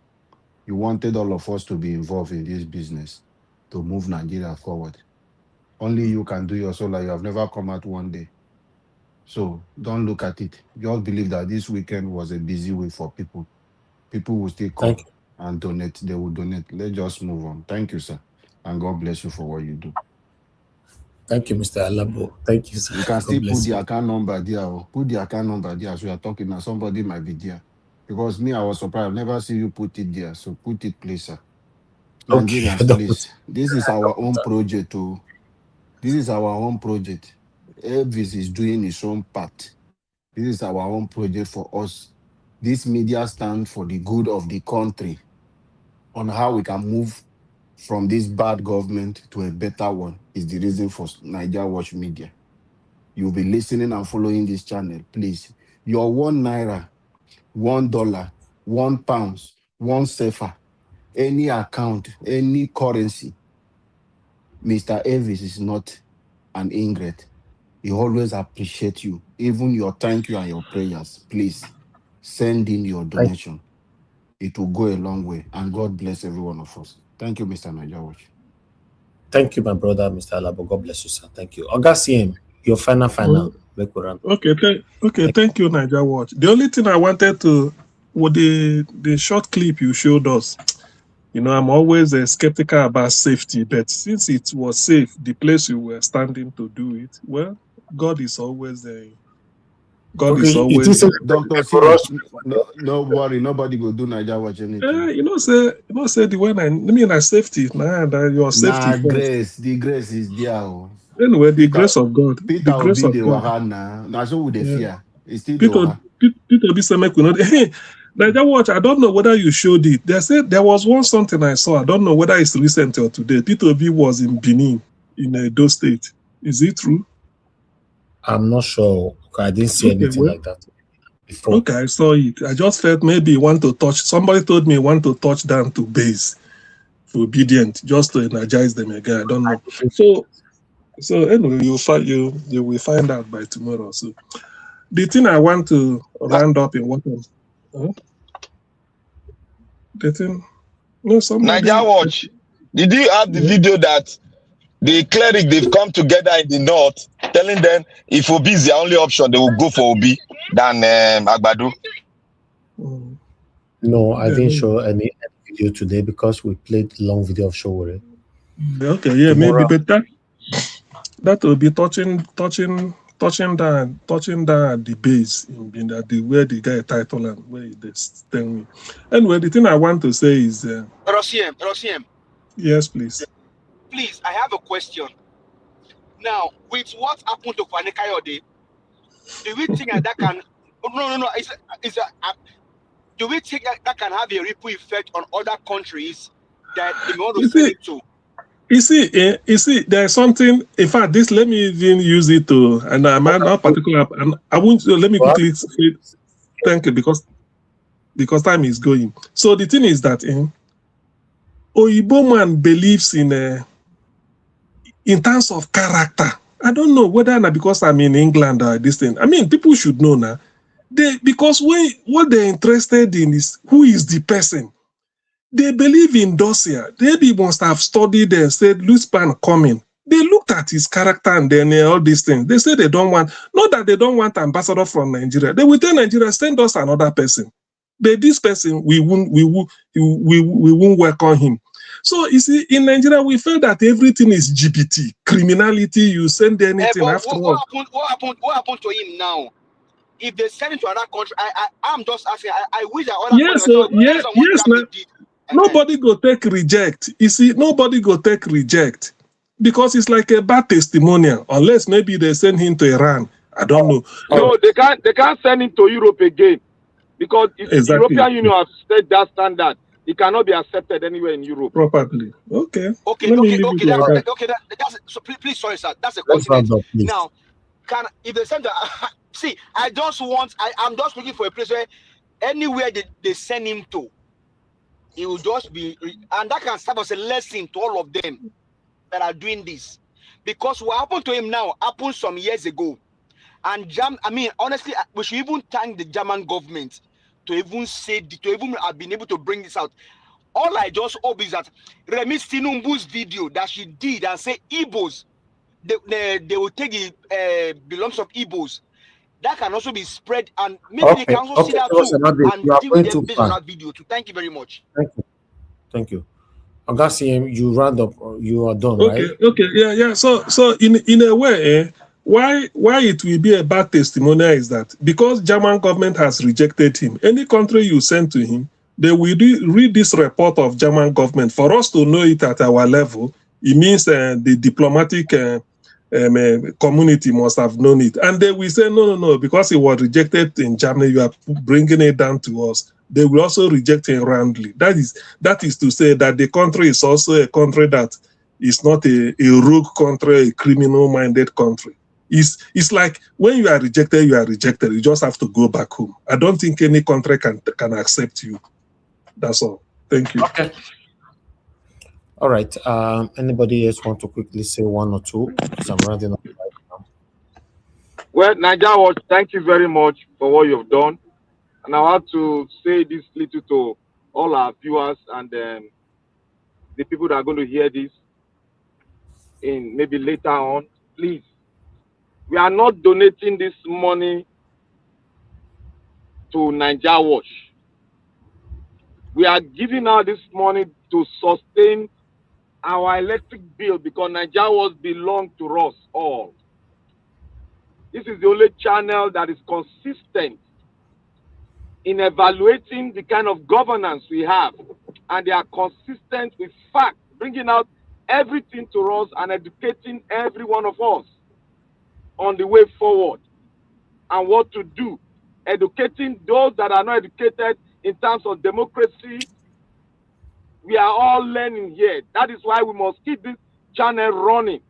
You wanted all of us to be involved in this business to move Nigeria forward. Only you can do your solar. You have never come out one day. So don't look at it. Just believe that this weekend was a busy week for people. People will still come and donate. They will donate. Let's just move on. Thank you, sir. And God bless you for what you do. Thank you, Mr. Alabo. Thank you, sir. You can God still bless put the you. account number there. Put the account number there as we are talking now. Somebody might be there. Because me, I was surprised. I've never seen you put it there. So put it, please, sir. Nigerians, please. This is our own project. Oh. This is our own project. Elvis is doing his own part. This is our own project for us. This media stands for the good of the country on how we can move from this bad government to a better one is the reason for Naija Watch Media. You'll be listening and following this channel, please. Your £1, $1, £1, one sefer, any account, any currency. Mr. Elvis is not an ingrate. He always appreciates you, even your thank you and your prayers. Please send in your donation. It will go a long way. And God bless every one of us. Thank you, Mr. Naija Watch. Thank you, my brother, Mr. Alabo. God bless you, sir. Thank you. Augustine, your final. Okay, thank you, Naija Watch. The only thing I wanted to, with the short clip you showed us, you know, I'm always skeptical about safety, but since it was safe, the place you were standing to do it, well, God is always there. God is always there. Dr. C, no worry, nobody will do Naija Watch anything. You know, say the when I safety, your safety first. Grace, the grace is there. Anyway, the grace of God. Peter the grace will be of the God. Wahana. Now so would they fear. It's still Peter be say make we know. Hey, Naija Watch, I don't know whether you showed it. They said there was something I saw. I don't know whether it's recent or today. Peter B was in Benin, in Edo State. Is it true? I'm not sure. I didn't see anything like that before. Okay, I saw it. I just felt maybe you want to touch. Somebody told me you want to touch down to base for obedient, just to energize them again. I don't know. So anyway, you will find out by tomorrow. So the thing I want to round up in what the thing. No, somebody. Naija Watch. Did you have the video that the cleric they've come together in the north, telling them if Obi is the only option, they will go for Obi than Agbado? No, I didn't show any video today because we played long video of Sowore. Okay, yeah, maybe, but that will be touching down at the base in the where the guy title and where they tell me. Anyway, the thing I want to say is Rosiem. Yes, please. Please, I have a question. Now, with what happened to Fani Kayode, do we think that can no, do we think that can have a ripple effect on other countries that they want to send it to? You see, there's something. In fact, this let me even use it to, and I'm not particular. And I won't. Let me quickly say thank you because time is going. So the thing is that Oyibo man believes in terms of character. I don't know whether not because I'm in England or this thing. I mean, people should know now. Because what they're interested in is who is the person. They believe in Dosia. They must have studied and said, Luspan coming. They looked at his character and then all these things. They say they don't want, not that they don't want ambassador from Nigeria. They will tell Nigeria, send us another person. But this person, we won't welcome him. So you see, in Nigeria, we feel that everything is GPT, criminality. You send anything afterwards. What happened to him now? If they send him to another country, I'm just asking. I wish that other countries. Nobody go take reject. You see, nobody go take reject because it's like a bad testimonial. Unless maybe they send him to Iran. I don't know. No, they can't send him to Europe again because the European Union has set that standard. It cannot be accepted anywhere in Europe. Properly. Okay. Okay. So please, sorry, sir. That's a continent. Now, if they send see, I'm just looking for a place where anywhere they send him to, it will just be, and that can serve as a lesson to all of them that are doing this. Because what happened to him now happened some years ago. And honestly, we should even thank the German government to even have been able to bring this out. All I just hope is that Remi Tinubu's video that she did and say Igbos, they will take the belongs of Igbos. That can also be spread, and maybe they can also see that too and deal with them based on that video too. Thank you very much. Thank you. Augustine, you round up. You are done, right? Okay, yeah. So in a way, why it will be a bad testimonial is that because German government has rejected him, any country you send to him, they will read this report of German government. For us to know it at our level, it means the diplomatic community must have known it. And they will say, no, because it was rejected in Germany, you are bringing it down to us. They will also reject him roundly. That is to say that the country is also a country that is not a rogue country, a criminal-minded country. It's like when you are rejected, you are rejected. You just have to go back home. I don't think any country can accept you. That's all. Thank you. Okay. All right. Anybody else want to quickly say one or two? Because I'm running out right now. Well, Naija Watch, thank you very much for what you've done. And I want to say this little to all our viewers and the people that are going to hear this in maybe later on. Please, we are not donating this money to Naija Watch. We are giving out this money to sustain our electric bill because Naija Watch belongs to us all. This is the only channel that is consistent in evaluating the kind of governance we have, and they are consistent with facts, bringing out everything to us and educating every one of us on the way forward and what to do, educating those that are not educated in terms of democracy. We are all learning here. That is why we must keep this channel running.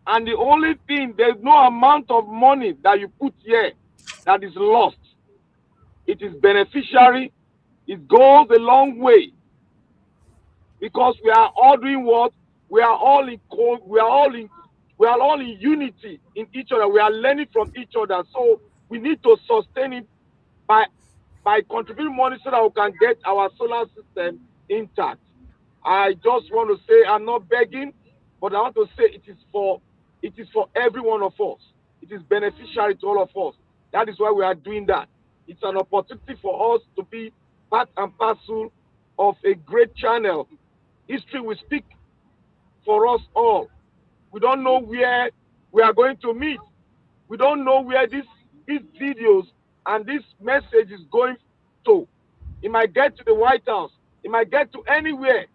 And the only thing, there's no amount of money that you put here that is lost. It is beneficiary. It goes a long way because we are all doing what? We are all in unity in each other. We are learning from each other. So we need to sustain it by contributing money so that we can get our solar system intact. I just want to say I'm not begging, but I want to say it is for every one of us. It is beneficiary to all of us. That is why we are doing that. It's an opportunity for us to be part and parcel of a great channel. History will speak for us all. We don't know where we are going to meet. We don't know where these videos and this message is going to. It might get to the White House. It might get to anywhere.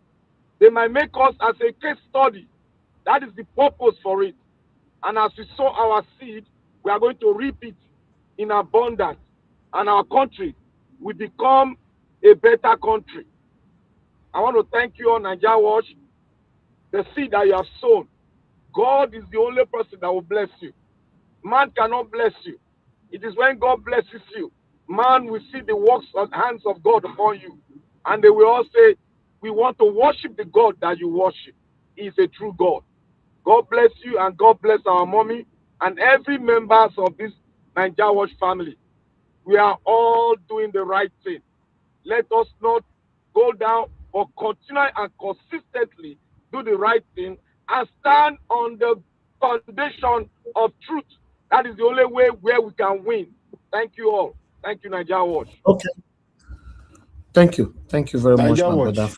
They might make us as a case study. That is the purpose for it. And as we sow our seed, we are going to reap it in abundance. And our country will become a better country. I want to thank you on Nigeria Watch. The seed that you have sown, God is the only person that will bless you. Man cannot bless you. It is when God blesses you, man will see the works of hands of God upon you. And they will all say, we want to worship the God that you worship. He is a true God. God bless you and God bless our mommy and every members of this Nigeria Watch family. We are all doing the right thing. Let us not go down, but continue and consistently do the right thing and stand on the foundation of truth. That is the only way where we can win. Thank you all. Thank you, Nigeria Watch. Okay. Thank you. Thank you very much, Niger my brother. Watch.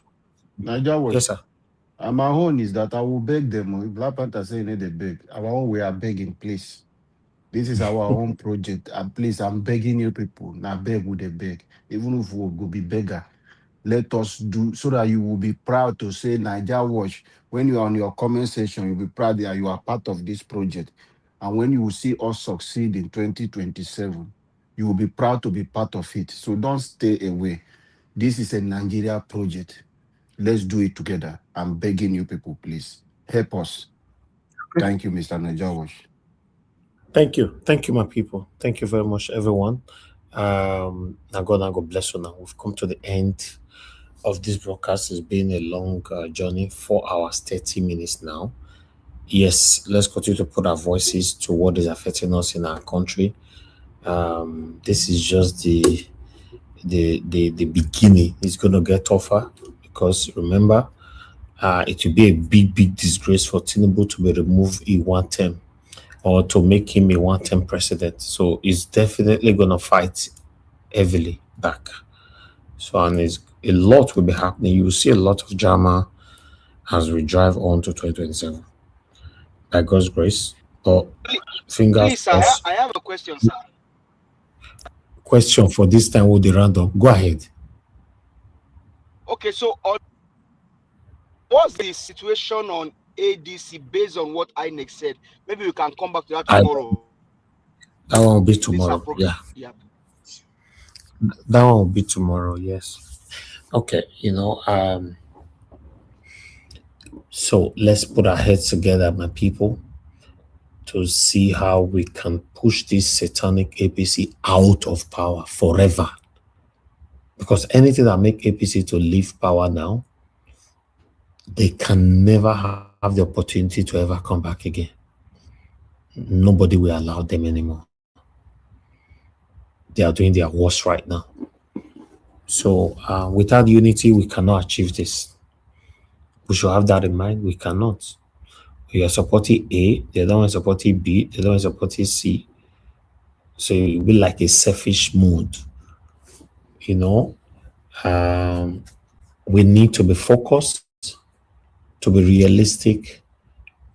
Niger Watch. Yes, sir. And my own is that I will beg them. If Black Panther say they beg, our own we are begging, please. This is our own project. And please, I'm begging you people. Now beg with a beg. Even if we go be beggar, let us do so that you will be proud to say Niger Watch. When you are on your comment section, you'll be proud that you are part of this project. And when you will see us succeed in 2027, you will be proud to be part of it. So don't stay away. This is a Nigeria project. Let's do it together. I'm begging you people, please. Help us. Thank you, Mr. Niger Watch. Thank you. Thank you, my people. Thank you very much, everyone. Now God bless you now. We've come to the end of this broadcast. It's been a long journey, 4 hours, 30 minutes now. Yes, let's continue to put our voices to what is affecting us in our country. This is just the beginning. It's going to get tougher because remember, it will be a big disgrace for Tinubu to be removed in one term or to make him a one-term president. So he's definitely going to fight heavily back. So, and a lot will be happening. You will see a lot of drama as we drive on to 2027. By God's grace. But fingers Please, sir, crossed. I have a question, sir. Question for this time will be random. Go ahead. Okay, so what's the situation on ADC based on what INEC said? Maybe we can come back to that tomorrow. That one will be tomorrow. Yeah. That one will be tomorrow. Yes. Okay. So let's put our heads together, my people, to see how we can push this satanic APC out of power forever. Because anything that make APC to leave power now, they can never have the opportunity to ever come back again. Nobody will allow them anymore. They are doing their worst right now. So without unity, we cannot achieve this. We should have that in mind. We cannot. We are supporting A, the other one is supporting B, the other one is supporting C. So it will be like a selfish mood. We need to be focused, to be realistic,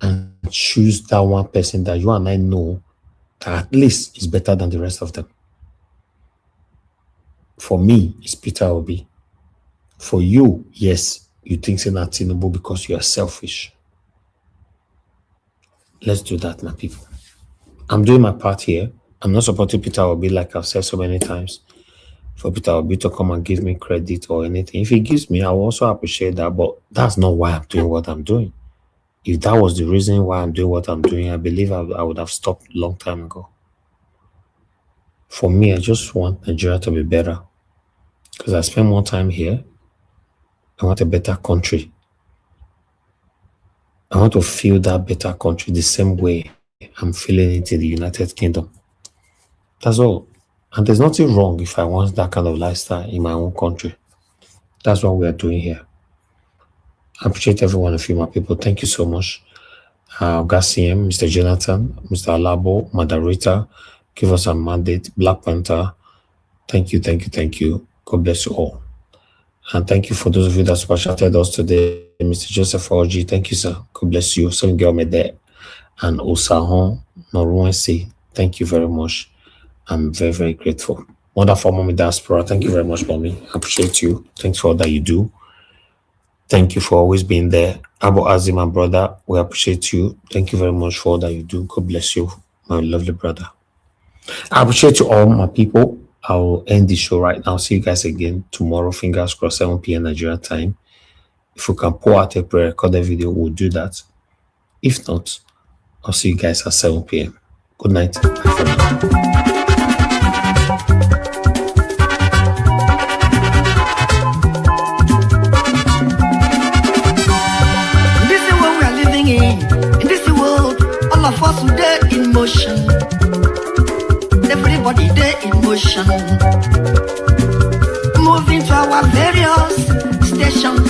and choose that one person that you and I know that at least is better than the rest of them. For me, it's Peter Obi. For you, yes, you think it's not Tinubu because you are selfish. Let's do that, my people. I'm doing my part here. I'm not supporting Peter Obi like I've said so many times. For Peter Obi to come and give me credit or anything. If he gives me, I will also appreciate that. But that's not why I'm doing what I'm doing. If that was the reason why I'm doing what I'm doing, I believe I would have stopped a long time ago. For me, I just want Nigeria to be better. Because I spend more time here. I want a better country. I want to feel that better country the same way I'm feeling it in the United Kingdom. That's all. And there's nothing wrong if I want that kind of lifestyle in my own country. That's what we are doing here. I appreciate every one of you, my people. Thank you so much. Gassiem, Mr. Jonathan, Mr. Alabo, Moderator, give us a mandate, Black Panther. Thank you, thank you, thank you. God bless you all. And thank you for those of you that super chatted us today. Mr. Joseph Orji, thank you, sir. God bless you. Some girl made there. And Osahon Norwensi, thank you very much. I'm very, very grateful. Wonderful Mommy Diaspora, thank you very much, Mommy. I appreciate you. Thanks for all that you do. Thank you for always being there. Abu Azim, my brother, we appreciate you. Thank you very much for all that you do. God bless you, my lovely brother. I appreciate you all, my people. I'll end the show right now. See you guys again tomorrow, fingers crossed, 7 p.m. Nigeria time. If we can pour out a pre-recorded video, we'll do that. If not, I'll see you guys at 7 p.m. Good night. Bye for now. Of us today in motion, everybody there in motion, moving to our various stations.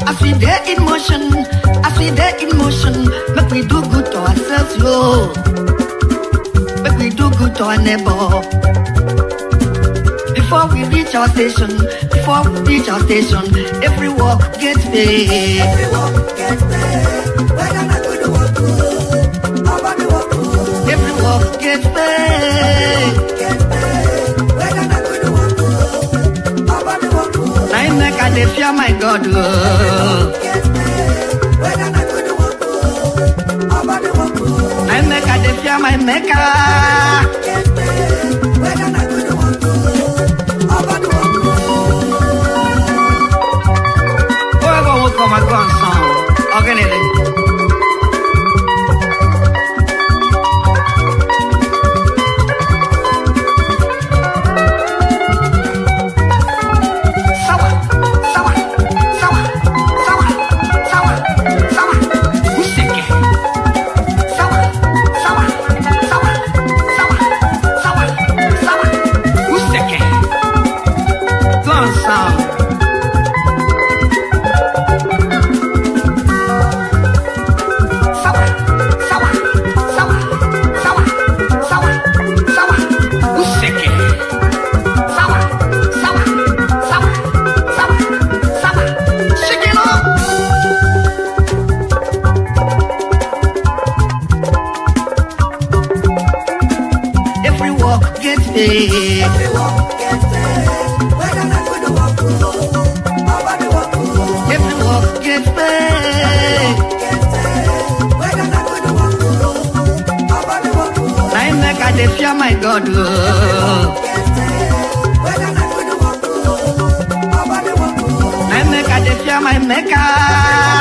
As we there in motion, make we do good to ourselves, yo. Make we do good to our neighbor. Before we reach our station, every walk gets paid. Every walk gets paid. Whether not good or walk good. Every walk gets paid. Whether not good or walk good. I make a fear my God. Whether not good or walk good. I make a fear my maker. Whether not good or walk good. Whoever will come and go on song. Organize. My God, I make a fear my maker.